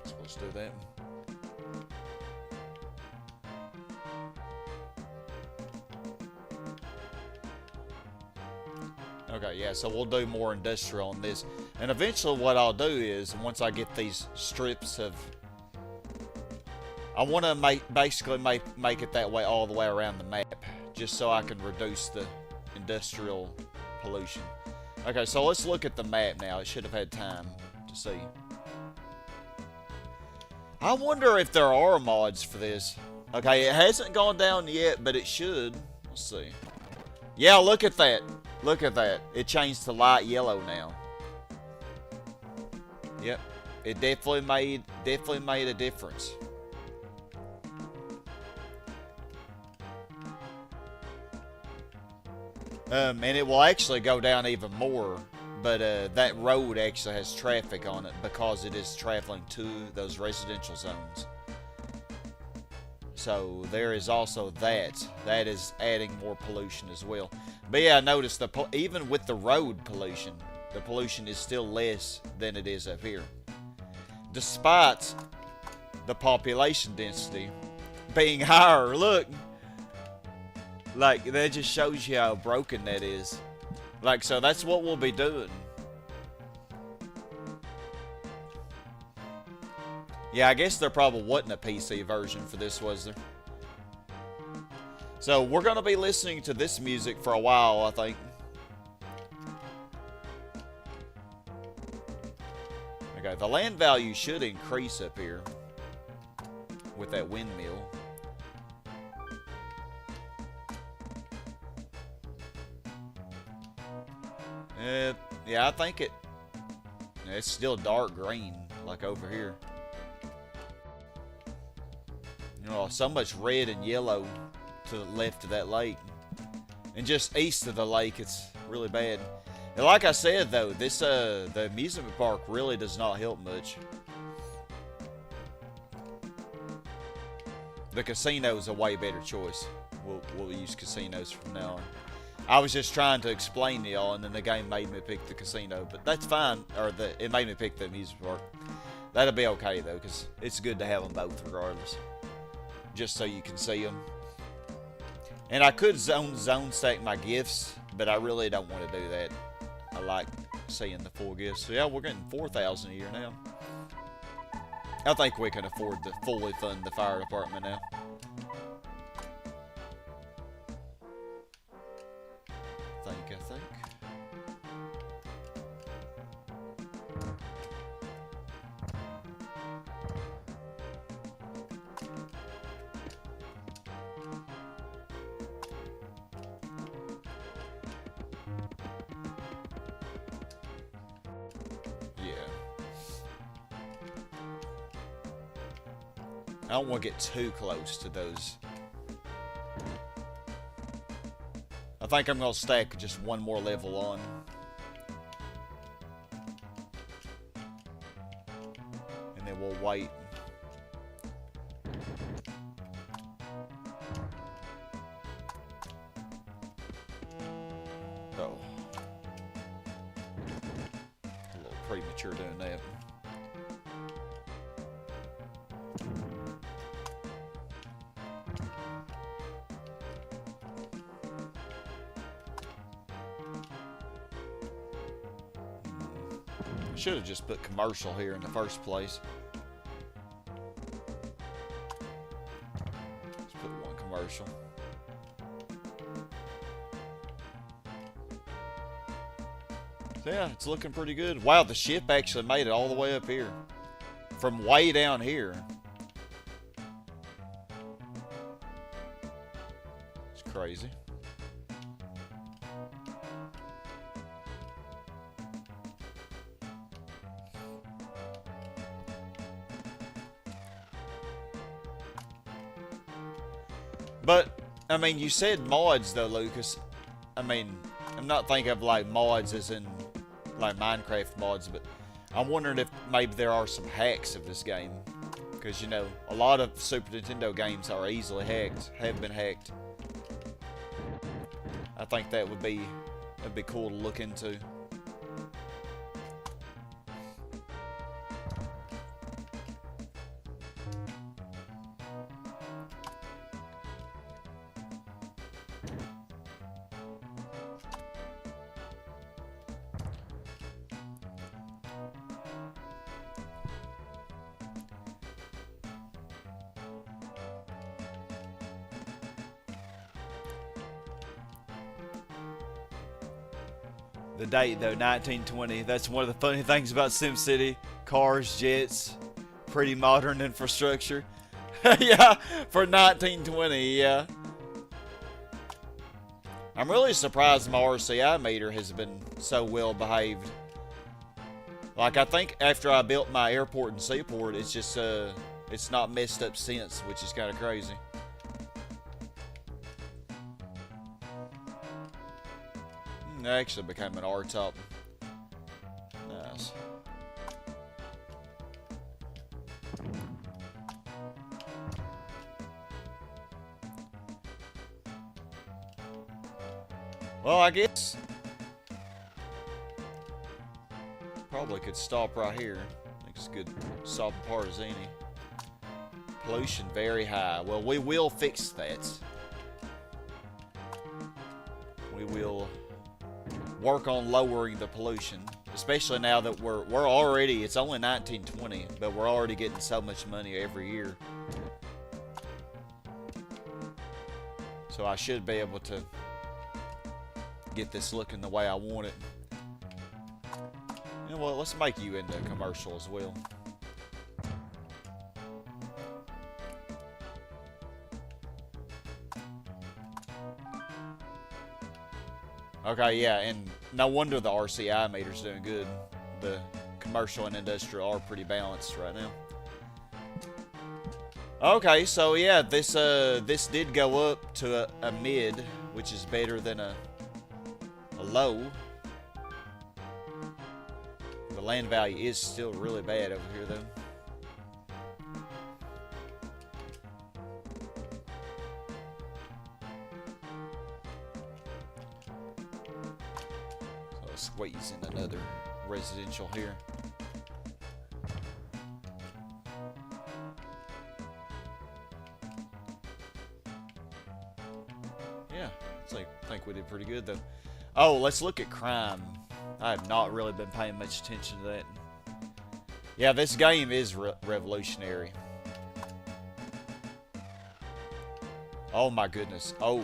Supposed to do that. Okay, yeah, so we'll do more industrial on this. And eventually what I'll do is, once I get these strips of... I want to basically make it that way all the way around the map, just so I can reduce the industrial pollution. Okay, so let's look at the map now. I should have had time to see. I wonder if there are mods for this. Okay, it hasn't gone down yet, but it should. Let's see. Yeah, look at that. Look at that. It changed to light yellow now. Yep. It definitely made a difference. And it will actually go down even more, but that road actually has traffic on it because it is traveling to those residential zones. So there is also that. That is adding more pollution as well. But yeah, notice even with the road pollution, the pollution is still less than it is up here. Despite the population density being higher. Look! Like, that just shows you how broken that is. Like, so that's what we'll be doing. Yeah, I guess there probably wasn't a PC version for this, was there? So, we're going to be listening to this music for a while, I think. Okay, the land value should increase up here with that windmill. Yeah, I think it's still dark green, like over here. You know, so much red and yellow to the left of that lake. And just east of the lake, it's really bad. And like I said, though, this the amusement park really does not help much. The casino is a way better choice, we'll use casinos from now on. I was just trying to explain to y'all, and then the game made me pick the casino, but that's fine. Or it made me pick the amusement park. That'll be okay though, because it's good to have them both regardless, just so you can see them. And I could zone stack my gifts, but I really don't want to do that. I like seeing the full gifts. So yeah, we're getting 4,000 a year now. I think we can afford to fully fund the fire department now. I think. Yeah. I don't want to get too close to those. I think I'm going to stack just one more level on. And then we'll wait. Oh. A little premature doing that. Should have just put commercial here in the first place. Let's put one commercial. So yeah, it's looking pretty good. Wow, the ship actually made it all the way up here. From way down here. It's crazy. But, I mean, you said mods, though, Lucas. I mean, I'm not thinking of, like, mods as in, like, Minecraft mods, but I'm wondering if maybe there are some hacks of this game. Because, you know, a lot of Super Nintendo games are easily hacked, have been hacked. I think that'd be cool to look into. The date, though, 1920. That's one of the funny things about SimCity. Cars, jets, pretty modern infrastructure. Yeah, for 1920, yeah. I'm really surprised my RCI meter has been so well behaved. Like, I think after I built my airport and seaport, it's just, it's not messed up since, which is kind of crazy. It actually became an R-top. Nice. Well, I guess probably could stop right here. I think it's a good stop in Parzini. Pollution very high. Well, we will fix that. We will work on lowering the pollution, especially now that we're already, it's only 1920, but we're already getting so much money every year. So I should be able to get this looking the way I want it. You know what, let's make you into a commercial as well. Okay, yeah, and no wonder the RCI meter's doing good. The commercial and industrial are pretty balanced right now. Okay, so yeah, this did go up to a mid, which is better than a low. The land value is still really bad over here, though. squeeze in another residential here. Yeah, I think we did pretty good though. Oh, let's look at crime. I have not really been paying much attention to that. Yeah, this game is revolutionary. Oh my goodness. Oh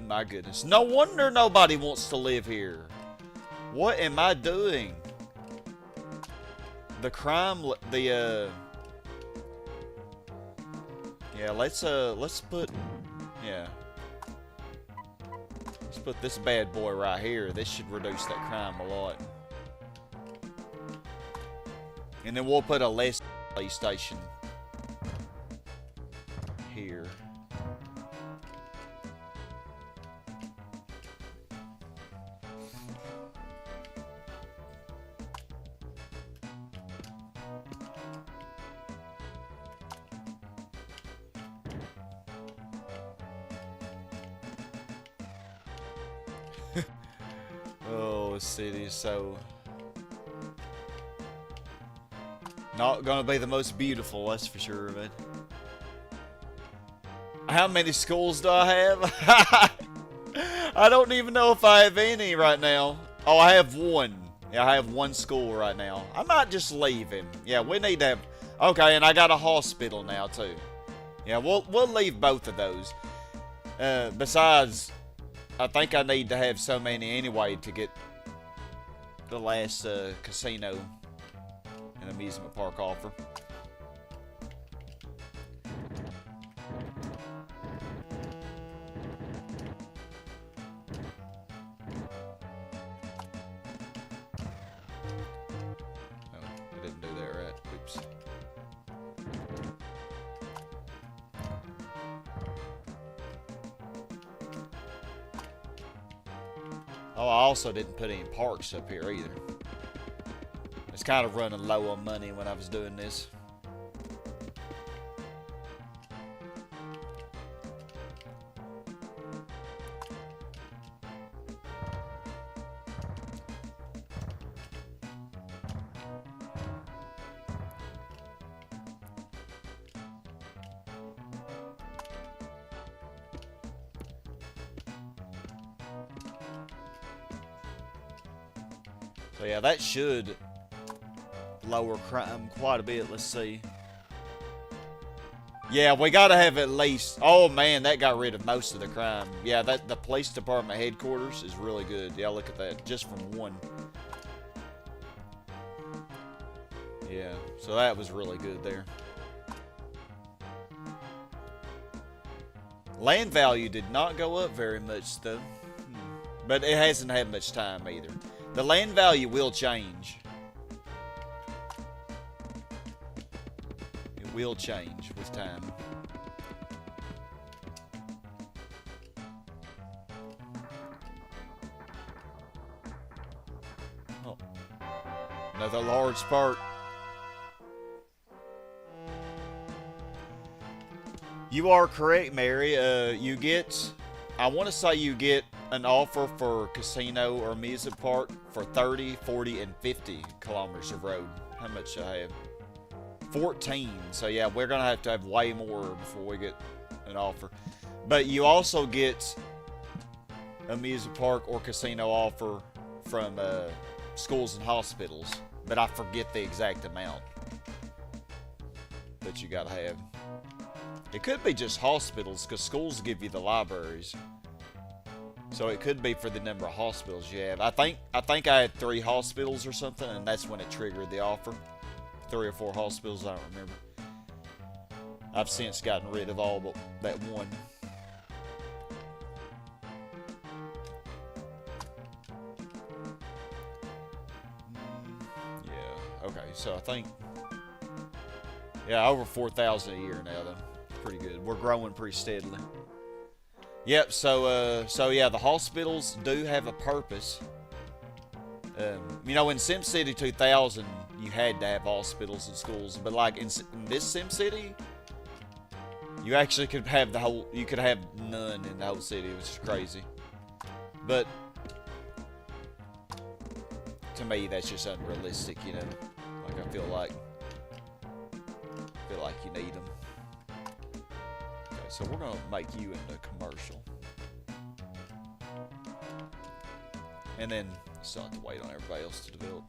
my goodness. No wonder nobody wants to live here. What am I doing? The crime, yeah, let's put this bad boy right here. This should reduce that crime a lot. And then we'll put a less police station here. Oh, this city is so not gonna be the most beautiful, that's for sure, man. How many schools do I have? I don't even know if I have any right now. Oh, I have one. Yeah, I have one school right now. I might just leave him. Yeah, we need to have... Okay, and I got a hospital now, too. Yeah, we'll leave both of those. Besides, I think I need to have so many anyway to get the last casino and amusement park offer. Oh, I didn't do that right. Oops. Oh, I also didn't put any parks up here either. It's kind of running low on money when I was doing this. So yeah, that should lower crime quite a bit. Let's see. Yeah, we gotta have at least... Oh man, that got rid of most of the crime. Yeah, the police department headquarters is really good. Yeah, look at that. Just from one. Yeah, so that was really good there. Land value did not go up very much though. But it hasn't had much time either. The land value will change. It will change with time. Oh. Another large park. You are correct, Mary. You get... I want to say you get an offer for casino or amusement park for 30, 40, and 50 kilometers of road. How much do I have? 14. So yeah, we're gonna have to have way more before we get an offer. But you also get amusement park or casino offer from schools and hospitals. But I forget the exact amount that you gotta have. It could be just hospitals, because schools give you the libraries. So it could be for the number of hospitals you have. I think I had 3 hospitals or something, and that's when it triggered the offer. 3 or 4 hospitals, I don't remember. I've since gotten rid of all but that one. Yeah, okay, so I think... Yeah, over 4,000 a year now, though. Pretty good. We're growing pretty steadily. Yep, so yeah, the hospitals do have a purpose. You know, in SimCity 2000, you had to have hospitals and schools, but like in this SimCity, you actually could have you could have none in the whole city, which is crazy. But to me, that's just unrealistic, you know? Like, I feel like you need them. Okay, so we're gonna make you into commercial. And then still have to wait on everybody else to develop.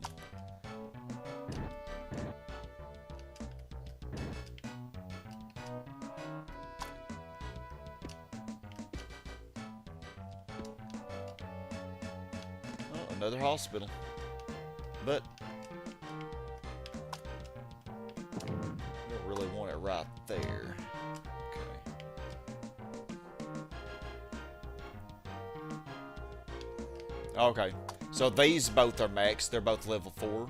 Oh, another hospital. But I don't really want it right there. Okay, so these both are maxed. They're both level 4.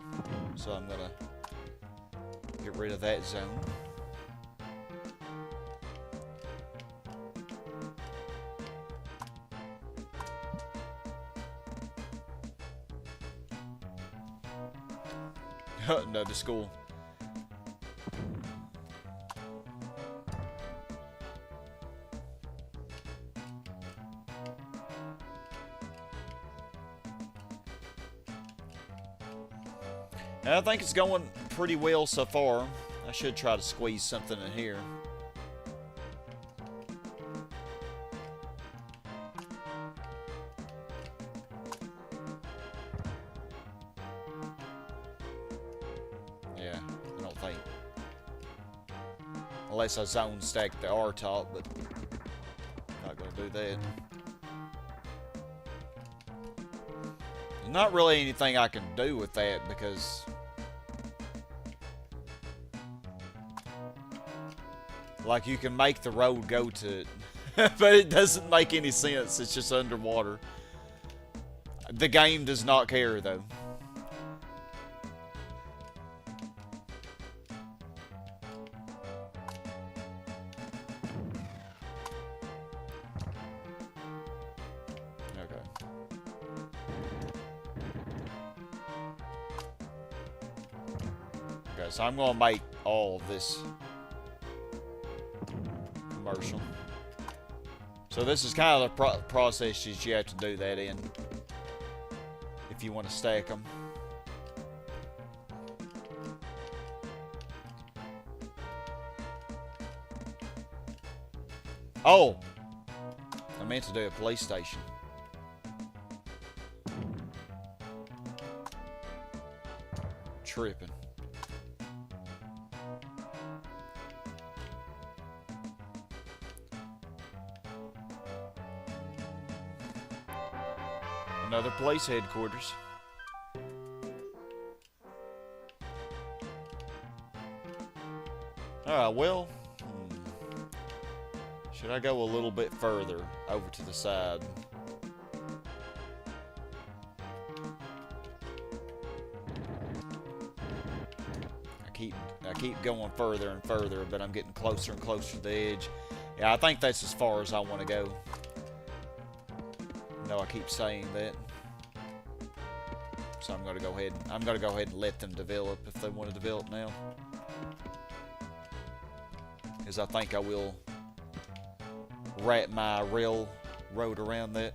So I'm gonna get rid of that zone. Another school. And I think it's going pretty well so far. I should try to squeeze something in here. Yeah, I don't think. Unless I zone stack the R-top, but not going to do that. There's not really anything I can do with that because like, you can make the road go to it, but it doesn't make any sense. It's just underwater. The game does not care, though. Okay. Okay, so I'm going to make all of this commercial. So this is kind of the process that you have to do that in if you want to stack them. Oh! I meant to do a police station. Tripping. Another police headquarters. Alright, well, should I go a little bit further over to the side? I keep going further and further, but I'm getting closer and closer to the edge. Yeah, I think that's as far as I want to go. No, I keep saying that. So I'm gonna go ahead and let them develop if they want to develop now. Because I think I will wrap my railroad around that.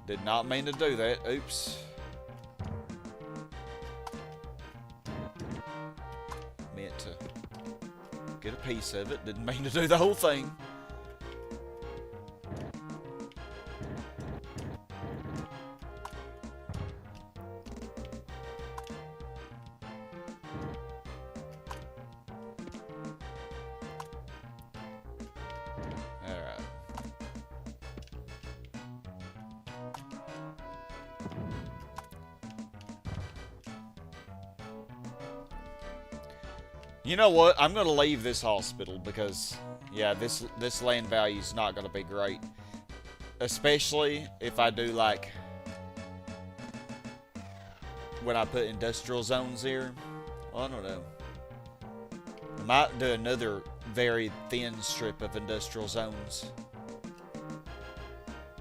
Did not mean to do that. Oops. Meant to get a piece of it. Didn't mean to do the whole thing. You know what? I'm going to leave this hospital because, yeah, this land value is not going to be great. Especially if I do, like, when I put industrial zones here. Well, I don't know. I might do another very thin strip of industrial zones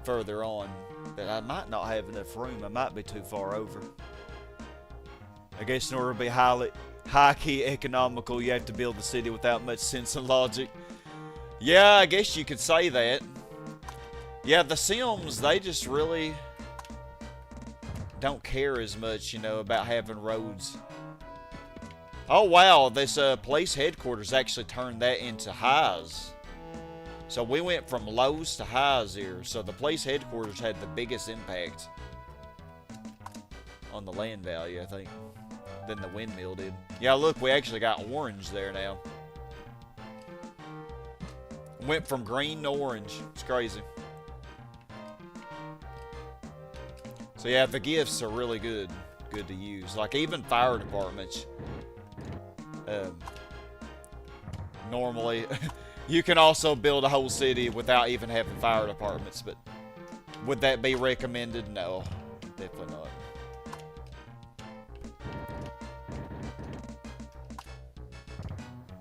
further on. But I might not have enough room. I might be too far over. I guess in order to be high-key economical. You have to build the city without much sense and logic. Yeah, I guess you could say that. Yeah, the Sims, they just really don't care as much, you know, about having roads. Oh, wow, this police headquarters actually turned that into highs. So we went from lows to highs here. So the police headquarters had the biggest impact on the land value, I think, than the windmill did. Yeah, look, we actually got orange there now. Went from green to orange. It's crazy. So yeah, the gifts are really good to use. Like even fire departments. Normally, you can also build a whole city without even having fire departments, but would that be recommended? No, definitely not.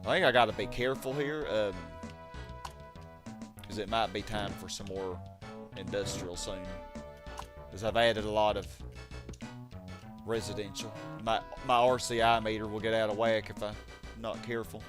I think I gotta be careful here, because it might be time for some more industrial soon. Because I've added a lot of residential. My RCI meter will get out of whack if I'm not careful.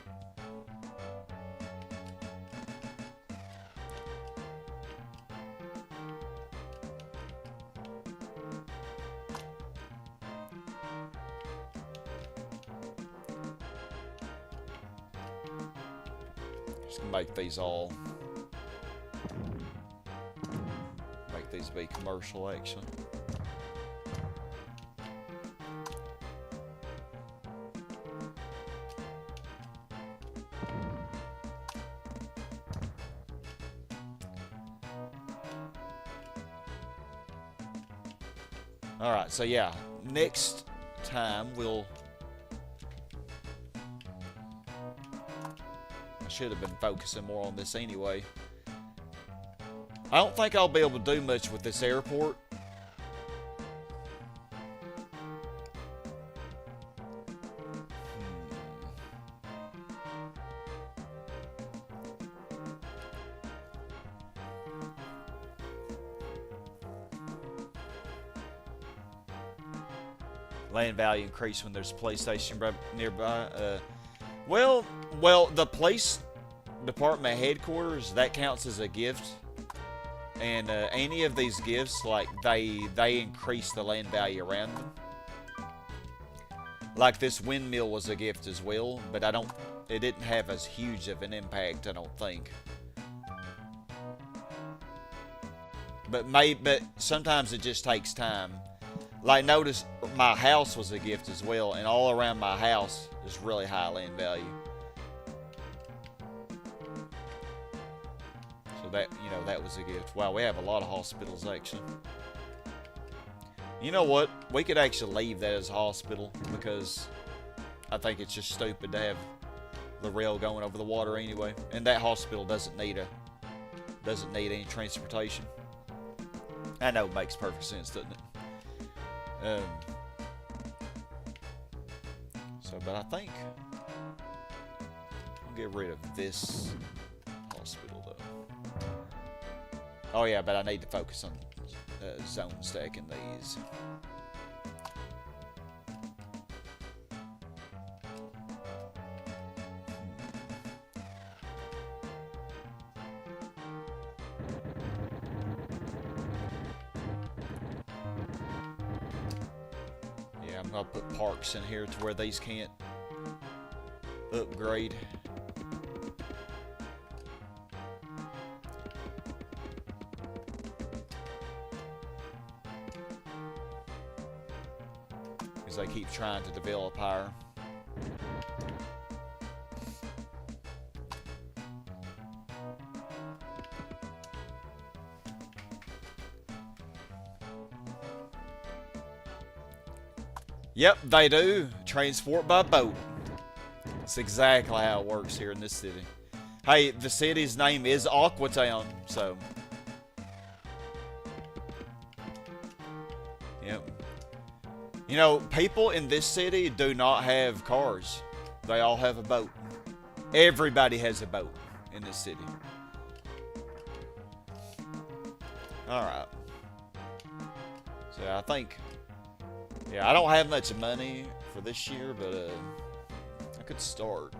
Just gonna make these all. Make these be commercial, actually. Alright, so yeah, next time we'll... I should have been focusing more on this anyway. I don't think I'll be able to do much with this airport. Land value increase when there's a PlayStation nearby. Well, the police department headquarters, that counts as a gift. And any of these gifts, like they increase the land value around them. Like this windmill was a gift as well, but it didn't have as huge of an impact, I don't think. But sometimes it just takes time. Like, notice my house was a gift as well, and all around my house is really high land value. So that, you know, that was a gift. Wow, we have a lot of hospitals, actually. You know what? We could actually leave that as a hospital, because I think it's just stupid to have the rail going over the water anyway. And that hospital doesn't need any transportation. I know it makes perfect sense, doesn't it? But I think I'll get rid of this hospital though. Oh yeah, but I need to focus on zone stacking these. I'll put parks in here to where these can't upgrade. Because they keep trying to develop higher. Yep, they do. Transport by boat. That's exactly how it works here in this city. Hey, the city's name is Aquatown, so... Yep. You know, people in this city do not have cars. They all have a boat. Everybody has a boat in this city. Alright. So I think... Yeah, I don't have much money for this year, but could start.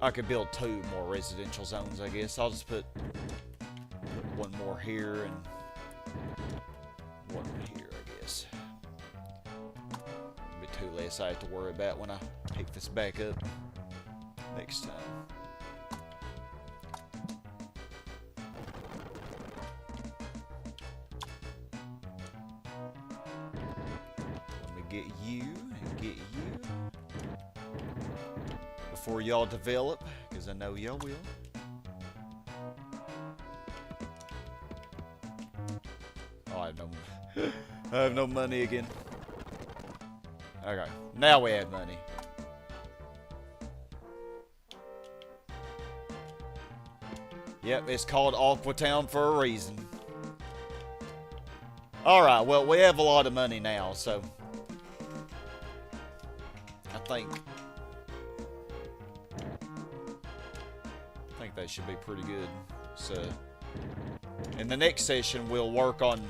I could build 2 more residential zones, I guess. I'll just put 1 more here and 1 here, I guess. A bit 2 less I have to worry about when I pick this back up next time. Let me get you and get you before y'all develop, because I know y'all will. Oh, I have no money again. Okay, now we have money. Yep, it's called Aquatown for a reason. Alright, well, we have a lot of money now, so I think that should be pretty good. So in the next session we'll work on,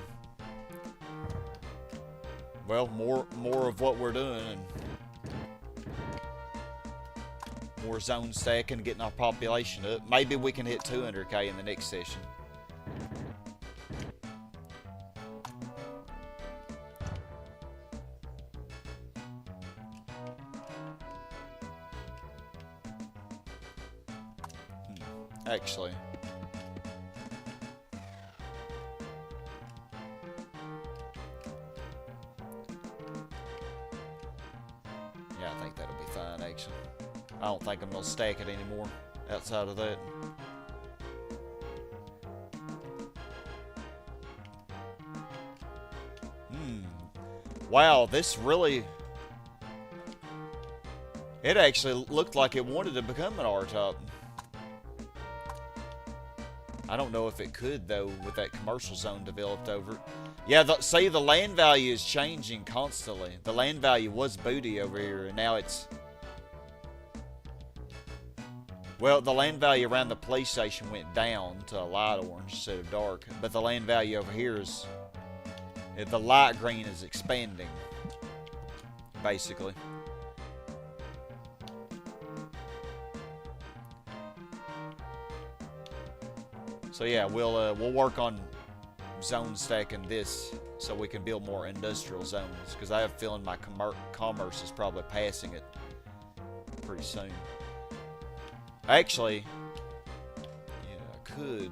well, more of what we're doing, and more zone stacking, getting our population up. Maybe we can hit 200k in the next session. Actually, yeah, I think that'll be fine, actually. I don't think I'm gonna stack it anymore outside of that. Wow, this really, it actually looked like it wanted to become an R-top. I don't know if it could, though, with that commercial zone developed over it. Yeah, see, the land value is changing constantly. The land value was booty over here, and now it's... Well, the land value around the police station went down to a light orange instead of dark. But the land value over here is... The light green is expanding, basically. So yeah, we'll work on zone stacking this so we can build more industrial zones, because I have a feeling my commerce is probably passing it pretty soon. Actually, yeah, I could.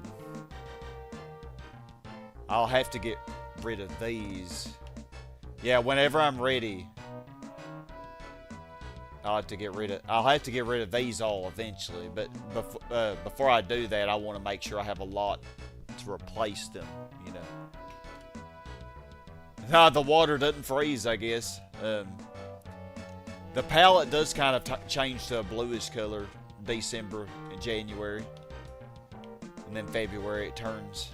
I'll have to get rid of these. Yeah, whenever I'm ready, I'll have to get rid of these all eventually, but before I do that, I want to make sure I have a lot to replace them, you know. Nah, the water doesn't freeze, I guess. The palette does kind of change to a bluish color December and January, and then February it turns.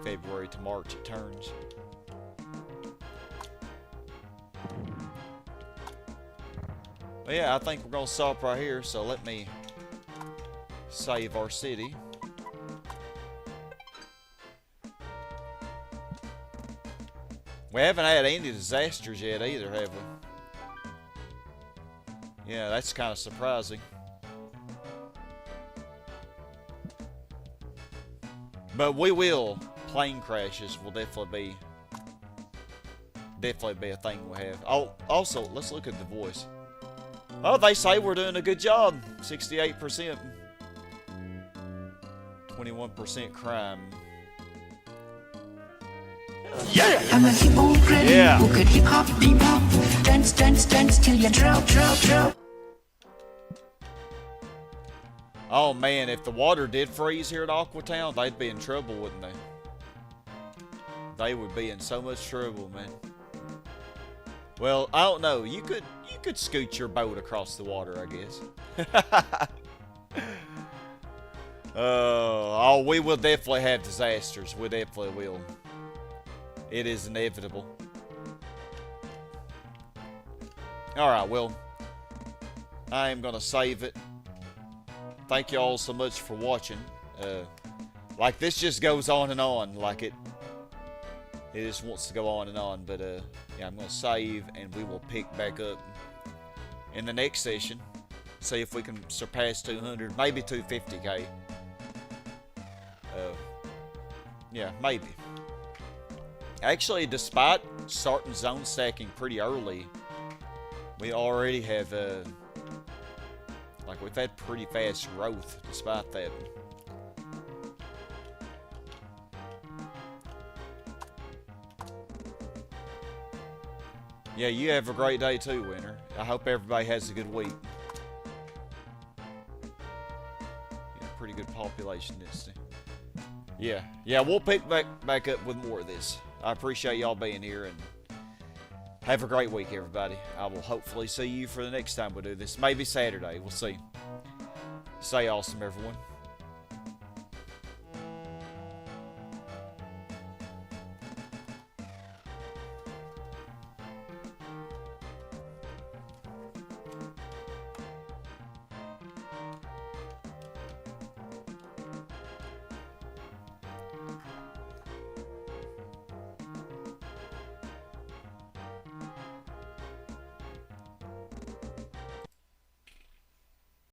February to March it turns. But yeah, I think we're going to stop right here, so let me save our city. We haven't had any disasters yet either, have we? Yeah, that's kind of surprising. But we will. Plane crashes will definitely be a thing we'll have. Oh, also, let's look at the voice. Oh, they say we're doing a good job. 68%. 21% crime. Yeah! I'm a hip hop granny who could hip hop, bebop, hop. Dance, dance, dance till you drop, drop, drop. Oh man, if the water did freeze here at Aquatown, they'd be in trouble, wouldn't they? They would be in so much trouble, man. Well, I don't know. You could scoot your boat across the water, I guess. Oh, we will definitely have disasters. We definitely will. It is inevitable. Alright, well, I am going to save it. Thank you all so much for watching. Like, this just goes on and on. Like, It just wants to go on and on, but yeah, I'm gonna save, and we will pick back up in the next session. See if we can surpass 200, maybe 250k. Yeah, maybe. Actually, despite starting zone stacking pretty early, we already have like we've had pretty fast growth despite that. Yeah, you have a great day too, Winter. I hope everybody has a good week. Yeah, pretty good population density. Yeah, we'll pick back up with more of this. I appreciate y'all being here, and have a great week, everybody. I will hopefully see you for the next time we do this. Maybe Saturday. We'll see. Stay awesome, everyone.